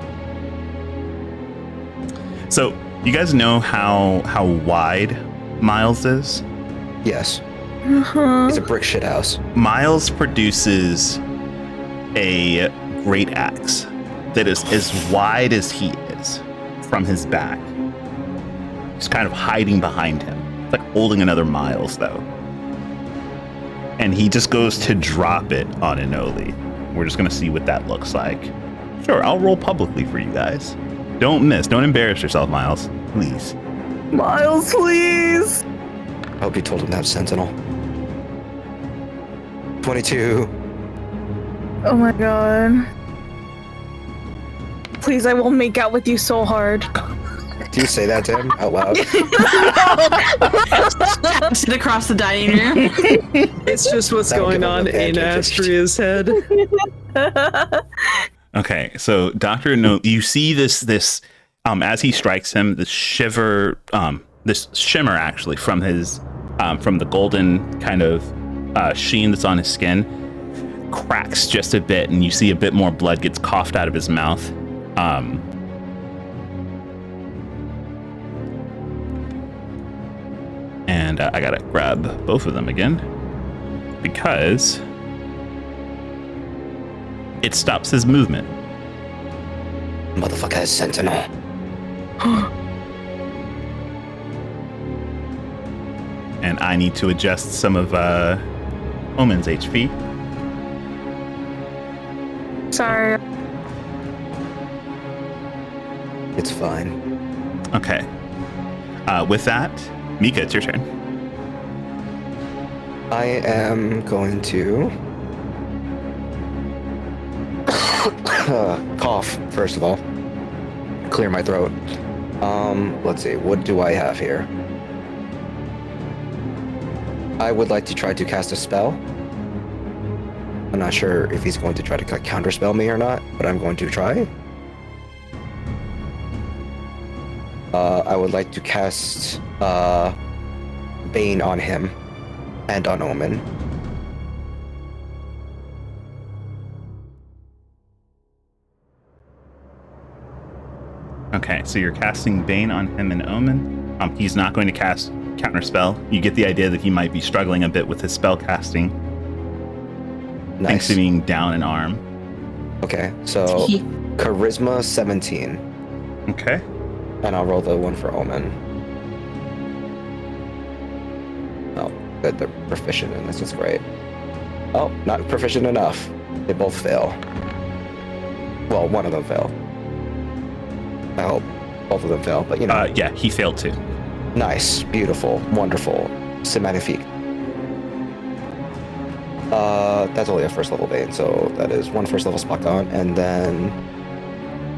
So you guys know how wide Miles is? Yes, Uh-huh. he's a brick shit house. Miles produces a great axe that is as wide as he is from his back. Just kind of hiding behind him. It's like holding another Miles, though. And he just goes to drop it on Anoli. We're just going to see what that looks like. Sure, I'll roll publicly for you guys. Don't miss. Don't embarrass yourself, Miles. Please. Miles, please. I hope you told him to have sentinel. 22. Oh my god. Please, I will make out with you so hard. Do you say that to him out loud? Sit across the dining room. It's just what's That'll going give him on the in advantage. Astria's head. Okay, so Dr. No, you see this as he strikes him, this shimmer actually from his from the golden kind of sheen that's on his skin cracks just a bit, and you see a bit more blood gets coughed out of his mouth. And I gotta grab both of them again because it stops his movement. Motherfucker has sentinel. And I need to adjust some of Omen's HP. Sorry. It's fine. Okay. With that, Mika, it's your turn. I am going to cough first of all. Clear my throat. Let's see. What do I have here? I would like to try to cast a spell. I'm not sure if he's going to try to counterspell me or not, but I'm going to try. I would like to cast Bane on him and on Omen. Okay, so you're casting Bane on him and Omen. He's not going to cast Counterspell. You get the idea that he might be struggling a bit with his spell casting. Thanks Nice. to being down an arm. Okay, so Charisma 17. Okay. And I'll roll the one for Omen. Oh, good. They're proficient in this. That's great. Oh, not proficient enough. They both fail. Well, one of them failed. I hope both of them fail, but you know. Yeah, he failed too. Nice, beautiful, wonderful, c'est magnifique. That's only a first level Bane, so that is one first level spot on, and then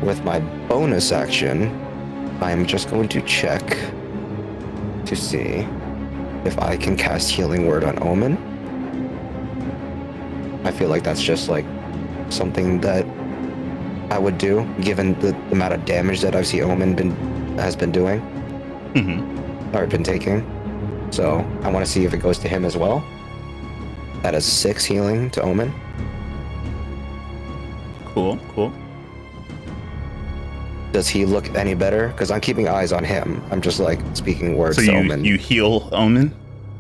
with my bonus action, I'm just going to check to see if I can cast Healing Word on Omen. I feel like that's just like something that I would do, given the amount of damage that I've seen Omen has been doing, or been taking. So I want to see if it goes to him as well. That is 6 healing to Omen. Cool. Does he look any better? Because I'm keeping eyes on him. I'm just like speaking words So to Omen. you heal Omen?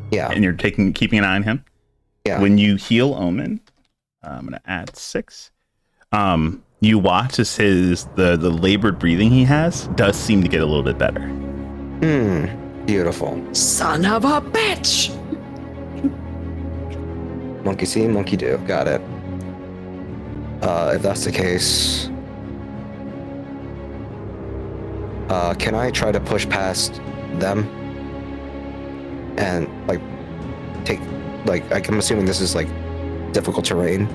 Yeah. And you're keeping an eye on him? Yeah. When you heal Omen, I'm gonna add 6. You watch as the labored breathing he has does seem to get a little bit better. Beautiful. Son of a bitch! Monkey see, monkey do. Got it. If that's the case, can I try to push past them and like take I'm assuming this is like difficult terrain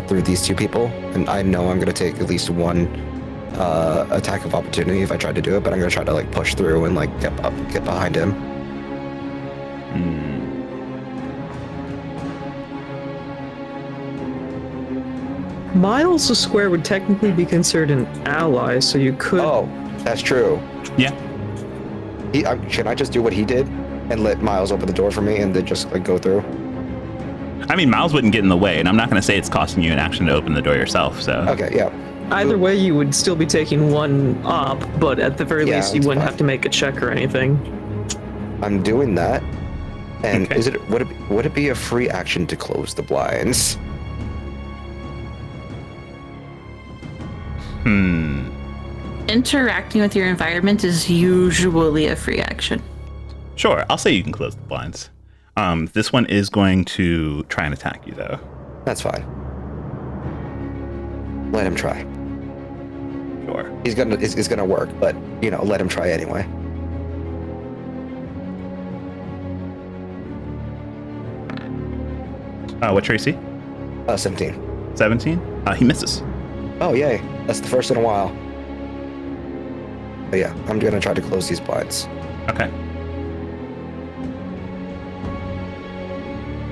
through these two people, and I know I'm gonna take at least one attack of opportunity if I try to do it, but I'm gonna try to like push through and like get behind him. Miles the Square would technically be considered an ally, so you could. Oh, that's true. Yeah. Can I just do what he did and let Miles open the door for me and then just like go through? I mean, Miles wouldn't get in the way, and I'm not going to say it's costing you an action to open the door yourself, so... Okay, yeah. Either way, you would still be taking one op, but at the very least, you that's wouldn't fine. have to make a check or anything. I'm doing that. And Okay. would it be a free action to close the blinds? Interacting with your environment is usually a free action. Sure, I'll say you can close the blinds. This one is going to try and attack you, though. That's fine. Let him try. Sure. It's gonna work, but you know, let him try anyway. What's your AC? 17. 17? He misses. Oh yay! That's the first in a while. But yeah, I'm gonna try to close these blinds. Okay.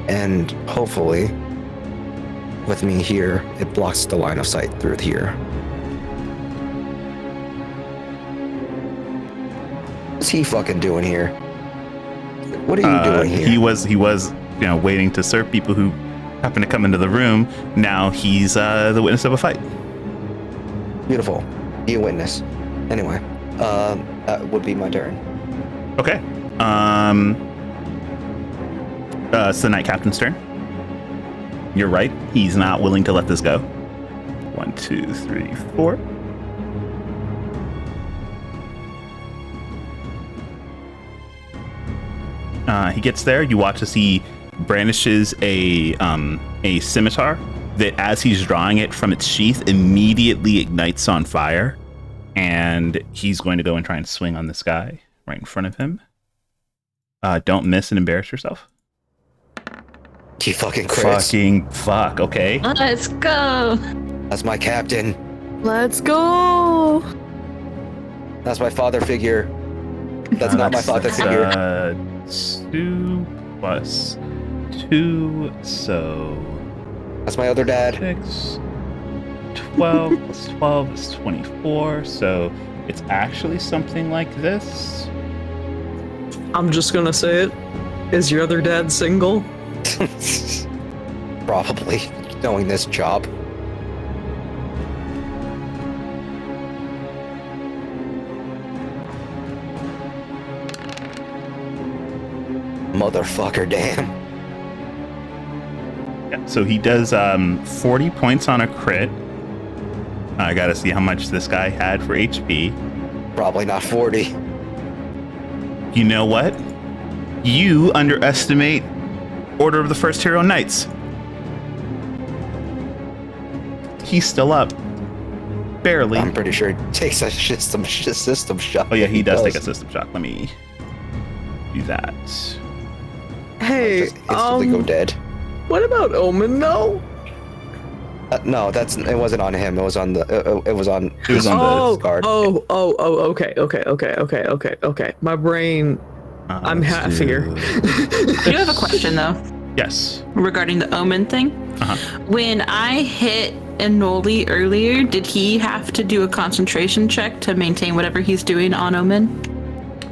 And hopefully, with me here, it blocks the line of sight through here. What's he fucking doing here? What are you doing here? He was, waiting to serve people who happen to come into the room. Now he's the witness of a fight. Beautiful. Be a witness. Anyway, that would be my turn. Okay. It's the Night Captain's turn. You're right. He's not willing to let this go. 1, 2, 3, 4. He gets there. You watch as he brandishes a scimitar that, as he's drawing it from its sheath, immediately ignites on fire. And he's going to go and try and swing on this guy right in front of him. Don't miss and embarrass yourself. He fucking crits. Fucking fuck, okay. Let's go. That's my captain. Let's go. That's my father figure. That's not my father figure. 2 plus 2, so That's my other dad. 6, 12 plus 12 is 24, so it's actually something like this. I'm just gonna say it. Is your other dad single? Probably, knowing this job. Motherfucker, damn. Yeah, so he does 40 points on a crit. I gotta see how much this guy had for HP. Probably not 40. You know what? You underestimate Order of the First Hero Knights. he's still up. Barely. I'm pretty sure it takes a system shot. Oh yeah, he does take a system shock. Let me do that. Hey, Just instantly go dead. what about Omen though? No, it wasn't on him. It was on the. It was on. It was on Oh, the guard. okay. My brain, I'm let's half do- here. I do have a question though Yes. regarding the omen thing. Uh-huh. When I hit Enoli earlier, did he have to do a concentration check to maintain whatever he's doing on omen?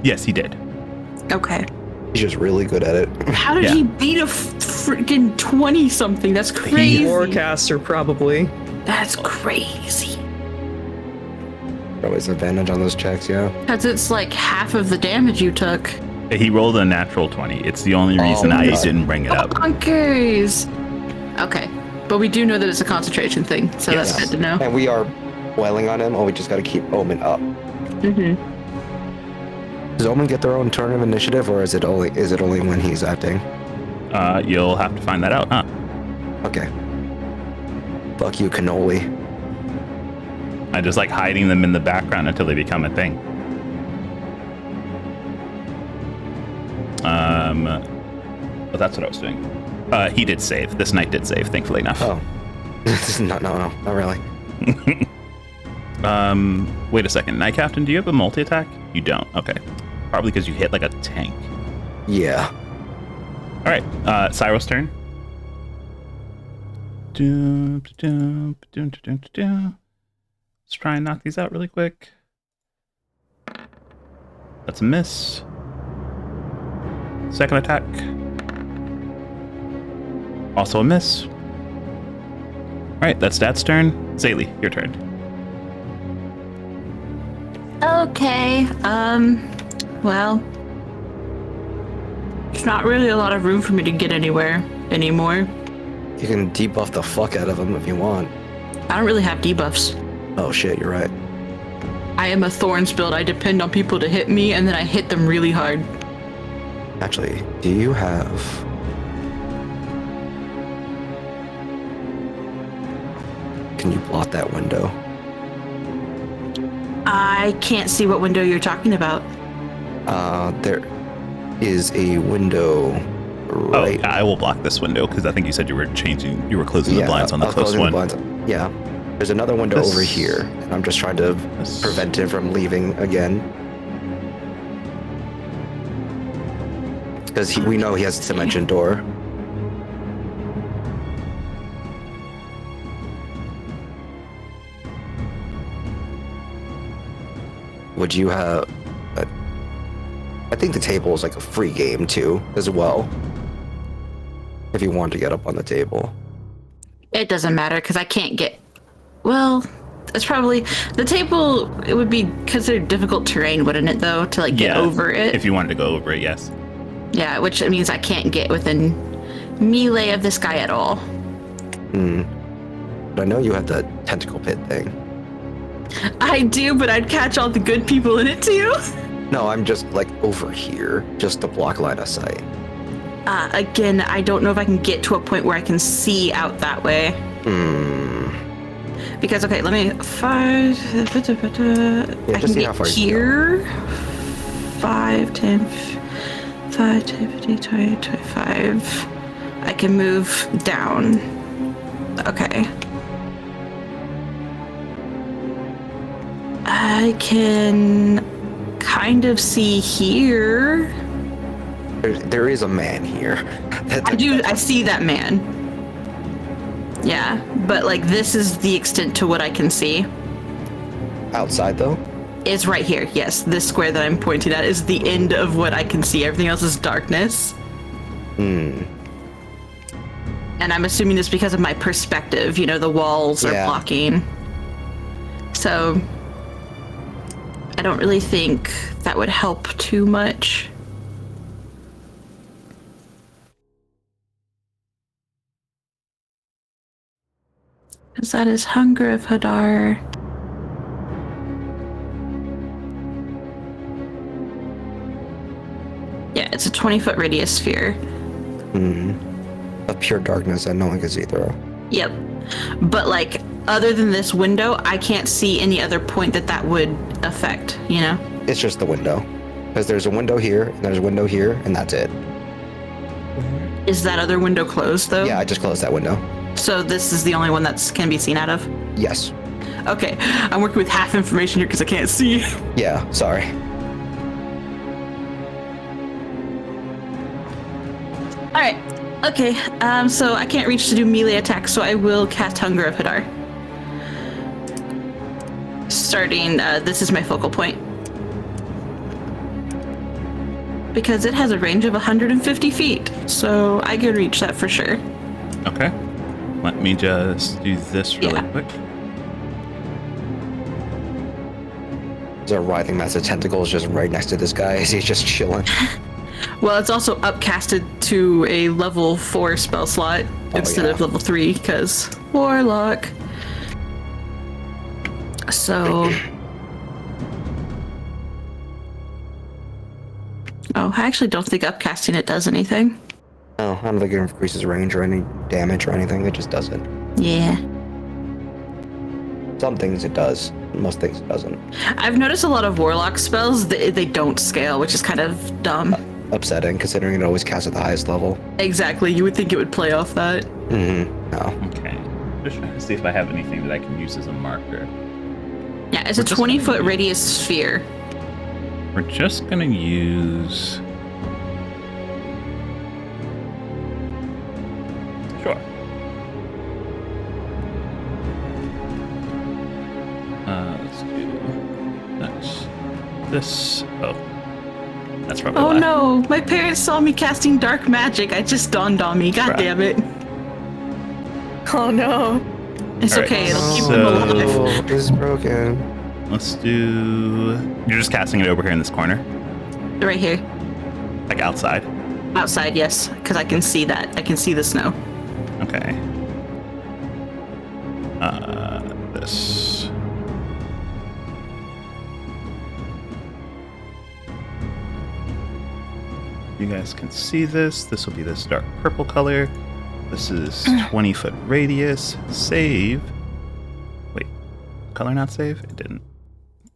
Yes, he did. Okay. He's just really good at it. How did Yeah. he beat a freaking 20 something? That's crazy. Forecaster probably. That's crazy. Always advantage on those checks, yeah. Because it's like half of the damage you took. He rolled a natural 20. It's the only reason my I God. didn't bring it up. Bonkers. Okay. But we do know that it's a concentration thing, so Yes. that's good to know. And we are boiling on him, or we just got to keep Omen up. Mm-hmm. Does Omen get their own turn of initiative, or is it only when he's acting? You'll have to find that out, huh? Okay. Fuck you, cannoli. I just like hiding them in the background until they become a thing. But that's what I was doing. He did save. This knight did save, thankfully enough. Oh. No, not really. Wait a second. Knight Captain, do you have a multi-attack? You don't. Okay. Probably because you hit like a tank. Yeah. All right. Cyro's turn. Let's try and knock these out really quick. That's a miss. Second attack. Also a miss. All right, that's Dad's turn. Zaylee, your turn. Okay. Well, there's not really a lot of room for me to get anywhere anymore. You can debuff the fuck out of him if you want. I don't really have debuffs. Oh shit, you're right. I am a Thorns build. I depend on people to hit me, and then I hit them really hard. Actually, do you have... Can you blot that window? I can't see what window you're talking about. There is a window right... Oh, I will block this window because I think you said you were closing the blinds on the I was close closing one. the blinds. Yeah. There's another window This- over here, and I'm just trying to prevent him from leaving again. Because we know he has a dimension door. Would you have... I think the table is like a free game too, as well. If you want to get up on the table. It doesn't matter because I can't get. Well, it's probably the table. It would be considered difficult terrain, wouldn't it? Though to like get over it. If you wanted to go over it, yes. Yeah, which means I can't get within melee of this guy at all. But I know you have the tentacle pit thing. I do, but I'd catch all the good people in it too. No, I'm just like over here, just to block line of sight. Again, I don't know if I can get to a point where I can see out that way. Because okay, let me I just can see how get far you can here. 5, 10, 5, 10, 15, 20, 25. I can move down. Okay. I can kind of see here. There is a man here. I see that man. Yeah, but like this is the extent to what I can see. Outside though? It's right here. Yes, this square that I'm pointing at is the end of what I can see. Everything else is darkness. And I'm assuming this because of my perspective. You know, the walls are blocking. So I don't really think that would help too much. Because that is Hunger of Hadar. Yeah, it's a 20-foot radius sphere. Of pure darkness that no one can see through. Yep. But like other than this window, I can't see any other point that would affect, you know? It's just the window. Because there's a window here, and there's a window here, and that's it. Is that other window closed, though? Yeah, I just closed that window. So this is the only one that can be seen out of? Yes. Okay, I'm working with half information here because I can't see. Yeah, sorry. Alright, okay, so I can't reach to do melee attacks, so I will cast Hunger of Hadar. Starting, this is my focal point. Because it has a range of 150 feet, so I could reach that for sure. Okay. Let me just do this really quick. There's a writhing mass of tentacles just right next to this guy as he's just chilling. Well, it's also upcasted to a level 4 spell slot instead of level 3, because Warlock. So... Oh, I actually don't think upcasting it does anything. No, I don't think it increases range or any damage or anything. It just doesn't. Yeah. Some things it does. Most things it doesn't. I've noticed a lot of Warlock spells, they don't scale, which is kind of dumb. Upsetting, considering it always casts at the highest level. Exactly, you would think it would play off that. Mm-hmm. No. Okay. Just trying to see if I have anything that I can use as a marker. Yeah, it's a 20-foot radius sphere. We're just gonna use... Sure. Let's do this. Oh, that's probably Oh why. no, my parents saw me casting dark magic. It just dawned on me. God Right. damn it. Oh no. It's All right, okay, it'll keep so- them alive. Oh, this is broken. Let's do... You're just casting it over here in this corner? Right here. Like outside? Outside, yes, because I can see that. I can see the snow. Okay. This. You guys can see this. This will be this dark purple color. This is 20-foot radius. Save. Wait. Color not save? It didn't.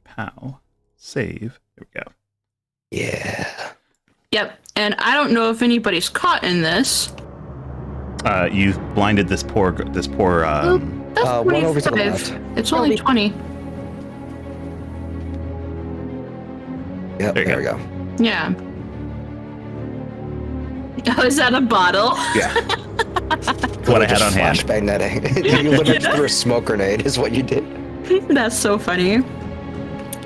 Pow. Save. There we go. Yeah. Yep, and I don't know if anybody's caught in this. You've blinded this poor. That's one over to the 25. left. It's only 20. Yep, There you there we go. Yeah. Oh, is that a bottle? Yeah. What I had on hand. Flashbang netting. You literally just threw a smoke grenade is what you did. That's so funny.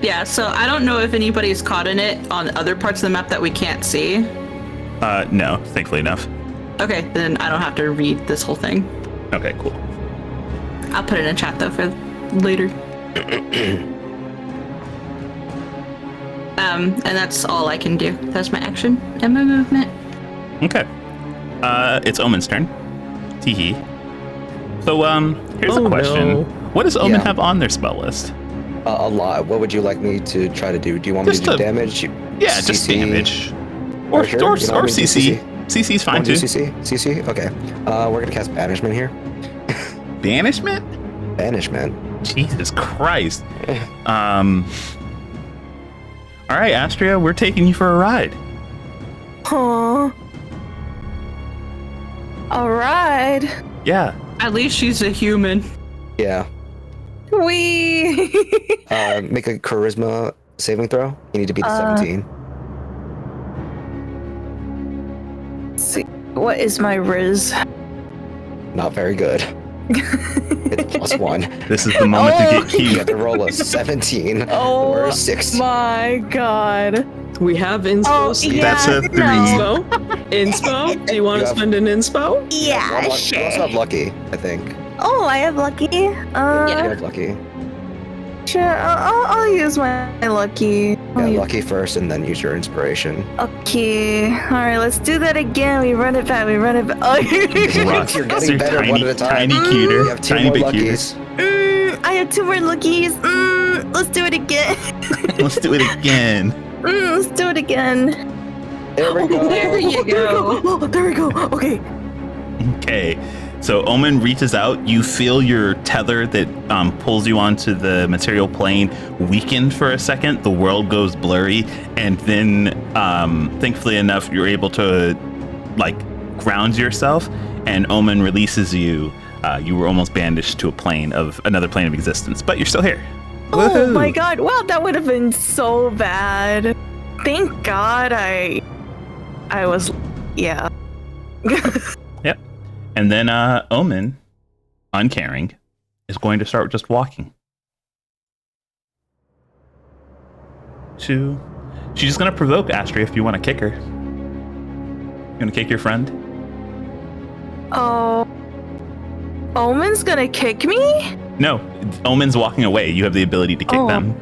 Yeah, so I don't know if anybody's caught in it on other parts of the map that we can't see. No, thankfully enough. Okay, then I don't have to read this whole thing. Okay, cool. I'll put it in chat though for later. And that's all I can do. That's my action and my movement. Okay. It's Omen's turn. Teehee. So, here's a question. no. What does Omen Yeah. have on their spell list? A lot. What would you like me to try to do? Do you want me Just to do a- damage? Yeah, just CC? damage. Or, Sure, or, you know, or we do CC. CC's fine Want to too. do CC? CC? Okay. We're gonna cast Banishment here. Banishment? Banishment. Jesus Christ. All right, Astria, we're taking you for a ride. Huh. All right. Yeah. At least she's a human. Yeah. We. Make a charisma saving throw. You need to beat the 17. See, what is my Riz? Not very good. It's +1. This is the moment to get You cute. have to roll a 17 Oh or a 6. my god. We have inspo. Oh, Steve. yeah. That's a 3. no. Inspo? Do you want to You have- spend an inspo? Yeah, You sure. also have lucky, I think. Oh, I have lucky. You have lucky. Sure. I'll use my lucky. Yeah, lucky first, and then use your inspiration. Okay. All right. Let's do that again. We run it back. Oh. Rough. You're getting better tiny, one at a time. Tiny cuter. You have 2 tiny more bit luckies. I have 2 more luckies. Let's do it again. cuter. Let's do it again. Let's do it again. There we go. There you go. Oh, there we go. Okay. Okay. So Omen reaches out. You feel your tether that pulls you onto the material plane weaken for a second. The world goes blurry, and then, thankfully enough, you're able to like ground yourself. And Omen releases you. You were almost bandaged to another plane of existence, but you're still here. Oh Woohoo. my god! Wow, that would have been so bad. Thank God I was, yeah. Yep. And then Omen, uncaring, is going to start just walking. She's just going to provoke Astria if you want to kick her. You want to kick your friend? Oh, Omen's gonna kick me? No, Omen's walking away. You have the ability to kick them.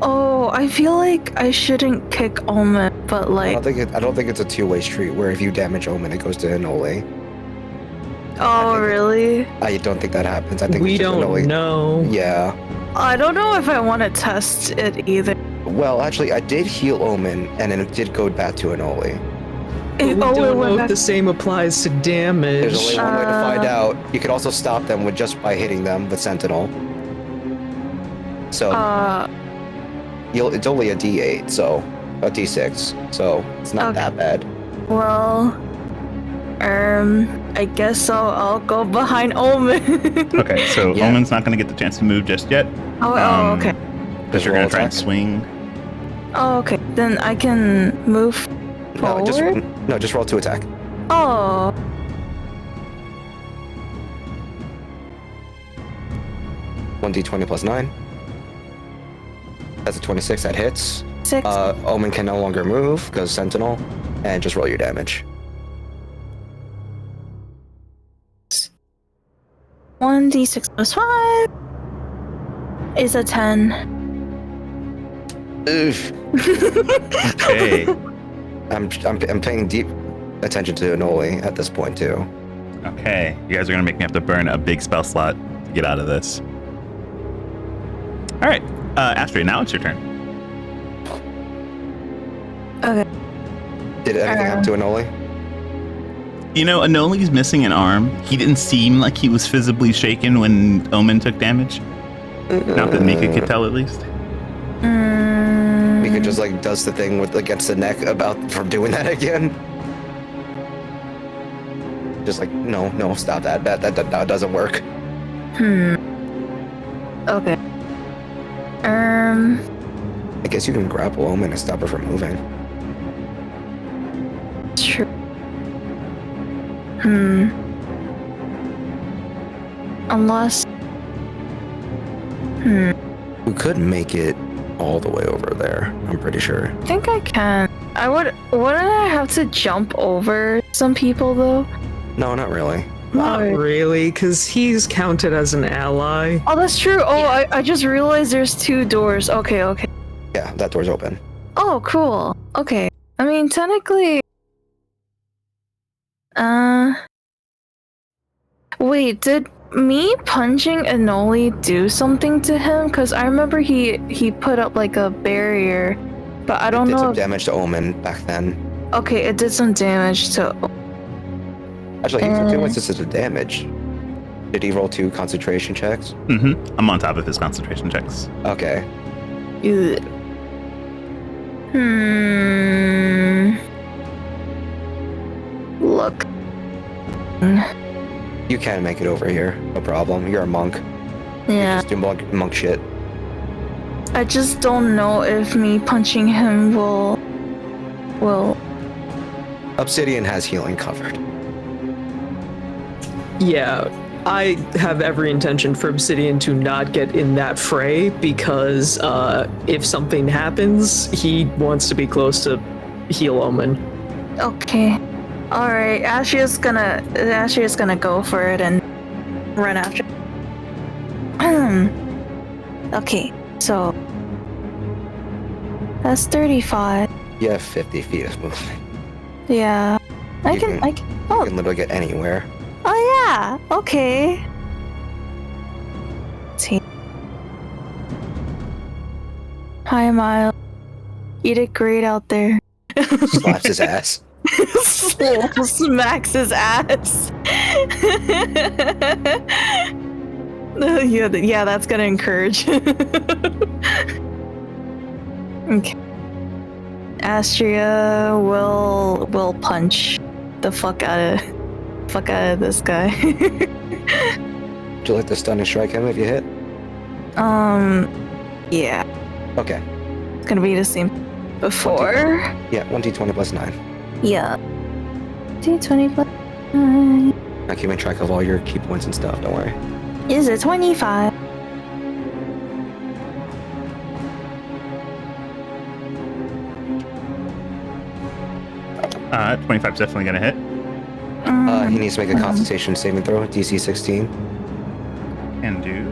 Oh, I feel like I shouldn't kick Omen, but I like, don't think it's a two-way street where if you damage Omen, it goes to Anole. oh really? I don't think that happens. I think We it's just don't Anole. know. Yeah. I don't know if I want to test it either. Well, actually, I did heal Omen, and then it did go back to Anole. But we It don't went know if back- the same applies to damage. There's only one way to find out. You could also stop them with just by hitting them with Sentinel. So it's only a D8, so a D6, so it's not Okay. that bad. Well, I guess I'll go behind Omen. Okay, so Yeah. Omen's not going to get the chance to move just yet. Okay. Because you're going roll to try and attack. swing. Oh, okay. Then I can move No, forward. just roll to attack. Oh, 1d20 plus 9. That's a 26, that hits. 6. Omen can no longer move because Sentinel, and just roll your damage. 1d6 plus 5 is a 10. Oof. Okay. I'm paying deep attention to Anole at this point too. Okay. You guys are going to make me have to burn a big spell slot to get out of this. All right. Astria, now it's your turn. Okay. Did anything happen to Anole? You know, Anoli's missing an arm. He didn't seem like he was visibly shaken when Omen took damage. Not that Mika could tell, at least. Mika just like does the thing with against the neck about from doing that again. Just like no, stop that. That doesn't work. Okay. I guess you can grapple Omen and stop her from moving. True. Unless. We could make it all the way over there. I'm pretty sure. I think I can. Wouldn't I have to jump over some people though? No, not really. Not really, because he's counted as an ally. Oh, that's true. Oh, I just realized there's 2 doors. Okay. Yeah, that door's open. Oh, cool. Okay. I mean, technically. Wait, did me punching Anole do something to him? Because I remember he put up like a barrier, but I don't Did know. some If, damage to Omen back then. okay, it did some damage to. Actually, he took 2 instances of damage. Did he roll 2 concentration checks? Mm-hmm. I'm on top of his concentration checks. Okay. Ugh. Look. You can make it over here. No problem. You're a monk. Yeah. Just do monk shit. I just don't know if me punching him will. Obsidian has healing covered. Yeah, I have every intention for Obsidian to not get in that fray because if something happens, he wants to be close to heal Omen. Okay. Alright, Astria's gonna go for it and run after. Okay, so that's 35. You have 50 feet of movement. Yeah. I You can You oh can literally get anywhere. yeah, okay. Let's see. Hi Miles. You did great out there. Slaps his ass. Smacks his ass. Yeah, that's gonna encourage. Okay. Astria will punch the fuck out of this guy. Would you like to stun and strike him if you hit? Yeah, Okay. it's gonna be the same before. Yeah, 1d20 plus 9. Yeah. D20 plus 9. I'm keeping track of all your key points and stuff, don't worry. Is it 25? Uh, 25's definitely gonna hit. He needs to make a Constitution saving throw, DC 16. Can do.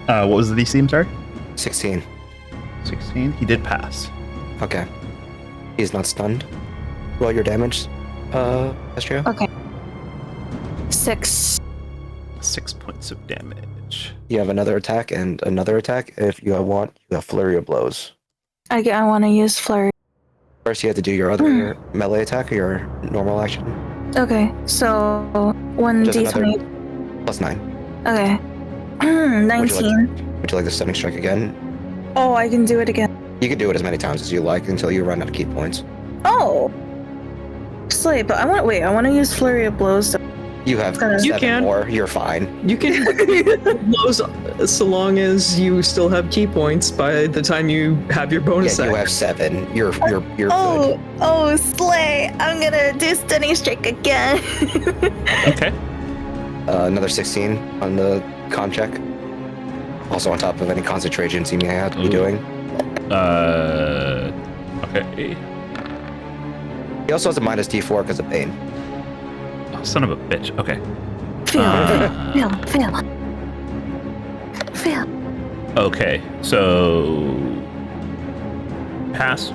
What was the DC? I'm sorry. 16. 16. He did pass. Okay. He's not stunned. Roll your damage, Astria. Okay. 6. 6 points of damage. You have another attack and another attack. If you want, you have Flurry of Blows. I want to use flurry. First, you have to do your other melee attack or your normal action. Okay, so Just another 1d20. plus 9. Okay. 19. Would you like the stunning strike again? Oh, I can do it again. You can do it as many times as you like until you run out of key points. Oh. Slay, but I want to use flurry of blows. So You have You 7 can. more. You're fine. You can blows so long as you still have key points by the time you have your bonus Yeah, you action. have 7. You're good. Oh, slay! I'm gonna do stunning strike again. Okay. Another 16 on the con check. Also on top of any concentrations you may have to be Ooh. doing. Okay. He also has a minus D4 because of pain. Oh, son of a bitch. Okay. Fail. Okay. So, passed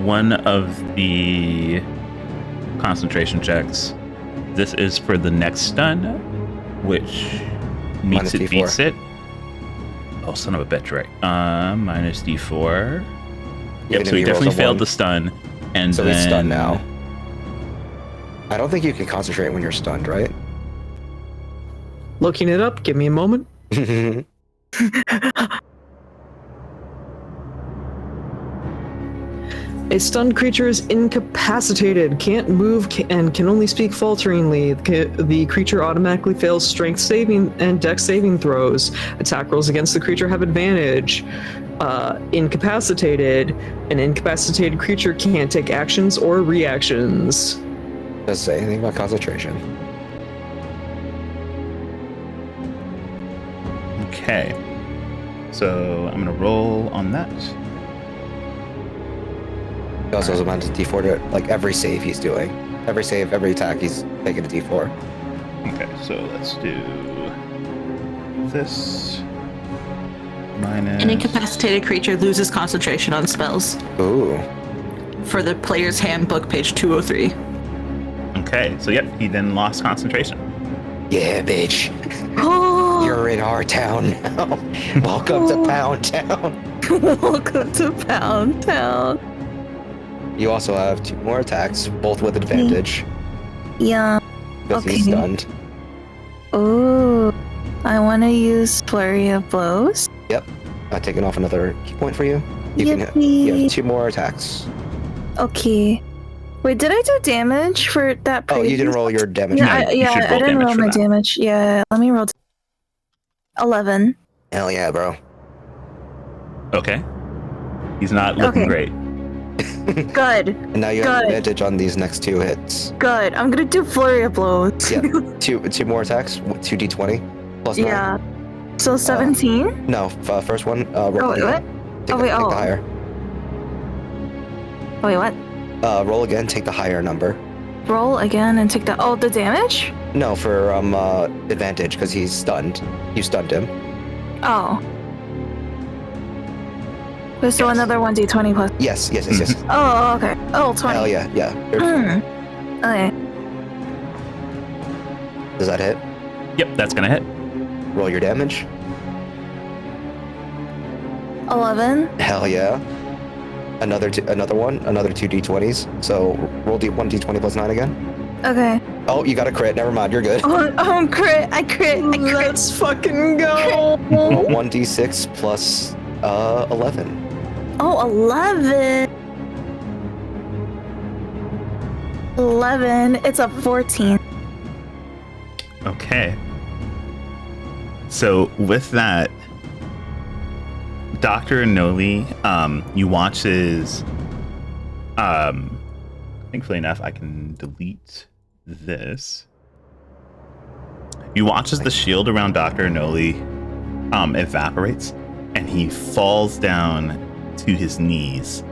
one of the concentration checks. This is for the next stun, which Minus meets it, D4. beats it. Oh, son of a bitch, right. Minus D4. Even Yep, if so he he rolls definitely a failed 1. the stun. And So then... he's stunned now. I don't think you can concentrate when you're stunned, right? Looking it up, give me a moment. A stunned creature is incapacitated, can't move, and can only speak falteringly. The creature automatically fails strength saving and dex saving throws. Attack rolls against the creature have advantage. Incapacitated. An incapacitated creature can't take actions or reactions. Doesn't say anything about concentration. Okay. So I'm gonna roll on that. He also has a minus D4 to like every save he's doing. Every save, every attack, he's taking a D4. Okay, so let's do this. Minus... An incapacitated creature loses concentration on spells. Ooh. For the player's handbook, page 203. Okay, so yep, he then lost concentration. Yeah, bitch. Oh, You're in our town now. Welcome to Pound Town. welcome to Pound Town. You also have 2 more attacks, both with advantage. Yeah. Because he's Okay. stunned. Oh, I want to use flurry of blows. I've taken off another key point for you. You Yippee. have 2 more attacks. Okay. Wait, did I do damage for that? Oh, you didn't previous- roll your damage. Yeah, you should I roll didn't damage roll for my that. damage. Yeah, let me roll. 11. Hell yeah, bro. Okay. He's not looking Okay. great. Good. And now you have Good. advantage on these next 2 hits. Good. I'm gonna do flurry of blows. Yeah, 2 more attacks, 2d20 plus 9. Yeah. So 17. No, first one. Roll Oh, wait, again. what? Take Oh, wait, take oh. the higher. Wait, what? Roll again. Take the higher number. Roll again and take the. Oh, the damage? No, for advantage because he's stunned. You stunned him. Oh. Wait, so Yes. another 1d20 plus. Yes. Oh, okay. Oh, 20. Hell yeah, yeah. There's- Okay. Does that hit? Yep, that's gonna hit. Roll your damage. 11. Hell yeah. Another one. Another 2d20s. So roll 1d20 plus 9 again. Okay. Oh, you got a crit. Never mind. You're good. Oh, crit. I crit. Let's fucking go. 1d6 plus 11. Oh, 11. 11. It's a 14. Okay. So with that, Dr. Noli, you watch his, thankfully enough, I can delete this. You watch as the shield around Dr. Noli evaporates, and he falls down to his knees.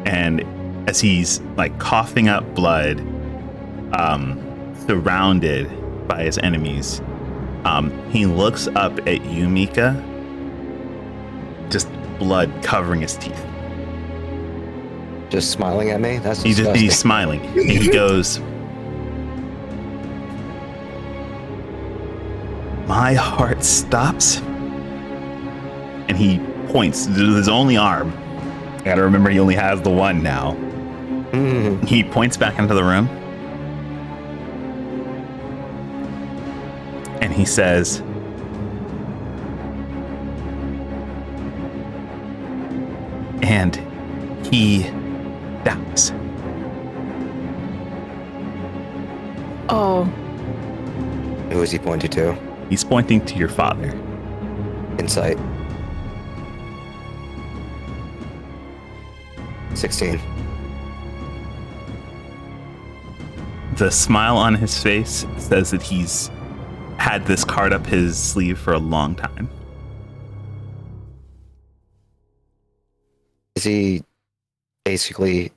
And as he's like coughing up blood, surrounded by his enemies, he looks up at you, Mika, just blood covering his teeth. Just smiling at me? That's disgusting. He's smiling. And he goes, "My heart stops." And he points to his only arm. I gotta remember he only has the one now. Mm. He points back into the room. And he says, "And he dies." Oh. Who is he pointing to? He's pointing to your father. Insight. 16. The smile on his face says that he's had this card up his sleeve for a long time. Is he basically?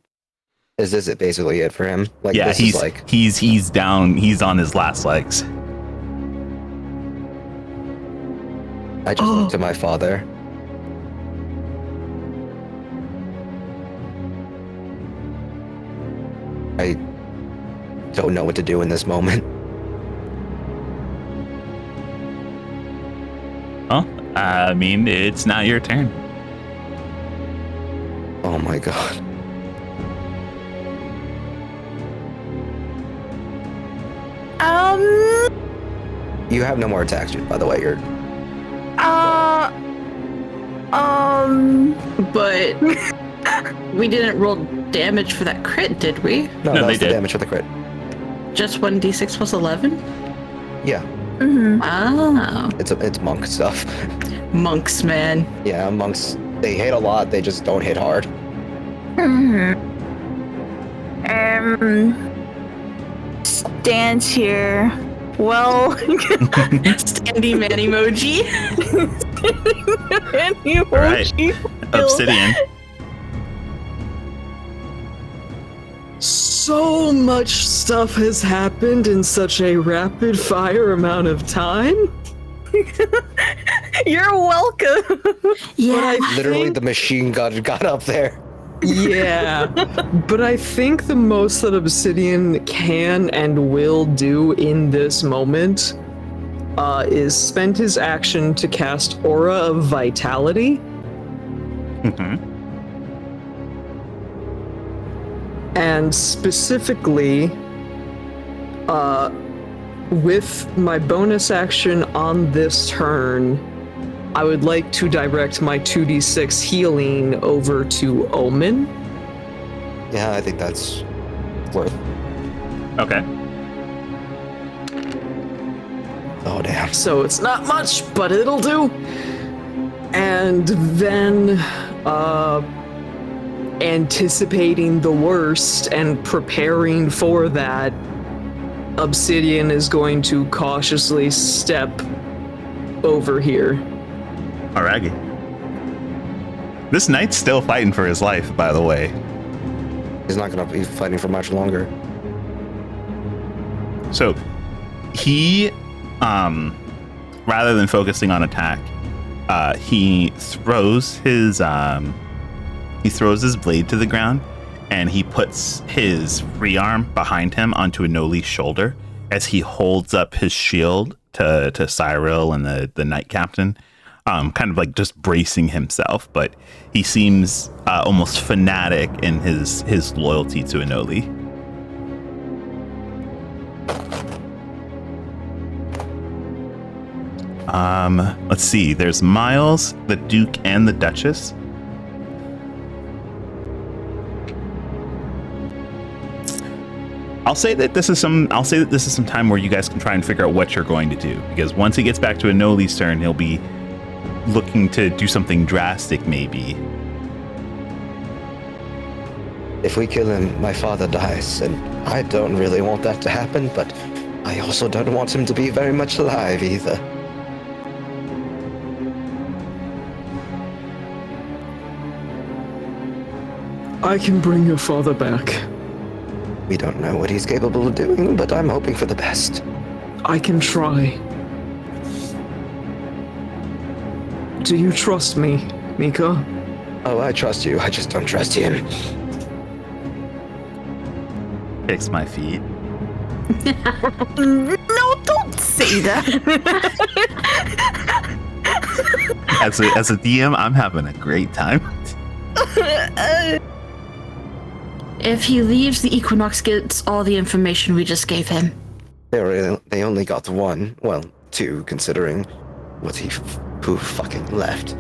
Is this it basically it for him? Like Yeah, this he's is like he's down. He's on his last legs. I just looked to my father. I don't know what to do in this moment. Well, I mean, it's not your turn. Oh my god. You have no more attacks, by the way. You're But we didn't roll damage for that crit, did we? no, they that was the did. damage for the crit. Just 1d6 plus 11? Yeah, Mm-hmm. Oh, it's monk stuff. monks, man. Yeah, monks, they hit a lot, they just don't hit hard. Stand here. Well, Standy man emoji. All right, Obsidian. So much stuff has happened in such a rapid fire amount of time. You're welcome. Yeah. Literally, the machine gun got up there. Yeah, but I think the most that Obsidian can and will do in this moment is spend his action to cast Aura of Vitality. Mhm. And specifically, with my bonus action on this turn, I would like to direct my 2d6 healing over to Omen. Yeah, I think that's worth. Okay. Oh damn. So it's not much, but it'll do. And then, anticipating the worst and preparing for that, Obsidian is going to cautiously step over here. Alrighty. This knight's still fighting for his life, by the way. He's not gonna be fighting for much longer. So he, rather than focusing on attack, he throws his blade to the ground, and he puts his free arm behind him onto Anoli's shoulder as he holds up his shield to Cyril and the Knight Captain, kind of like just bracing himself. But he seems almost fanatic in his loyalty to Anoli. Let's see. There's Miles, the Duke, and the Duchess. I'll say that this is some time where you guys can try and figure out what you're going to do, because once he gets back to Anoli's turn, he'll be looking to do something drastic, maybe. If we kill him, my father dies, and I don't really want that to happen, but I also don't want him to be very much alive either. I can bring your father back. We don't know what he's capable of doing, but I'm hoping for the best. I can try. Do you trust me, Mika? Oh, I trust you. I just don't trust him. Fix my feet. No, don't say that. As a DM, I'm having a great time. If he leaves, the Equinox gets all the information we just gave him. They only got one. Well, two, considering who fucking left.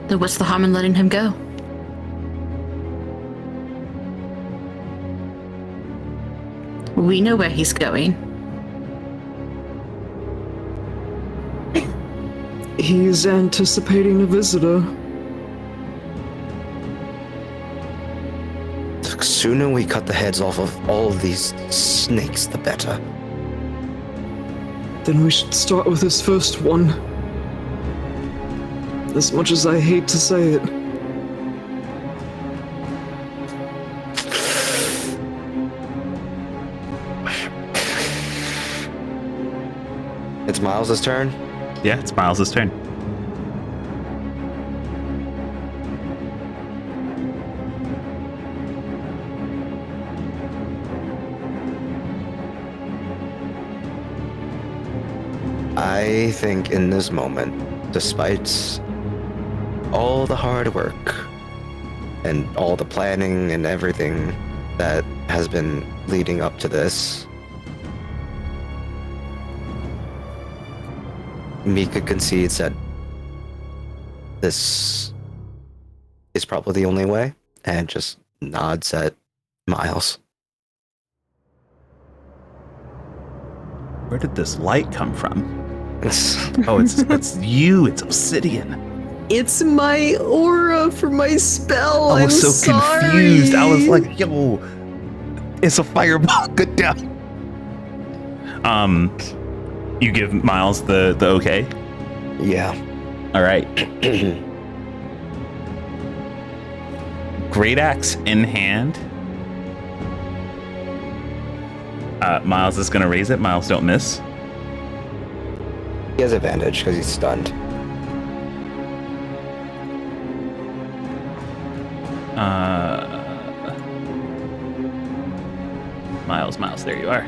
Then what's the harm in letting him go? We know where he's going. He's anticipating a visitor. The sooner we cut the heads off of all of these snakes, the better. Then we should start with this first one. As much as I hate to say it. It's Miles' turn? Yeah, it's Miles' turn. I think in this moment, despite all the hard work and all the planning and everything that has been leading up to this, Mika concedes that this is probably the only way and just nods at Miles. Where did this light come from? Oh, it's you. It's obsidian. It's my aura for my spell. I was I'm so sorry. confused. I was like, yo, it's a fireball. Good down. You give Miles the okay? Yeah. All right. Great axe in hand. Miles is going to raise it. Miles, don't miss. He has advantage because he's stunned. Miles, there you are.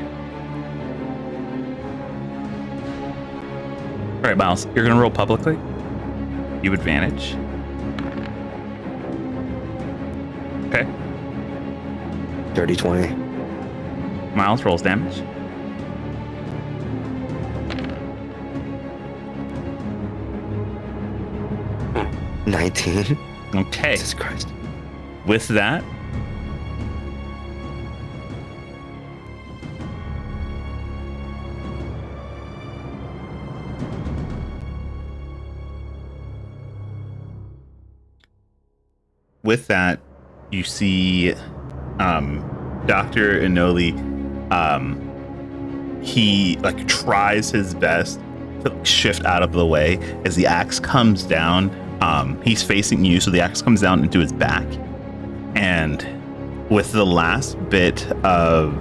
All right, Miles, you're going to roll publicly. You advantage. Okay. 30-20. Miles rolls damage. Hmm. 19. Okay. Jesus Christ. With that, you see Dr. Anoli, he like tries his best to shift out of the way as the axe comes down. He's facing you, so the axe comes down into his back, and with the last bit of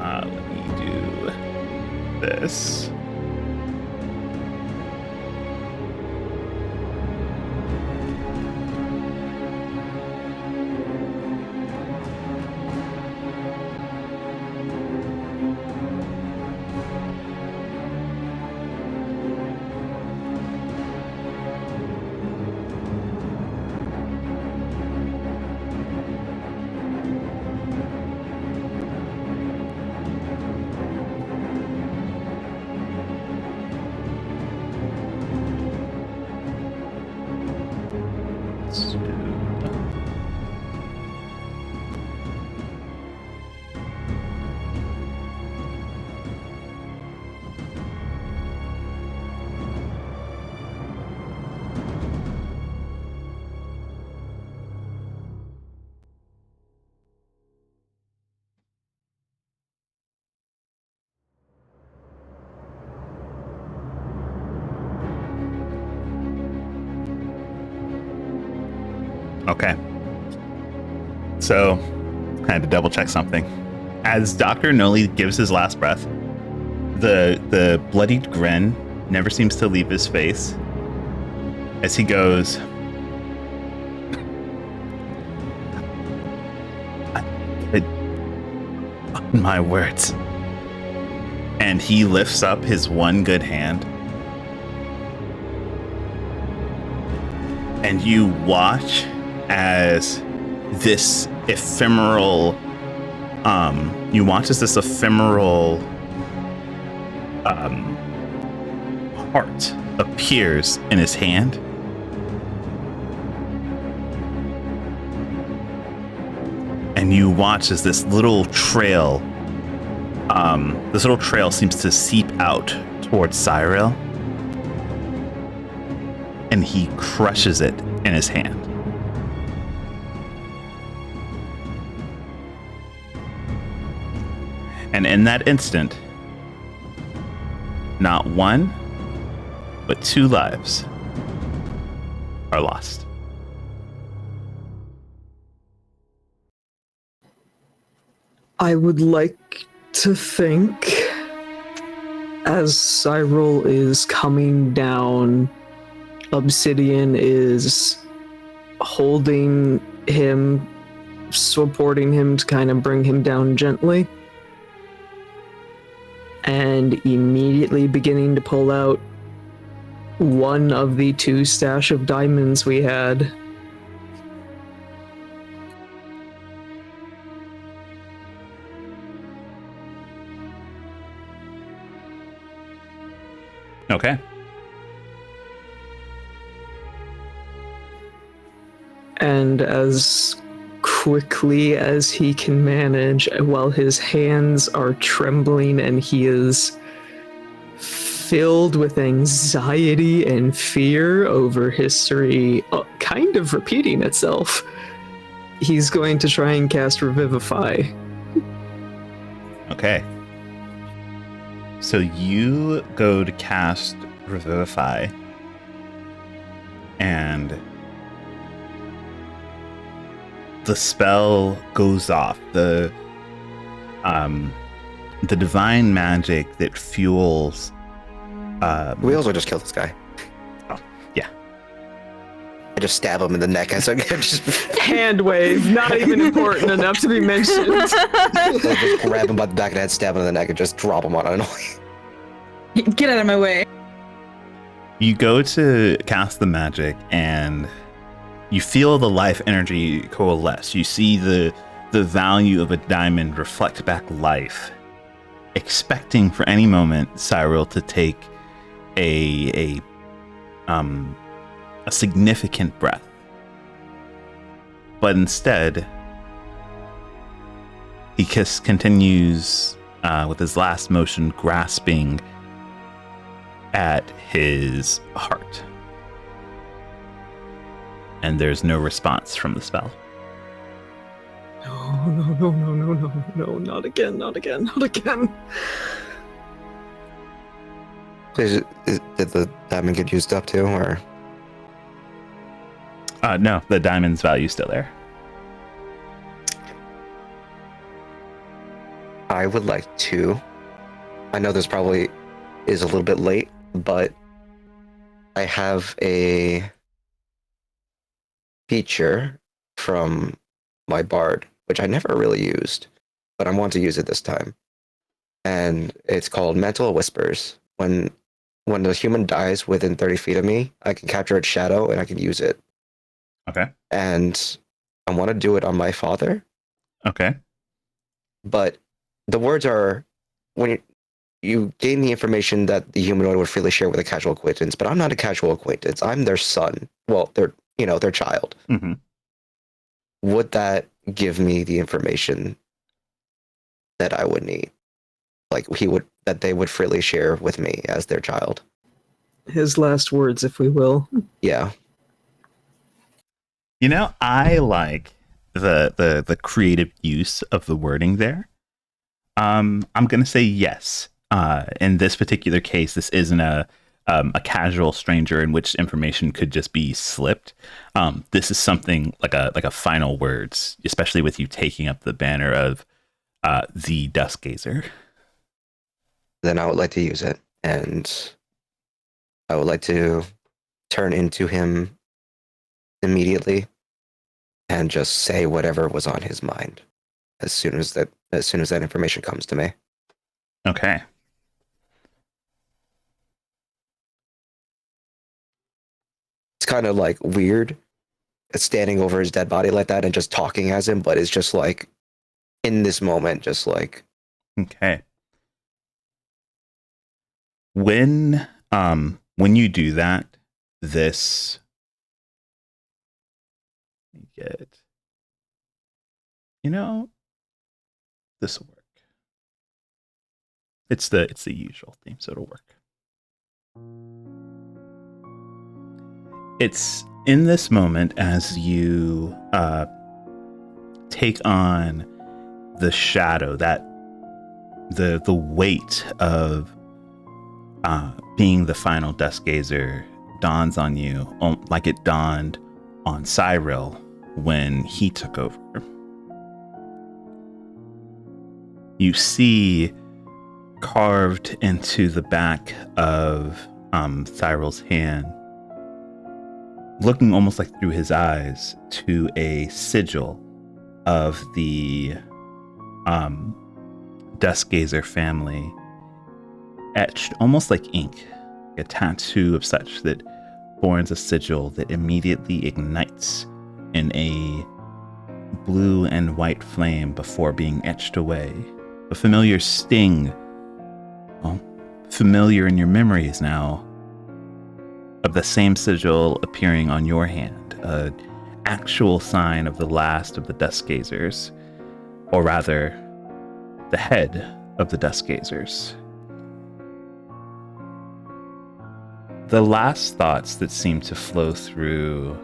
let me do this. Let's do- Okay. So, I had to double check something. As Dr. Noli gives his last breath, the bloodied grin never seems to leave his face as he goes, my words. And he lifts up his one good hand. And you watch as this ephemeral heart appears in his hand. And you watch as this little trail seems to seep out towards Cyril, and he crushes it in his hand. And in that instant, not one, but 2 lives are lost. I would like to think, as Cyril is coming down, Obsidian is holding him, supporting him to kind of bring him down gently, and immediately beginning to pull out one of the 2 stash of diamonds we had. Okay. And as quickly as he can manage, while his hands are trembling and he is filled with anxiety and fear over history kind of repeating itself, he's going to try and cast Revivify. Okay. So you go to cast Revivify, and the spell goes off. The divine magic that fuels. We also just killed this guy. Oh, yeah. I just stab him in the neck as I just Hand wave, not even important enough to be mentioned. just grab him by the back of the head, stab him in the neck, and just drop him on an Get out of my way. You go to cast the magic, and you feel the life energy coalesce. You see the value of a diamond reflect back life, expecting for any moment Cyril to take a significant breath. But instead, he continues with his last motion, grasping at his heart. And there's no response from the spell. No, not again, not again, not again. Please, did the diamond get used up too, or? No, the diamond's value is still there. I would like to I know this probably is a little bit late, but I have a feature from my bard, which I never really used, but I want to use it this time. And it's called Mental Whispers. When the human dies within 30 feet of me, I can capture its shadow and I can use it. Okay. And I want to do it on my father, Okay. but the words are when you gain the information that the humanoid would freely share with a casual acquaintance, but I'm not a casual acquaintance. I'm their son. Well, their child. Mm-hmm. Would that give me the information that I would need? Like that they would freely share with me as their child. His last words, if we will. Yeah. You know, I like the creative use of the wording there. I'm gonna say yes. In this particular case, this isn't a casual stranger in which information could just be slipped. This is something like a final words, especially with you taking up the banner of the Dusk Gazer. Then I would like to use it, and I would like to turn into him immediately and just say whatever was on his mind as soon as that information comes to me. Okay. It's kind of like weird standing over his dead body like that and just talking as him, but it's just like in this moment, just like Okay. When you do that, this this will work. It's the usual theme, so it'll work. It's in this moment as you take on the shadow, that the weight of being the final Dusk Gazer dawns on you, like it dawned on Cyril when he took over. You see carved into the back of Cyril's hand, looking almost like through his eyes, to a sigil of the Dusk Gazer family, etched almost like ink, a tattoo of such that forms a sigil that immediately ignites in a blue and white flame before being etched away. A familiar sting, well, familiar in your memories now, of the same sigil appearing on your hand, an actual sign of the last of the Dusk Gazers, or rather, the head of the Dusk Gazers. The last thoughts that seem to flow through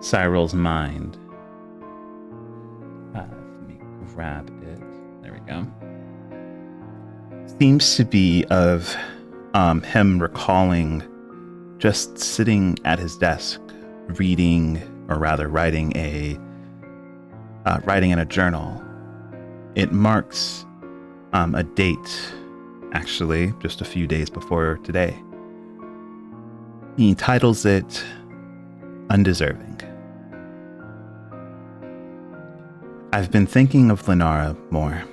Cyril's mind. Let me grab it. There we go. Seems to be of him recalling just sitting at his desk, reading, or rather writing in a journal. It marks a date, actually, just a few days before today. He titles it Undeserving. I've been thinking of Lenara more.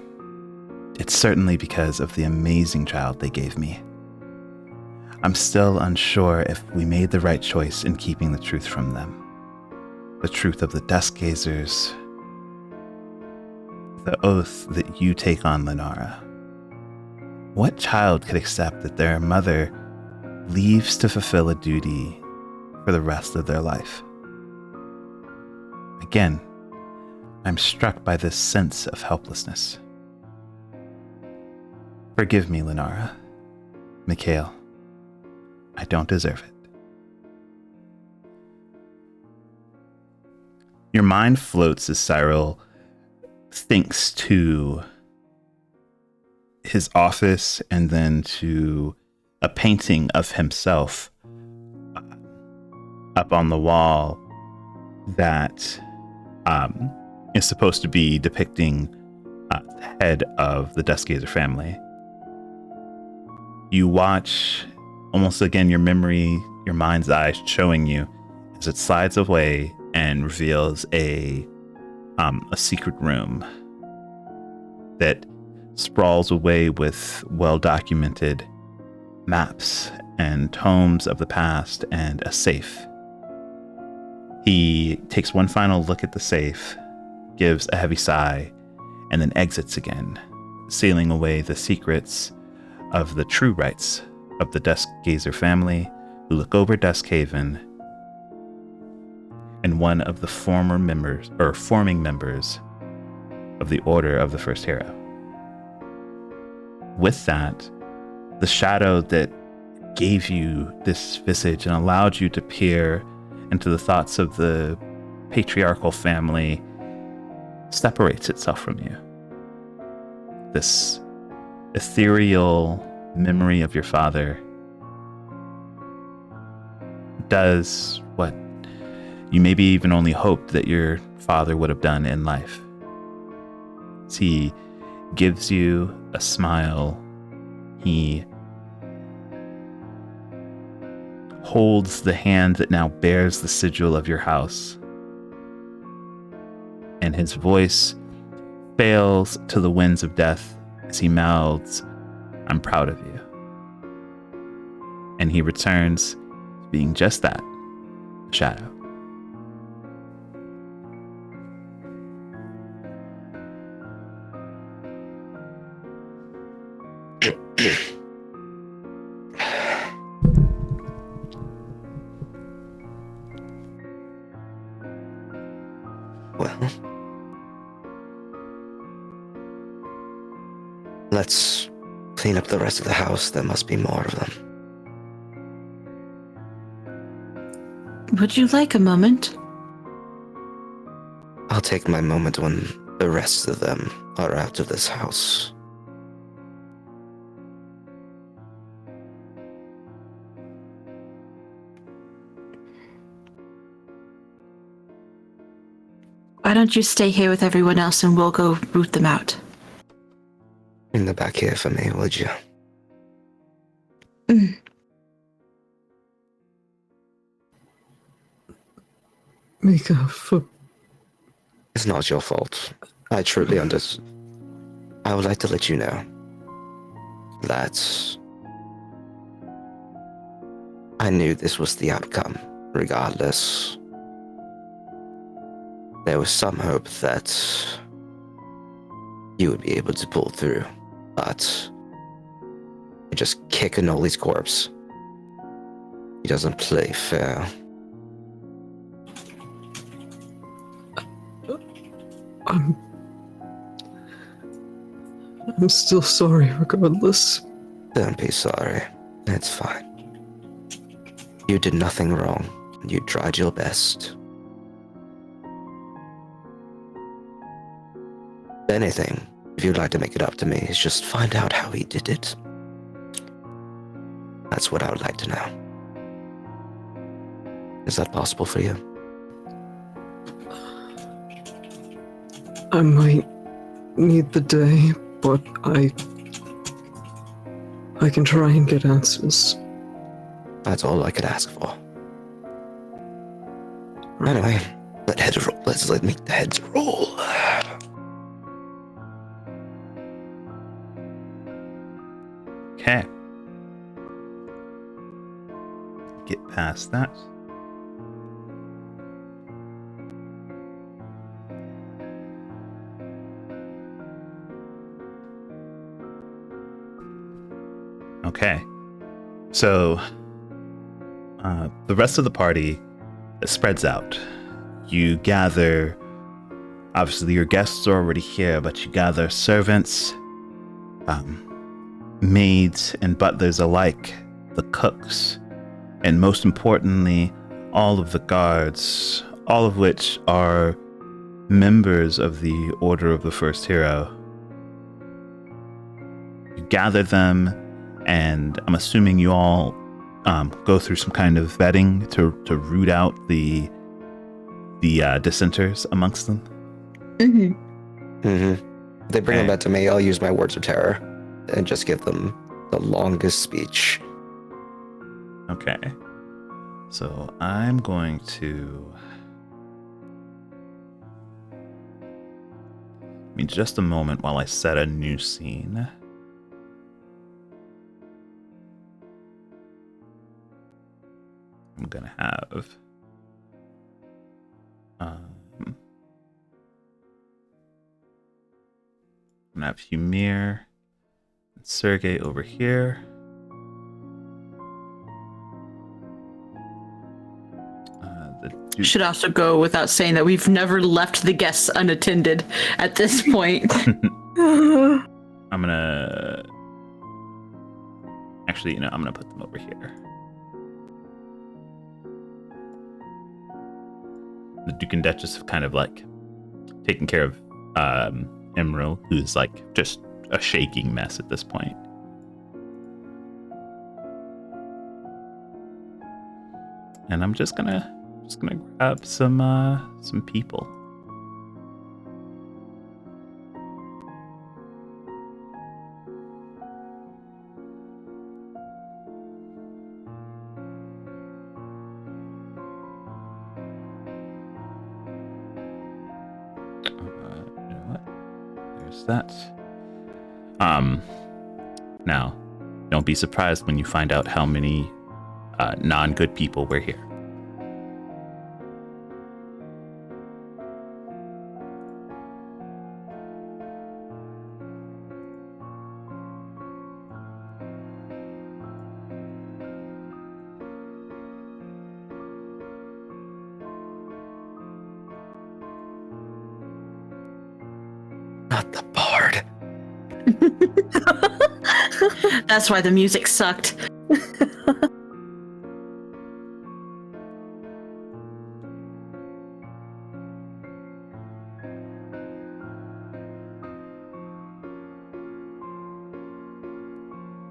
It's certainly because of the amazing child they gave me. I'm still unsure if we made the right choice in keeping the truth from them. The truth of the Dusk Gazers. The oath that you take on, Lenara. What child could accept that their mother leaves to fulfill a duty for the rest of their life? Again, I'm struck by this sense of helplessness. Forgive me, Lenara. Mikhail, I don't deserve it. Your mind floats as Cyril thinks to his office and then to a painting of himself up on the wall that is supposed to be depicting head of the Duskgazer family. You watch, almost again, your memory, your mind's eye showing you as it slides away and reveals a secret room that sprawls away with well-documented maps and tomes of the past and a safe. He takes one final look at the safe, gives a heavy sigh, and then exits again, sealing away the secrets of the true rights of the Duskgazer family who look over Duskhaven, and one of the forming members of the Order of the First Hero. With that, the shadow that gave you this visage and allowed you to peer into the thoughts of the patriarchal family separates itself from you. This ethereal memory of your father does what you maybe even only hoped that your father would have done in life. He gives you a smile. He holds the hand that now bears the sigil of your house. And his voice fails to the winds of death as he mouths, "I'm proud of you." And he returns to being just that, a shadow. Well, let's clean up the rest of the house. There must be more of them. Would you like a moment? I'll take my moment when the rest of them are out of this house. Why don't you stay here with everyone else and we'll go root them out? In the back here for me, would you? Mm. Mika, It's not your fault. I truly understand. I would like to let you know that I knew this was the outcome, regardless. There was some hope that you would be able to pull through, but you just kick a Noli's corpse. He doesn't play fair. I'm still sorry regardless. Don't be sorry. It's fine. You did nothing wrong. You tried your best. If anything, if you'd like to make it up to me, is just find out how he did it. That's what I would like to know. Is that possible for you? I might need the day, but I can try and get answers. That's all I could ask for. Anyway, let's make the heads roll. Okay. Get past that. Okay. So, the rest of the party spreads out. You gather, obviously your guests are already here, but you gather servants, maids and butlers alike, the cooks, and most importantly, all of the guards, all of which are members of the Order of the First Hero. You gather them, and I'm assuming you all go through some kind of vetting to root out the dissenters amongst them. Mm-hmm. Mm-hmm. If they bring them Okay. back to me, I'll use my words of terror and just give them the longest speech. Okay. So I'm going to. Give me just a moment while I set a new scene. I'm gonna have. I'm gonna have Humir and Sergey over here. The Duke. Should also go without saying that we've never left the guests unattended at this point. I'm gonna. Actually, I'm gonna put them over here. The Duke and Duchess have kind of like taken care of Emerald, who's like just a shaking mess at this point. And I'm just gonna grab some people. You know what? There's that. Now, don't be surprised when you find out how many non-good people were here. Not the bard. That's why the music sucked.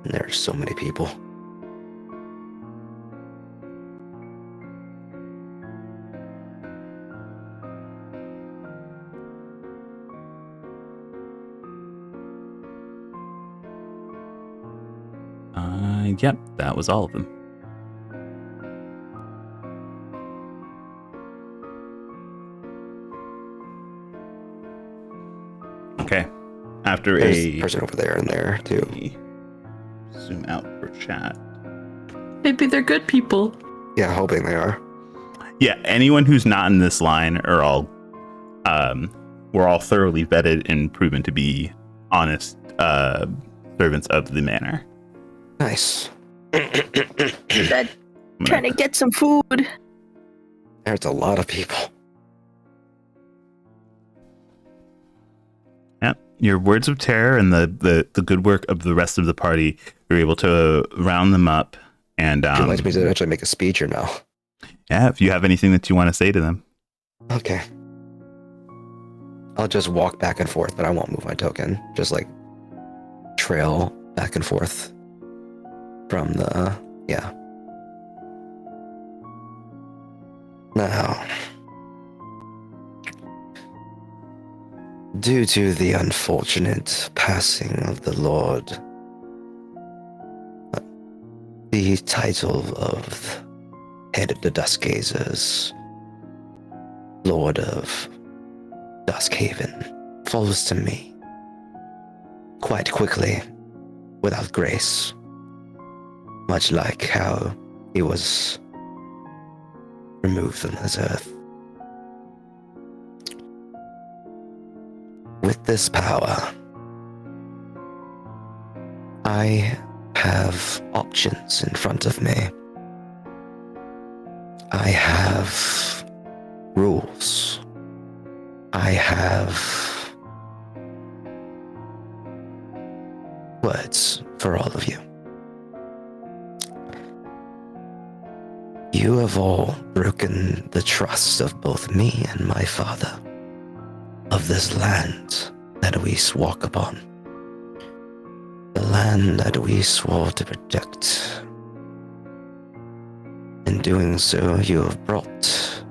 There are so many people. Yep, that was all of them. Okay. After There's a a person over there and there too. zoom out for chat. Maybe they're good people. Yeah, hoping they are. Yeah, anyone who's not in this line are all we're all thoroughly vetted and proven to be honest servants of the manor. Nice. Trying to get some food. There's a lot of people. Yeah, your words of terror and the good work of the rest of the party, you're able to round them up. And Would you like me to actually make a speech or no? yeah, if you have anything that you want to say to them. Okay. I'll just walk back and forth, but I won't move my token. Just like trail back and forth from the, yeah. Now, due to the unfortunate passing of the Lord, the title of Head of the Duskgazers, Lord of Duskhaven, falls to me quite quickly, without grace, much like how he was removed from this earth. With this power, I have options in front of me. I have rules. I have words for all of you. You have all broken the trust of both me and my father, of this land that we walk upon, the land that we swore to protect. In doing so, you have brought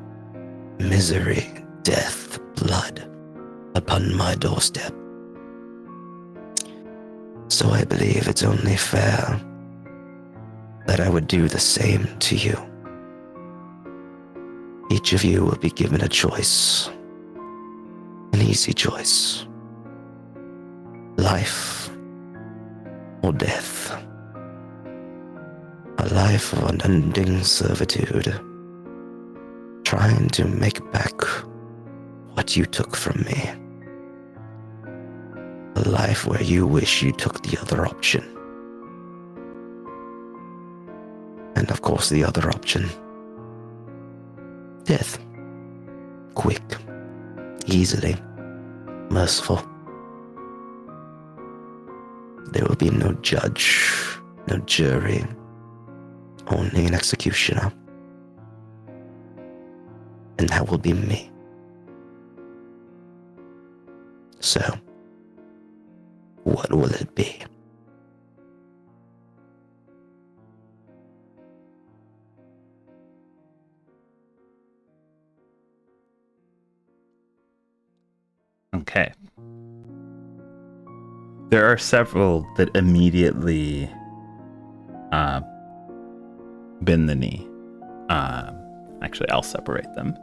misery, death, blood upon my doorstep. So I believe it's only fair that I would do the same to you. Each of you will be given a choice. An easy choice. Life or death. A life of unending servitude. Trying to make back what you took from me. A life where you wish you took the other option. And of course the other option. Death. Quick. Easily. Merciful. There will be no judge, no jury, only an executioner. And that will be me. So, what will it be? Okay. There are several that immediately bend the knee. Actually, I'll separate them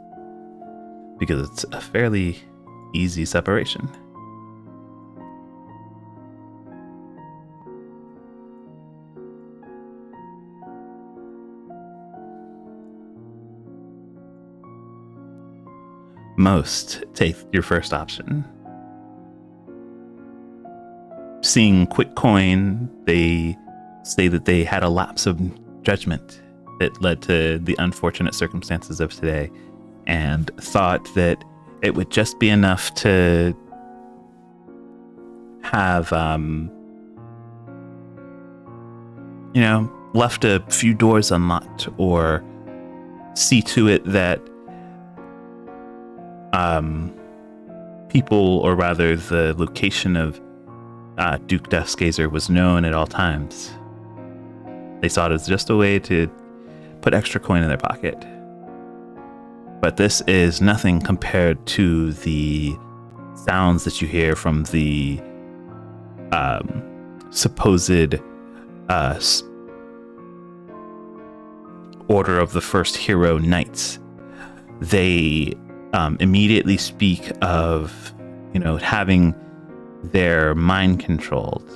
because it's a fairly easy separation. Most take your first option. Seeing quick coin, they say that they had a lapse of judgment that led to the unfortunate circumstances of today, and thought that it would just be enough to have, left a few doors unlocked, or see to it that people, or rather the location of Duke Duskgazer was known at all times. They saw it as just a way to put extra coin in their pocket. But this is nothing compared to the sounds that you hear from the supposed Order of the First Hero Knights. They immediately speak of, having their mind controlled.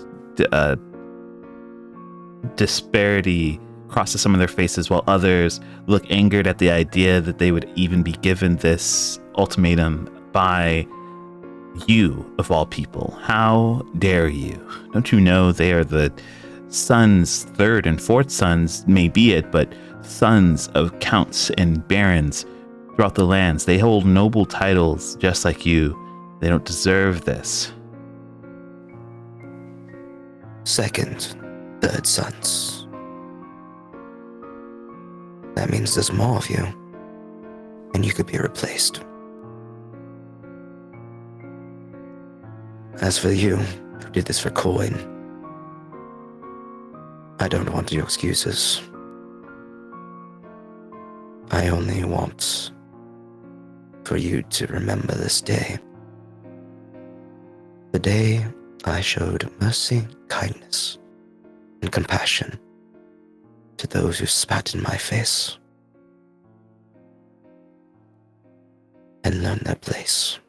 Disparity crosses some of their faces, while others look angered at the idea that they would even be given this ultimatum by you, of all people. How dare you? Don't you know they are the sons, third and fourth sons, may be it, but sons of counts and barons throughout the lands. They hold noble titles just like you. They don't deserve this. Second, third sons. That means there's more of you, and you could be replaced. As for you, who did this for coin, I don't want your excuses. I only want for you to remember this day. The day I showed mercy, kindness, and compassion to those who spat in my face and learned their place.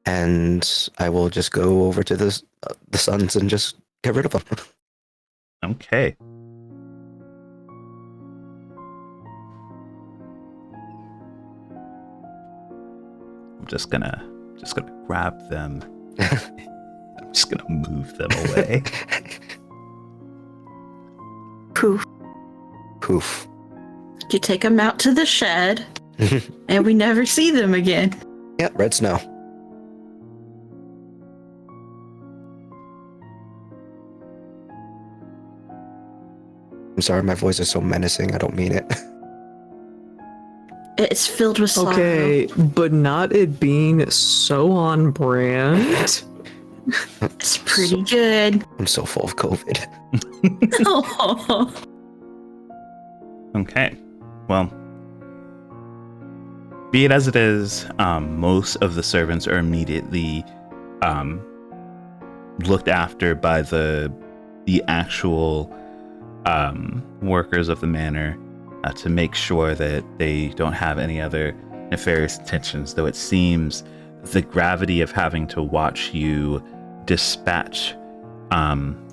And I will just go over to the sons and just get rid of them. Okay. I'm just gonna grab them. I'm just gonna move them away. Poof. Poof. You take them out to the shed, and we never see them again. Yeah, red snow. I'm sorry, my voice is so menacing. I don't mean it. It's filled with sorrow. Okay, but not it being so on brand. It's pretty good. I'm so full of COVID. Oh. Okay. Well, be it as it is, most of the servants are immediately looked after by the actual workers of the manor to make sure that they don't have any other nefarious intentions, though it seems the gravity of having to watch you dispatch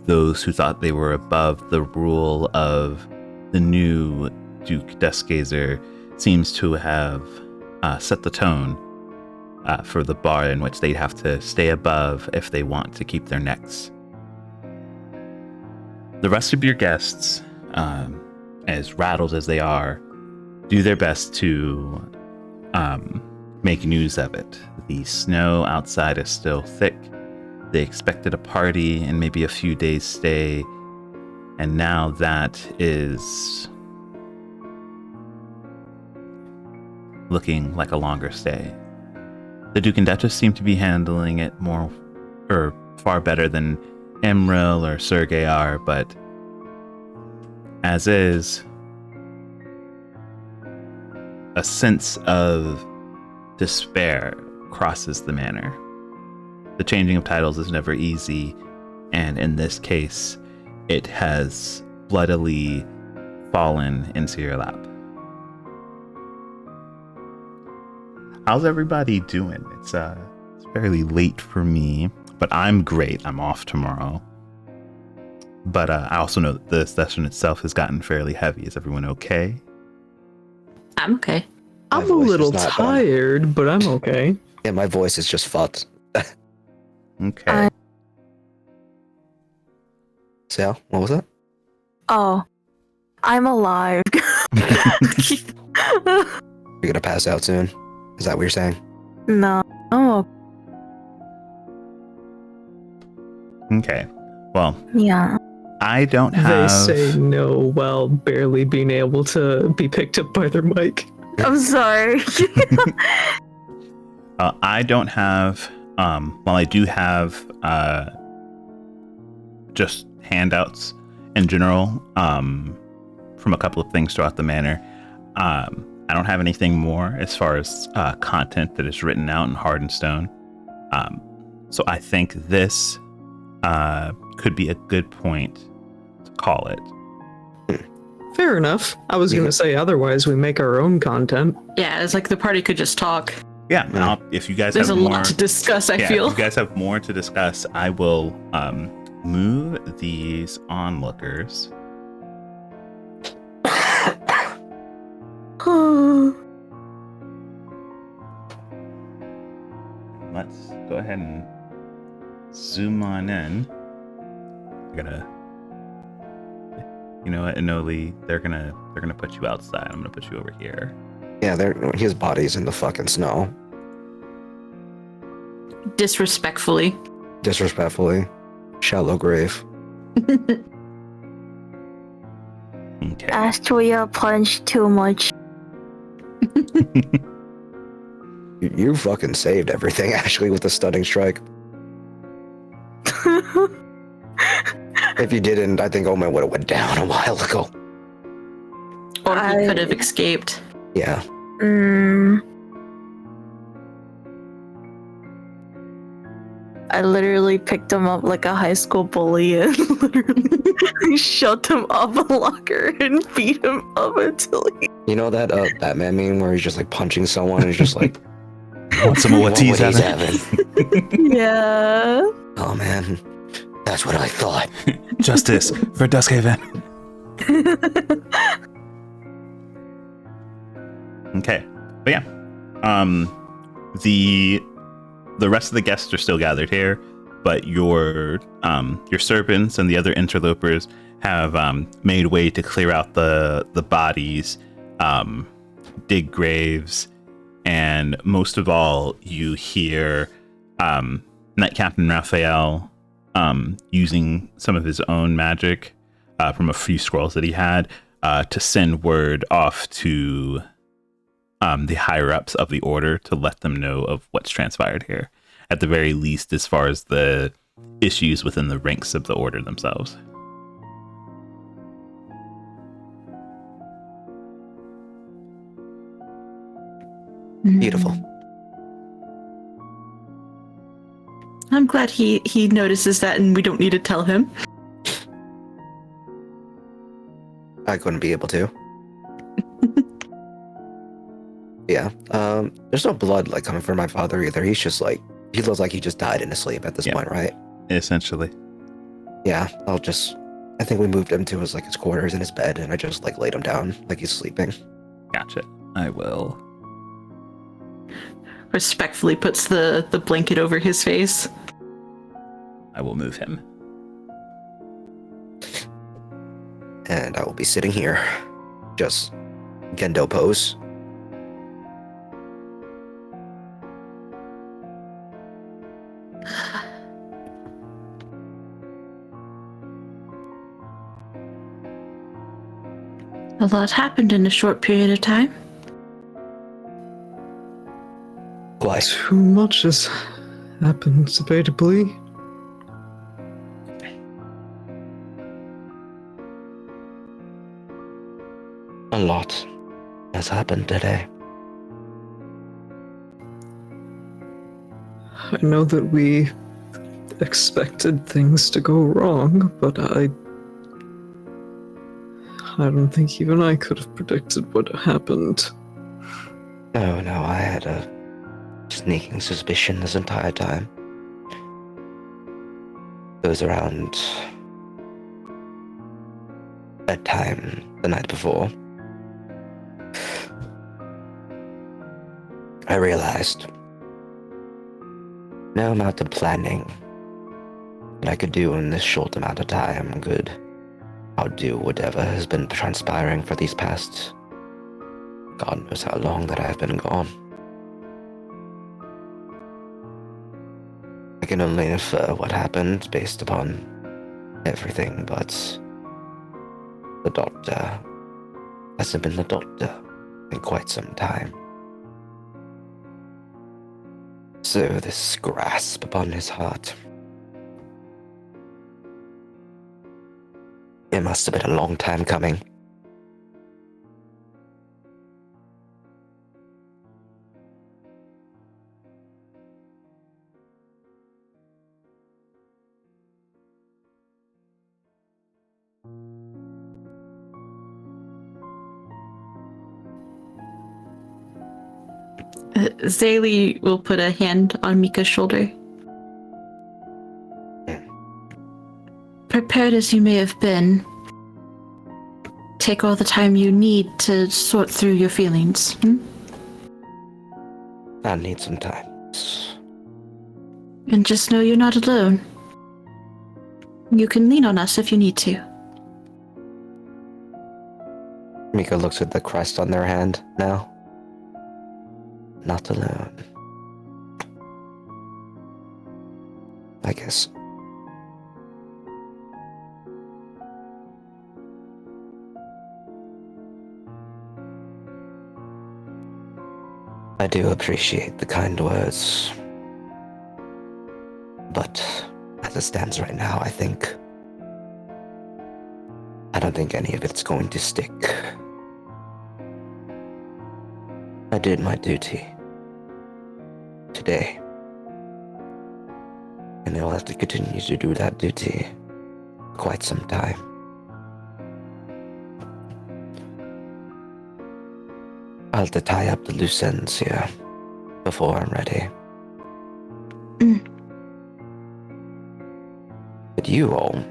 those who thought they were above the rule of the new Duke Duskgazer seems to have set the tone for the bar in which they'd have to stay above if they want to keep their necks. The rest of your guests, as rattled as they are, do their best to make news of it. The snow outside is still thick. They expected a party and maybe a few days' stay, and now that is looking like a longer stay. The Duke and Duchess seem to be handling it far better than Emril or Sergei are, but as is, a sense of despair crosses the manor. The changing of titles is never easy, and in this case, it has bloodily fallen into your lap. How's everybody doing? It's fairly late for me, but I'm great. I'm off tomorrow. But I also know that the session itself has gotten fairly heavy. Is everyone okay? I'm okay. My I'm a voice is little not done. tired, but I'm okay. Yeah, my voice is just fucked. Okay. Sal, what was that? Oh, I'm alive. You're gonna pass out soon? Is that what you're saying? No. Oh, Okay. Well, yeah. I don't They have. say no while barely being able to be picked up by their mic. I'm sorry. I don't have. Well, I do have just handouts in general from a couple of things throughout the manor. I don't have anything more as far as content that is written out in hard and stone. So I think this could be a good point to call it. Fair enough. I was going to say otherwise we make our own content. Yeah, it's like the party could just talk. Yeah, if you guys There's a have more lot to discuss, I if feel. you guys have more to discuss, I will move these onlookers. Let's go ahead and zoom on in. You know what, Anoli, they're gonna put you outside. I'm gonna put you over here. Yeah, his body's in the fucking snow. Disrespectfully. Disrespectfully. Shallow grave. Okay. Astria punched too much. You fucking saved everything, actually, with the stunning strike. If you didn't, I think Omen would have went down a while ago. Or he I- could have escaped. Yeah. I literally picked him up like a high school bully and literally shoved him up a locker and beat him up until he... You know that Batman meme where he's just like punching someone and he's just like, Want some of what he's he's having? having. Yeah. Oh man, that's what I thought. Justice for Duskhaven. Okay, but yeah, the rest of the guests are still gathered here, but your servants and the other interlopers have made way to clear out the bodies, dig graves, and most of all, you hear Knight Captain Raphael using some of his own magic from a few scrolls that he had to send word off to the higher ups of the order to let them know of what's transpired here, at the very least, as far as the issues within the ranks of the order themselves. Beautiful. I'm glad he notices that and we don't need to tell him. I couldn't be able to. Yeah. There's no blood like coming from my father either. He's just like, he looks like he just died in his sleep at this Yeah. point, right? Essentially. Yeah. I think we moved him to his quarters in his bed, and I just laid him down like he's sleeping. Gotcha. I will. Respectfully puts the blanket over his face. I will move him. And I will be sitting here, just Gendo pose. A lot happened in a short period of time. Why? Too much has happened, debatably. A lot has happened today. I know that we expected things to go wrong, but I don't think even I could have predicted what happened. No, I had a sneaking suspicion this entire time. It was around bedtime the night before. I realized no amount of planning that I could do in this short amount of time could outdo whatever has been transpiring for these past God knows how long that I have been gone. I can only infer what happened based upon everything, but the doctor hasn't been the doctor in quite some time. So this grasp upon his heart, it must have been a long time coming. Zaylee will put a hand on Mika's shoulder. Prepared as you may have been, take all the time you need to sort through your feelings. I need some time. And just know you're not alone. You can lean on us if you need to. Mika looks at the crest on their hand now. Not alone. I guess. I do appreciate the kind words. But as it stands right now, I don't think any of it's going to stick. I did my duty today, and I'll have to continue to do that duty for quite some time. I'll have to tie up the loose ends here before I'm ready. But you all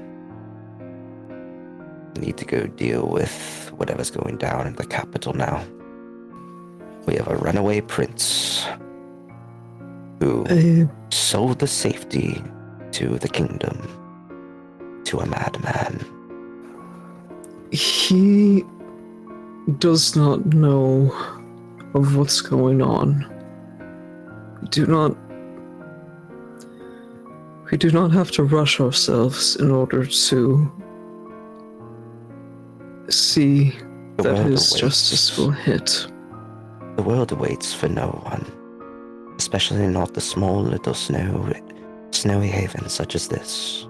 need to go deal with whatever's going down in the capital now. We have a runaway prince who sold the safety to the kingdom to a madman. He does not know of what's going on. We do not have to rush ourselves in order to see that his justice will hit. The world waits for no one, especially not the small little snowy havens such as this.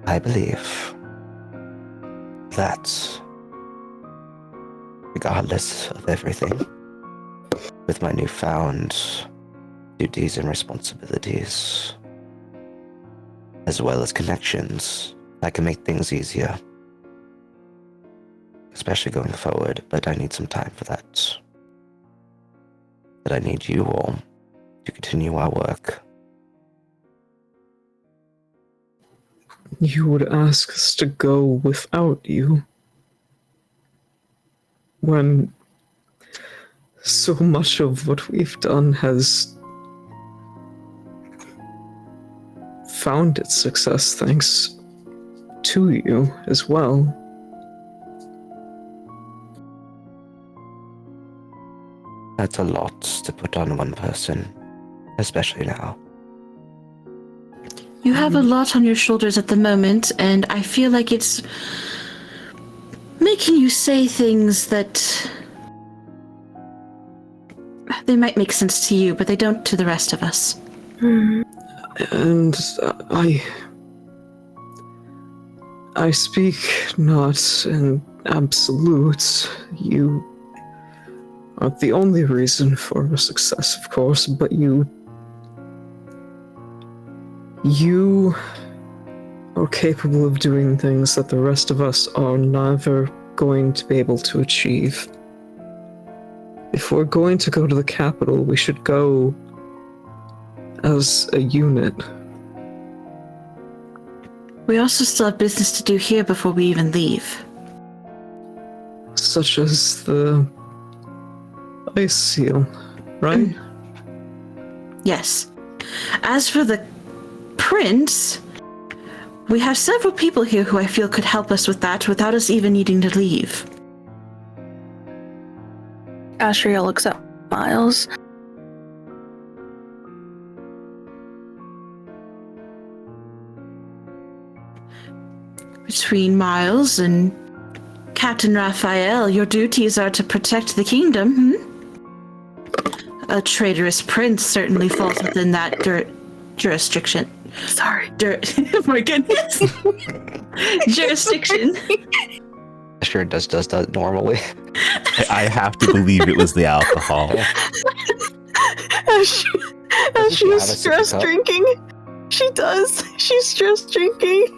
I believe that, regardless of everything, with my newfound duties and responsibilities, as well as connections that can make things easier, especially going forward, but I need some time for that. But I need you all to continue our work. You would ask us to go without you when so much of what we've done has found its success thanks to you as well. That's a lot to put on one person, especially now. You have a lot on your shoulders at the moment, and I feel like it's making you say things that they might make sense to you, but they don't to the rest of us. And I speak not in absolutes. You aren't the only reason for our success, of course, but you are capable of doing things that the rest of us are never going to be able to achieve. If we're going to go to the capital, we should go as a unit. We also still have business to do here before we even leave. Such as the ice seal, right? Yes. As for the prince, we have several people here who I feel could help us with that without us even needing to leave. Astria looks at Miles. Between Miles and Captain Raphael, your duties are to protect the kingdom, A traitorous prince certainly falls within that jurisdiction. Sorry. My goodness. Jurisdiction. Sure does that normally. I have to believe it was the alcohol. As she's stress drinking. She does. She's stress drinking.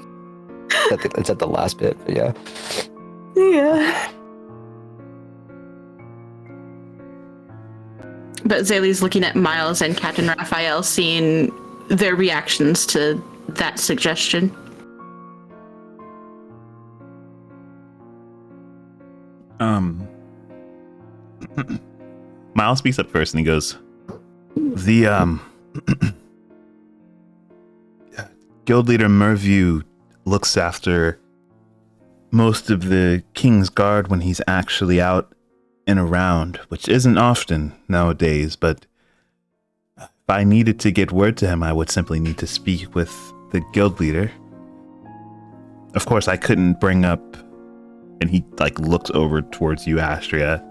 It's at the last bit, but yeah. Yeah. But Zaylee's looking at Miles and Captain Raphael, seeing their reactions to that suggestion. Miles speaks up first and he goes, the guild leader Merview looks after most of the King's Guard when he's actually out and around, which isn't often nowadays, but if I needed to get word to him, I would simply need to speak with the guild leader. Of course, I couldn't bring up, and he looks over towards you, Astria.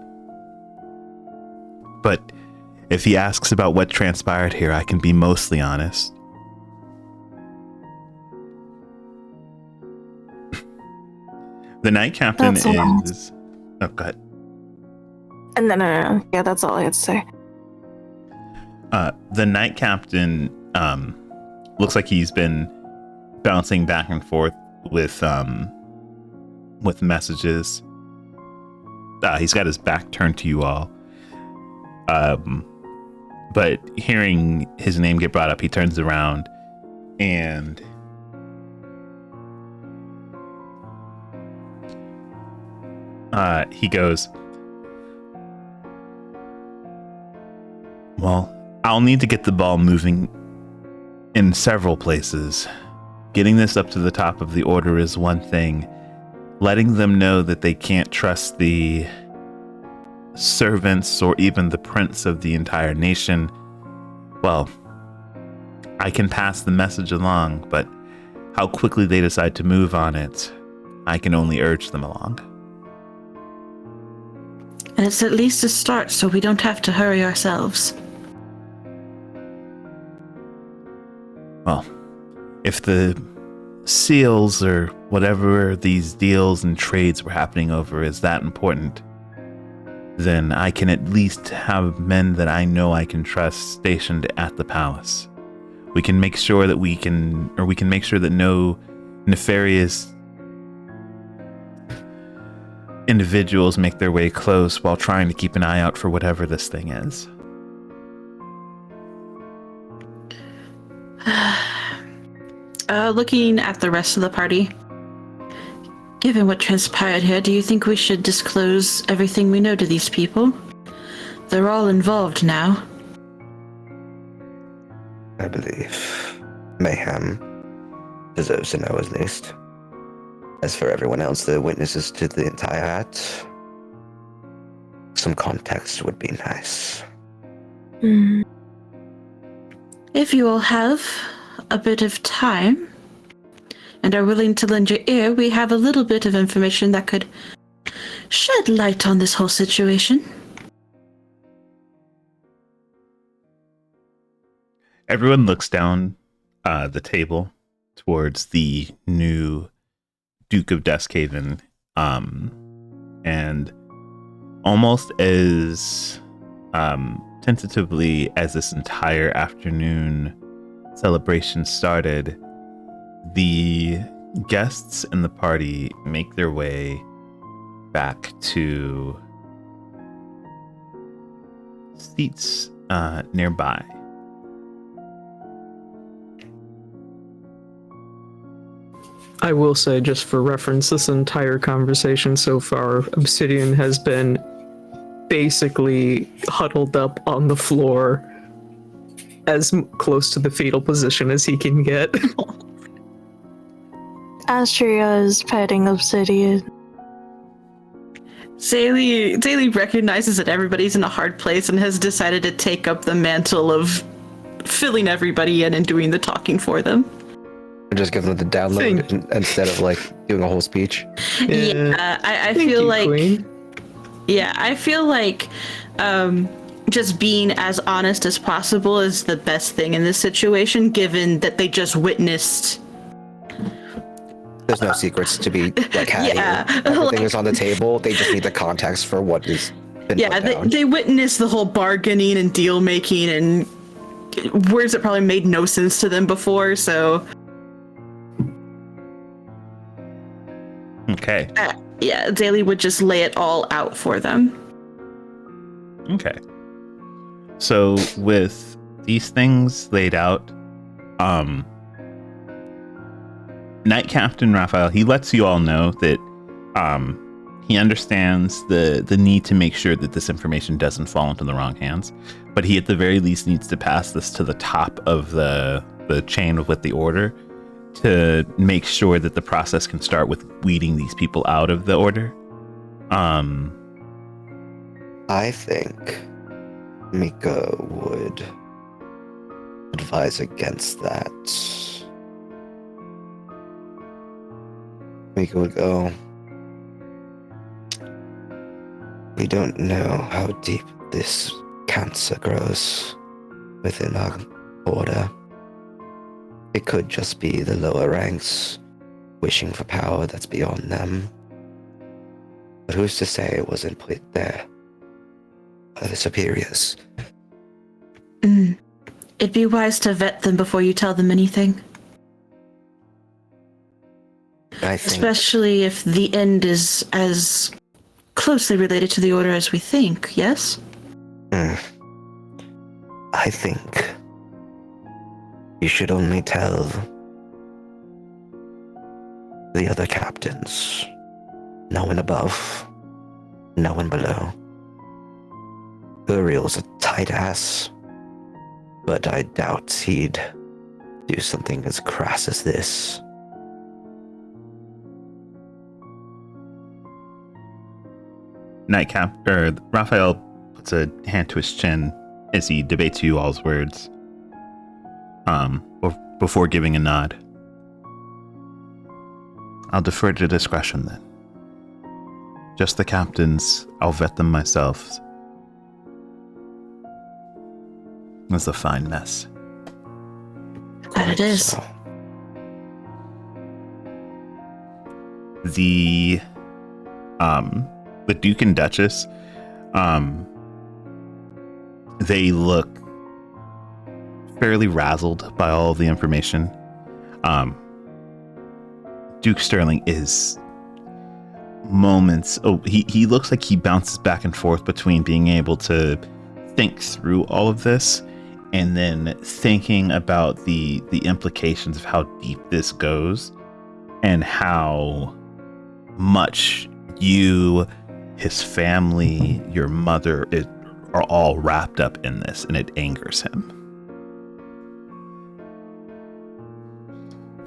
But if he asks about what transpired here, I can be mostly honest. The Knight Captain is... Oh, go ahead. No. Yeah, that's all I had to say. The Knight Captain looks like he's been bouncing back and forth with messages. He's got his back turned to you all. But hearing his name get brought up, he turns around and he goes, well, I'll need to get the ball moving in several places. Getting this up to the top of the order is one thing. Letting them know that they can't trust the servants or even the prince of the entire nation, well, I can pass the message along, but how quickly they decide to move on it, I can only urge them along. And it's at least a start, so we don't have to hurry ourselves. Well, if the seals or whatever these deals and trades were happening over is that important, then I can at least have men that I know I can trust stationed at the palace. We can make sure that we can make sure that no nefarious individuals make their way close while trying to keep an eye out for whatever this thing is. Looking at the rest of the party, given what transpired here, do you think we should disclose everything we know to these people? They're all involved now. I believe Mayhem deserves to know at least. As for everyone else, the witnesses to the entire act, some context would be nice. If you all have a bit of time and are willing to lend your ear, we have a little bit of information that could shed light on this whole situation. Everyone looks down the table towards the new Duke of Duskhaven, and almost as tentatively as this entire afternoon celebration started, the guests in the party make their way back to seats nearby. I will say, just for reference, this entire conversation so far, Obsidian has been basically huddled up on the floor as close to the fetal position as he can get. Astria is petting Obsidian. Zaylee recognizes that everybody's in a hard place and has decided to take up the mantle of filling everybody in and doing the talking for them. Just give them the download instead of like doing a whole speech. Yeah, I feel like Queen. Yeah, I feel like just being as honest as possible is the best thing in this situation, given that they just witnessed. There's no secrets to be like had Yeah, here. Everything is on the table. They just need the context for what is been Yeah, put down. they witnessed the whole bargaining and deal making and words that probably made no sense to them before, so. Okay. Yeah, Daly would just lay it all out for them. Okay. So with these things laid out, Knight Captain Raphael, he lets you all know that he understands the need to make sure that this information doesn't fall into the wrong hands, but he at the very least needs to pass this to the top of the chain with the order to make sure that the process can start with weeding these people out of the order. I think Mika would advise against that. Mika would go, we don't know how deep this cancer grows within our order. It could just be the lower ranks wishing for power that's beyond them. But who's to say it wasn't put there by the superiors? It'd be wise to vet them before you tell them anything. I think, Especially if the end is as closely related to the order as we think, yes? I think you should only tell the other captains. No one above, no one below. Uriel's a tight ass, but I doubt he'd do something as crass as this. Raphael puts a hand to his chin as he debates you all's words. Before giving a nod. I'll defer to discretion then. Just the captains, I'll vet them myself. It's a fine mess. That it is. So, The Duke and Duchess, They look fairly razzled by all of the information. Duke Sterling is moments. He looks like he bounces back and forth between being able to think through all of this and then thinking about the implications of how deep this goes and how much you, his family, your mother are all wrapped up in this, and it angers him.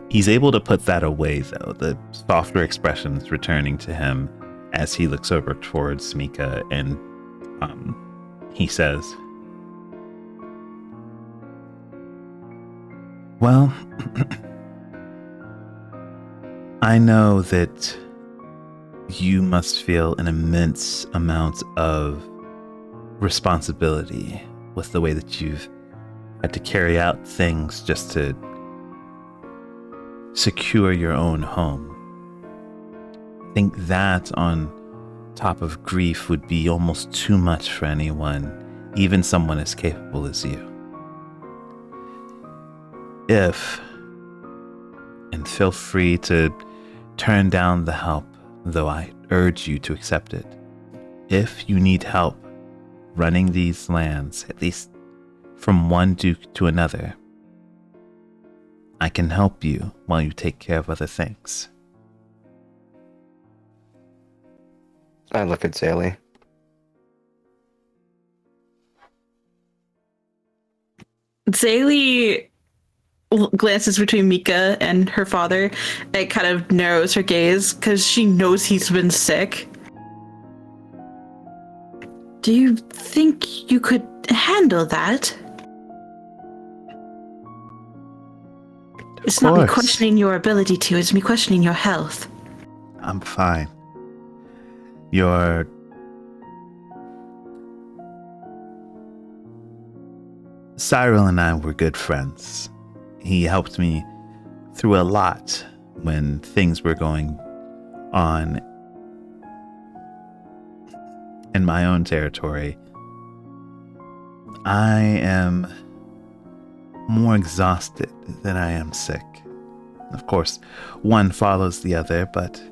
He's able to put that away, though, the softer expressions returning to him as he looks over towards Mika, and he says, well, I know that you must feel an immense amount of responsibility with the way that you've had to carry out things just to secure your own home. I think that on top of grief would be almost too much for anyone, even someone as capable as you. And feel free to turn down the help, though I urge you to accept it. If you need help running these lands, at least from one duke to another, I can help you while you take care of other things. I look at Zaylee. Zaylee glances between Mika and her father and kind of narrows her gaze because she knows he's been sick. Do you think you could handle that? It's not me questioning your ability to, it's me questioning your health. I'm fine. Cyril and I were good friends. He helped me through a lot when things were going on in my own territory. I am more exhausted than I am sick. Of course, one follows the other, but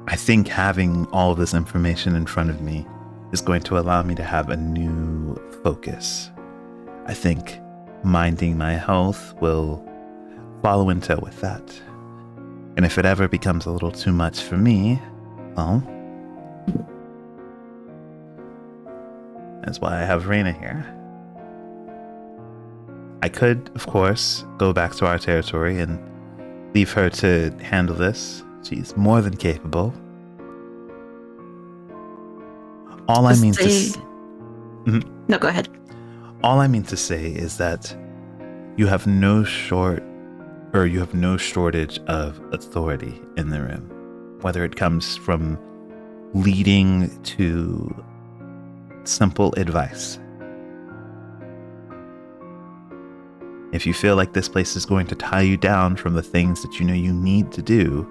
I think having all of this information in front of me is going to allow me to have a new focus. I think minding my health will follow in tow with that. And if it ever becomes a little too much for me, well, that's why I have Reyna here. I could, of course, go back to our territory and leave her to handle this. She's more than capable. All I mean to say... No, go ahead. All I mean to say is that you have no shortage of authority in the room, whether it comes from leading to simple advice. If you feel like this place is going to tie you down from the things that you know you need to do,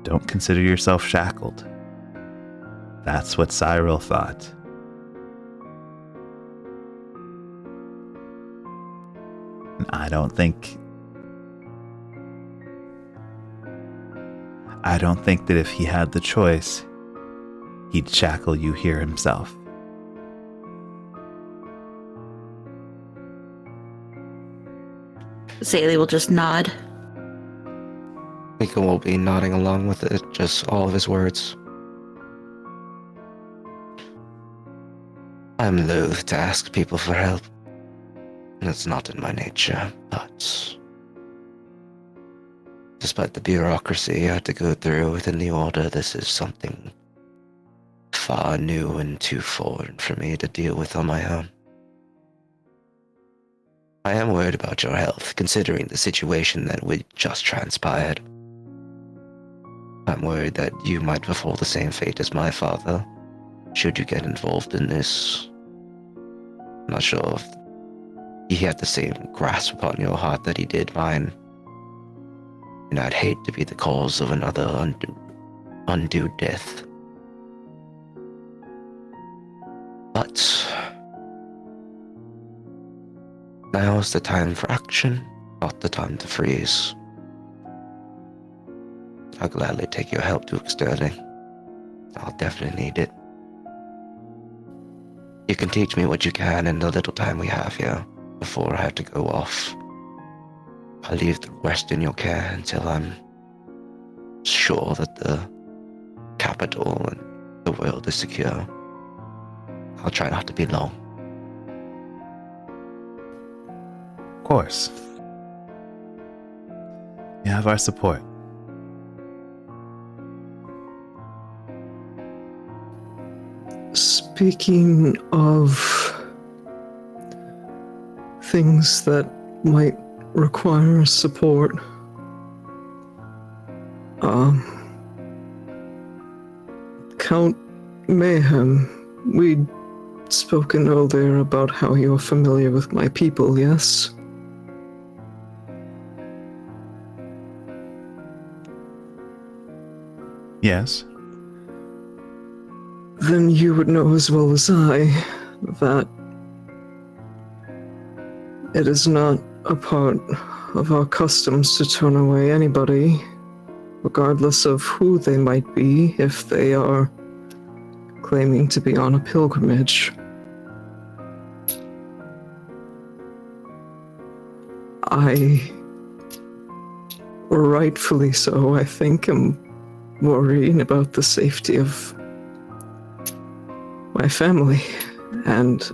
don't consider yourself shackled. That's what Cyril thought. And I don't think that if he had the choice, he'd shackle you here himself. Zaylee will just nod. Mika will be nodding along with it, just all of his words. I'm loath to ask people for help. It's not in my nature, but despite the bureaucracy I had to go through within the Order, this is something far new and too foreign for me to deal with on my own. I am worried about your health, considering the situation that we just transpired. I'm worried that you might fulfill the same fate as my father, should you get involved in this. I'm not sure if he had the same grasp upon your heart that he did mine. And I'd hate to be the cause of another undue death. But now is the time for action, not the time to freeze. I'll gladly take your help, Duke Sterling. I'll definitely need it. You can teach me what you can in the little time we have here before I have to go off. I'll leave the rest in your care until I'm sure that the capital and the world is secure. I'll try not to be long. Of course. You have our support. Speaking of things that might require support, Count Mayhem, we'd spoken earlier about how you're familiar with my people, yes? Yes. Then you would know as well as I that it is not a part of our customs to turn away anybody, regardless of who they might be, if they are claiming to be on a pilgrimage. I, rightfully so, I think, am worrying about the safety of my family, and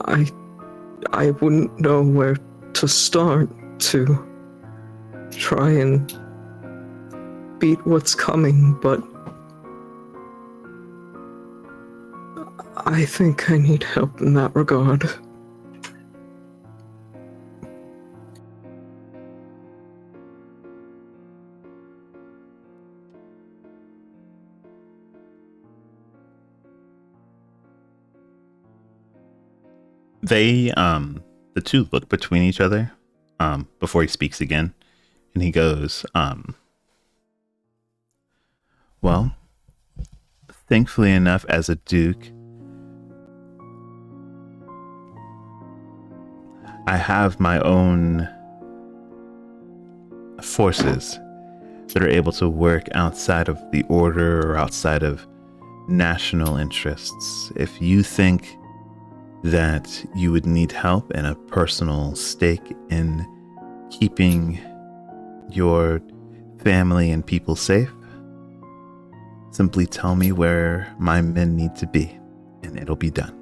I wouldn't know where to start to try and beat what's coming, but I think I need help in that regard. They, the two look between each other, before he speaks again, and he goes, well, thankfully enough, as a duke, I have my own forces that are able to work outside of the order or outside of national interests. If you think that you would need help and a personal stake in keeping your family and people safe, simply tell me where my men need to be, and it'll be done.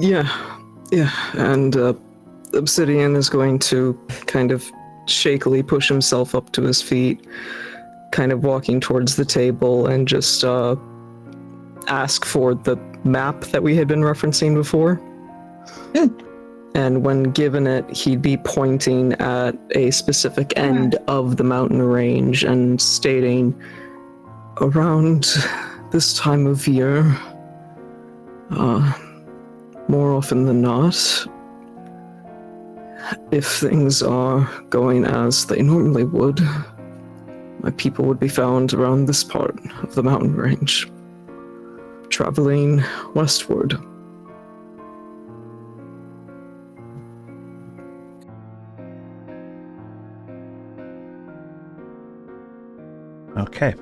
Yeah, and Obsidian is going to kind of shakily push himself up to his feet, kind of walking towards the table, and just ask for the map that we had been referencing before. And when given it, he'd be pointing at a specific end of the mountain range and stating, around this time of year, more often than not, if things are going as they normally would, my people would be found around this part of the mountain range, traveling westward. Okay.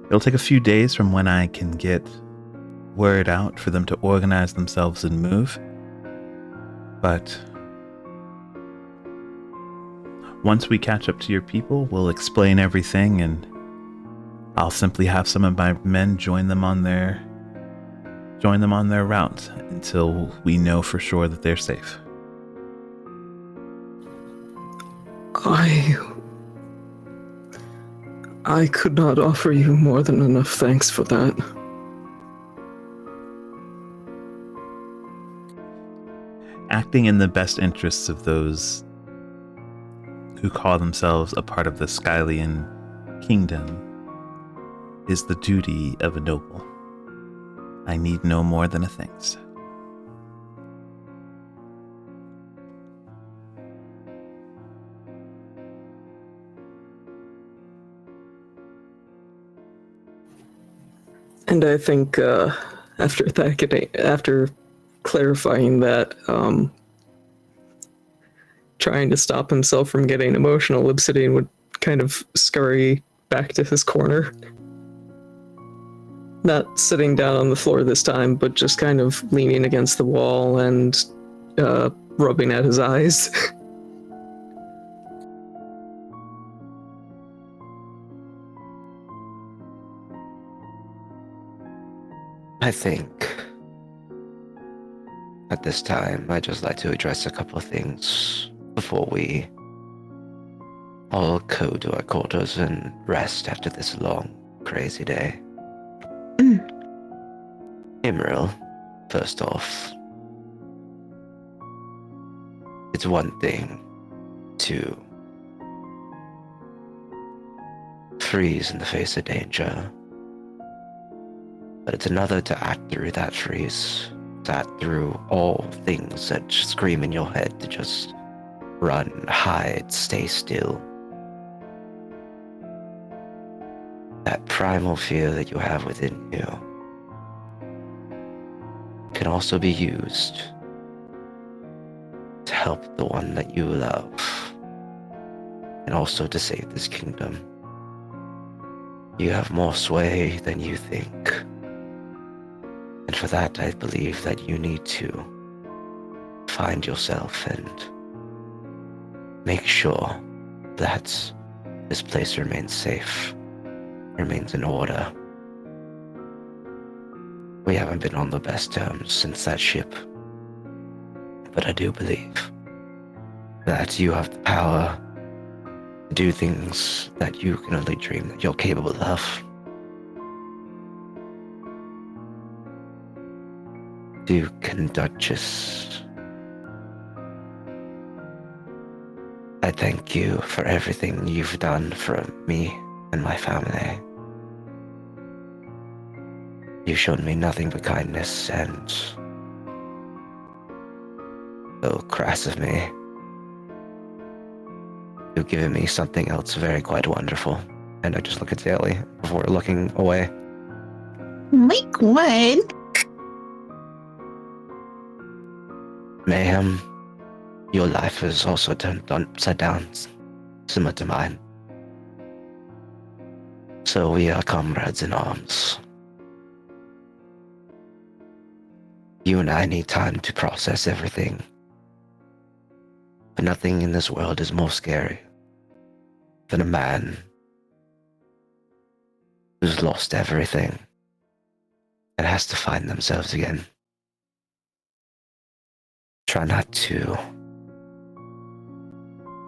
It'll take a few days from when I can get word out for them to organize themselves and move. But once we catch up to your people, we'll explain everything, and I'll simply have some of my men join them on their route until we know for sure that they're safe. I could not offer you more than enough thanks for that. Acting in the best interests of those who call themselves a part of the Skylian kingdom is the duty of a noble. I need no more than a thanks. And I think after clarifying that, trying to stop himself from getting emotional, Obsidian would kind of scurry back to his corner. Not sitting down on the floor this time, but just kind of leaning against the wall and rubbing at his eyes. I think at this time, I'd just like to address a couple of things before we all go to our quarters and rest after this long, crazy day. Emerald, first off, it's one thing to freeze in the face of danger, but it's another to act through that freeze, to act through all things that scream in your head to just run, hide, stay still. That primal fear that you have within you can also be used to help the one that you love, and also to save this kingdom. You have more sway than you think. And for that, I believe that you need to find yourself and make sure that this place remains safe, remains in order. We haven't been on the best terms since that ship, but I do believe that you have the power to do things that you can only dream that you're capable of. Duke and Duchess, I thank you for everything you've done for me and my family. You've shown me nothing but kindness, and so crass of me, you've given me something else very quite wonderful. And I just look at Daly before looking away. Like what? Mayhem, your life is also turned upside down, similar to mine. So we are comrades in arms. You and I need time to process everything. But nothing in this world is more scary than a man who's lost everything and has to find themselves again. Try not to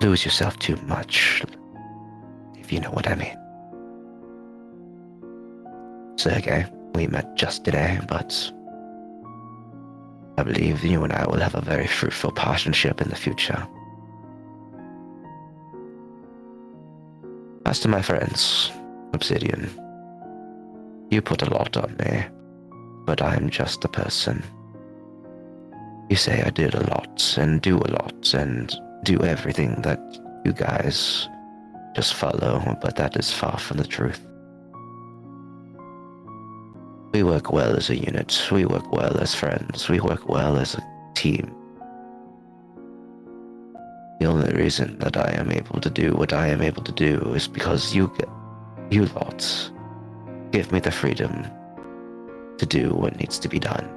lose yourself too much, if you know what I mean. Sergey, we met just today, but I believe you and I will have a very fruitful partnership in the future. As to my friends, Obsidian, you put a lot on me, but I'm just a person. You say I did a lot and do everything that you guys just follow, but that is far from the truth. We work well as a unit, we work well as friends, we work well as a team. The only reason that I am able to do what I am able to do is because you lot give me the freedom to do what needs to be done.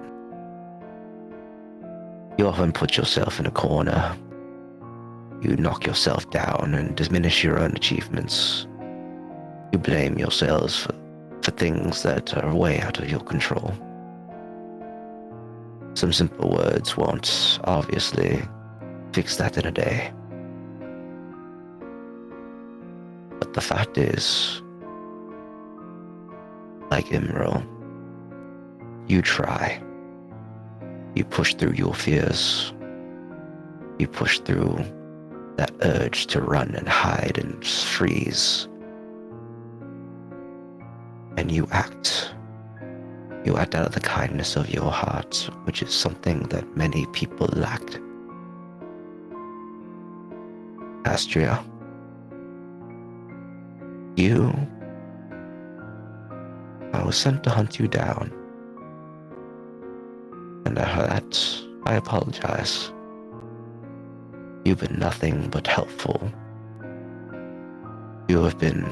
You often put yourself in a corner. You knock yourself down and diminish your own achievements. You blame yourselves for things that are way out of your control. Some simple words won't obviously fix that in a day. But the fact is, like Emerald, you try. You push through your fears. You push through that urge to run and hide and freeze. And you act. You act out of the kindness of your heart, which is something that many people lack. Astria, you are was sent to hunt you down. And for that, I apologize. You've been nothing but helpful. You have been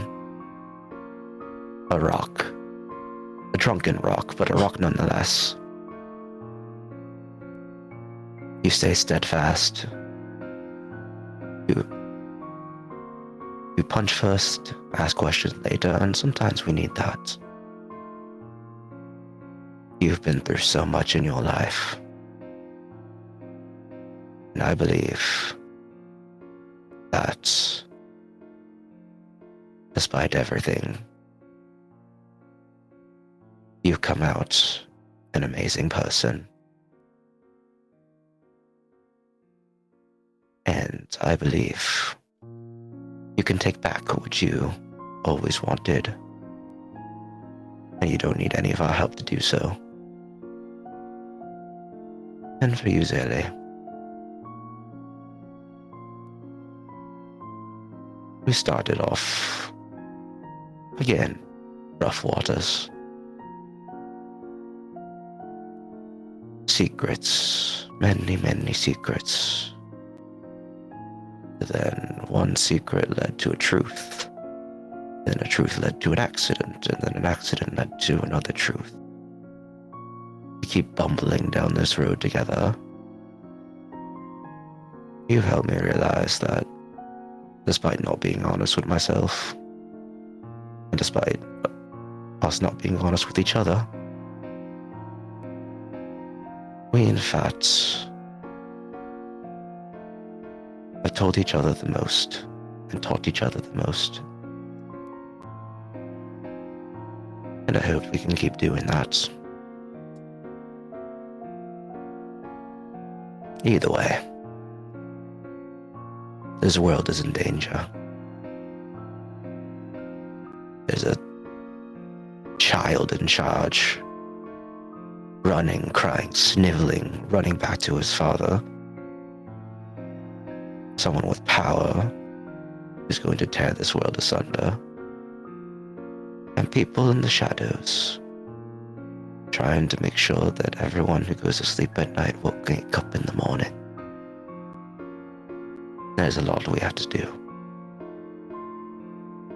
a rock. A drunken rock, but a rock nonetheless. You stay steadfast. You punch first, ask questions later, and sometimes we need that. You've been through so much in your life. And I believe that despite everything, you've come out an amazing person. And I believe you can take back what you always wanted. And you don't need any of our help to do so. And for you, Zele, we started off, again, rough waters. Secrets, many, many secrets. Then one secret led to a truth. Then a truth led to an accident, and then an accident led to another truth. We keep bumbling down this road together. You've helped me realize that despite not being honest with myself, and despite us not being honest with each other, we in fact have told each other the most and taught each other the most. And I hope we can keep doing that. Either way, this world is in danger. There's a child in charge, running, crying, sniveling, running back to his father. Someone with power is going to tear this world asunder. And people in the shadows, trying to make sure that everyone who goes to sleep at night will wake up in the morning. There's a lot we have to do.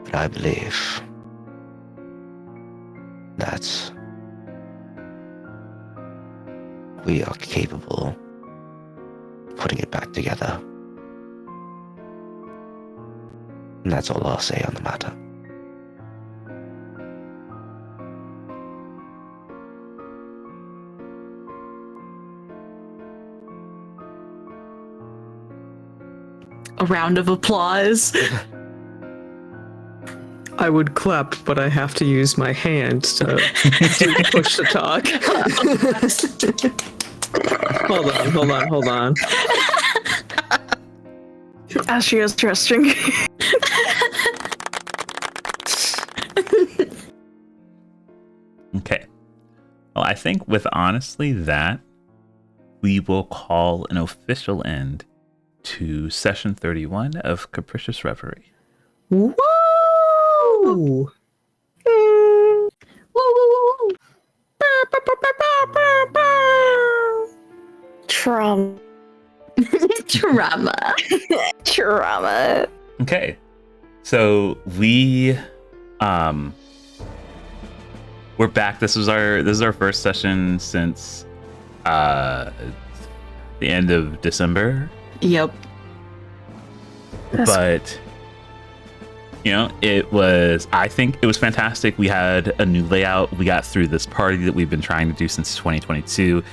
But I believe that we are capable of putting it back together. And that's all I'll say on the matter. A round of applause. I would clap, but I have to use my hand to push the talk. Hold on. Astria's dressing. Okay. Well, I think with honestly that, we will call an official end to session 31 of Capricious Reverie. Woo! Trauma. Trauma. Trauma. Okay. So we're back. This is our first session since the end of December. Yep. But I think it was fantastic. We had a new layout. We got through this party that we've been trying to do since 2022.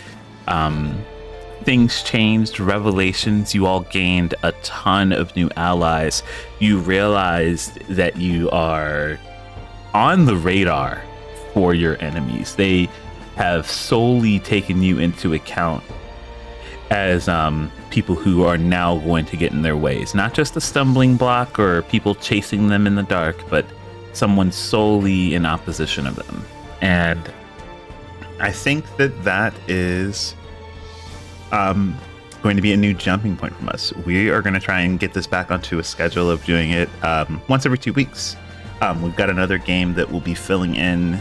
Things changed, revelations. You all gained a ton of new allies. You realized that you are on the radar for your enemies. They have solely taken you into account as people who are now going to get in their ways. Not just a stumbling block or people chasing them in the dark, but someone solely in opposition of them. And I think that is going to be a new jumping point from us. We are going to try and get this back onto a schedule of doing it once every 2 weeks. We've got another game that will be filling in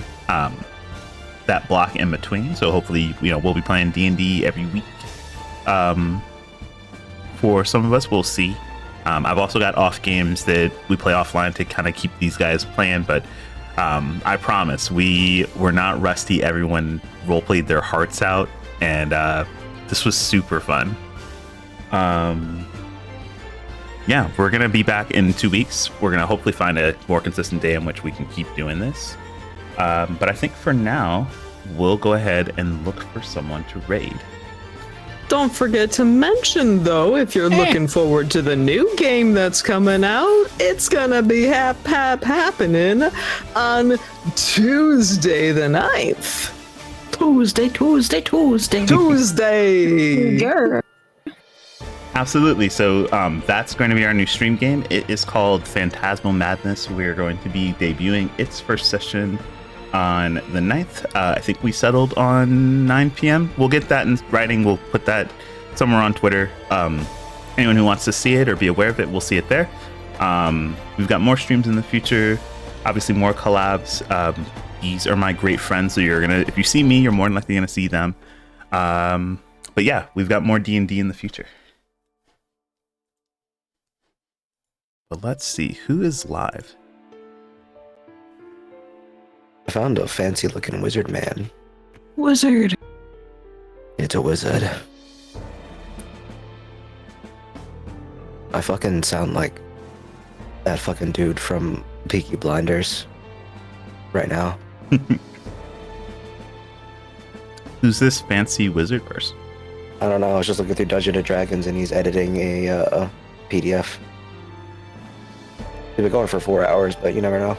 that block in between. So hopefully, we'll be playing D&D every week. For some of us, we'll see. I've also got off games that we play offline to kind of keep these guys playing, but I promise we're not rusty. Everyone role played their hearts out, and this was super fun. Yeah, we're gonna be back in 2 weeks. We're gonna hopefully find a more consistent day in which we can keep doing this. But I think for now, we'll go ahead and look for someone to raid. Don't forget to mention, though, if you're looking forward to the new game that's coming out, it's gonna be happening on Tuesday the 9th. Tuesday! Yeah. Absolutely. So that's going to be our new stream game. It is called Phantasmal Madness. We're going to be debuting its first session on the 9th. I think we settled on 9 p.m. We'll get that in writing. We'll put that somewhere on Twitter. Anyone who wants to see it or be aware of it, we'll see it there. We've got more streams in the future. Obviously, more collabs. These are my great friends. So if you see me, you're more than likely gonna see them. But yeah, we've got more D&D in the future. But let's see who is live. I found a fancy looking wizard man. Wizard. It's a wizard. I fucking sound like that fucking dude from Peaky Blinders right now. Who's this fancy wizard person? I don't know. I was just looking through Dungeons and Dragons and he's editing a PDF. We've been going for 4 hours, but you never know.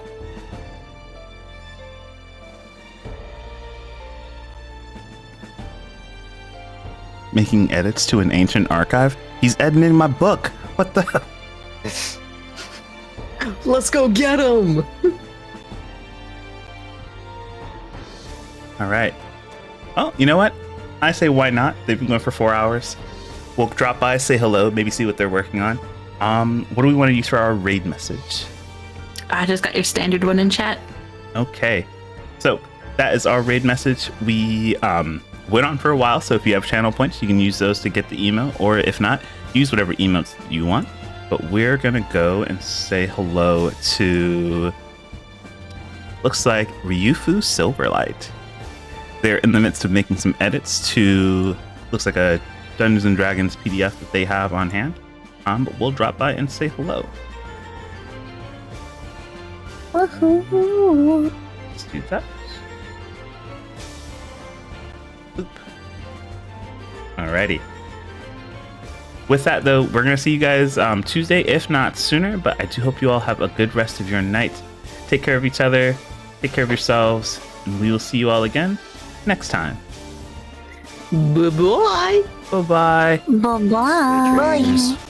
Making edits to an ancient archive? He's editing my book. What the hell? Let's go get him! All right. Oh, you know what? I say why not? They've been going for 4 hours. We'll drop by, say hello, maybe see what they're working on. What do we want to use for our raid message? I just got your standard one in chat. Okay. So that is our raid message. We went on for a while, so if you have channel points, you can use those to get the email, or if not, use whatever emotes you want. But we're gonna go and say hello to, looks like Ryufu Silverlight. They're in the midst of making some edits to, looks like a Dungeons and Dragons PDF that they have on hand. But we'll drop by and say hello. Woohoo. Let's do that. Oop. Alrighty. With that, though, we're going to see you guys Tuesday, if not sooner. But I do hope you all have a good rest of your night. Take care of each other. Take care of yourselves. And we will see you all again next time. Bye-bye! Bye-bye. Bye-bye. Cheers.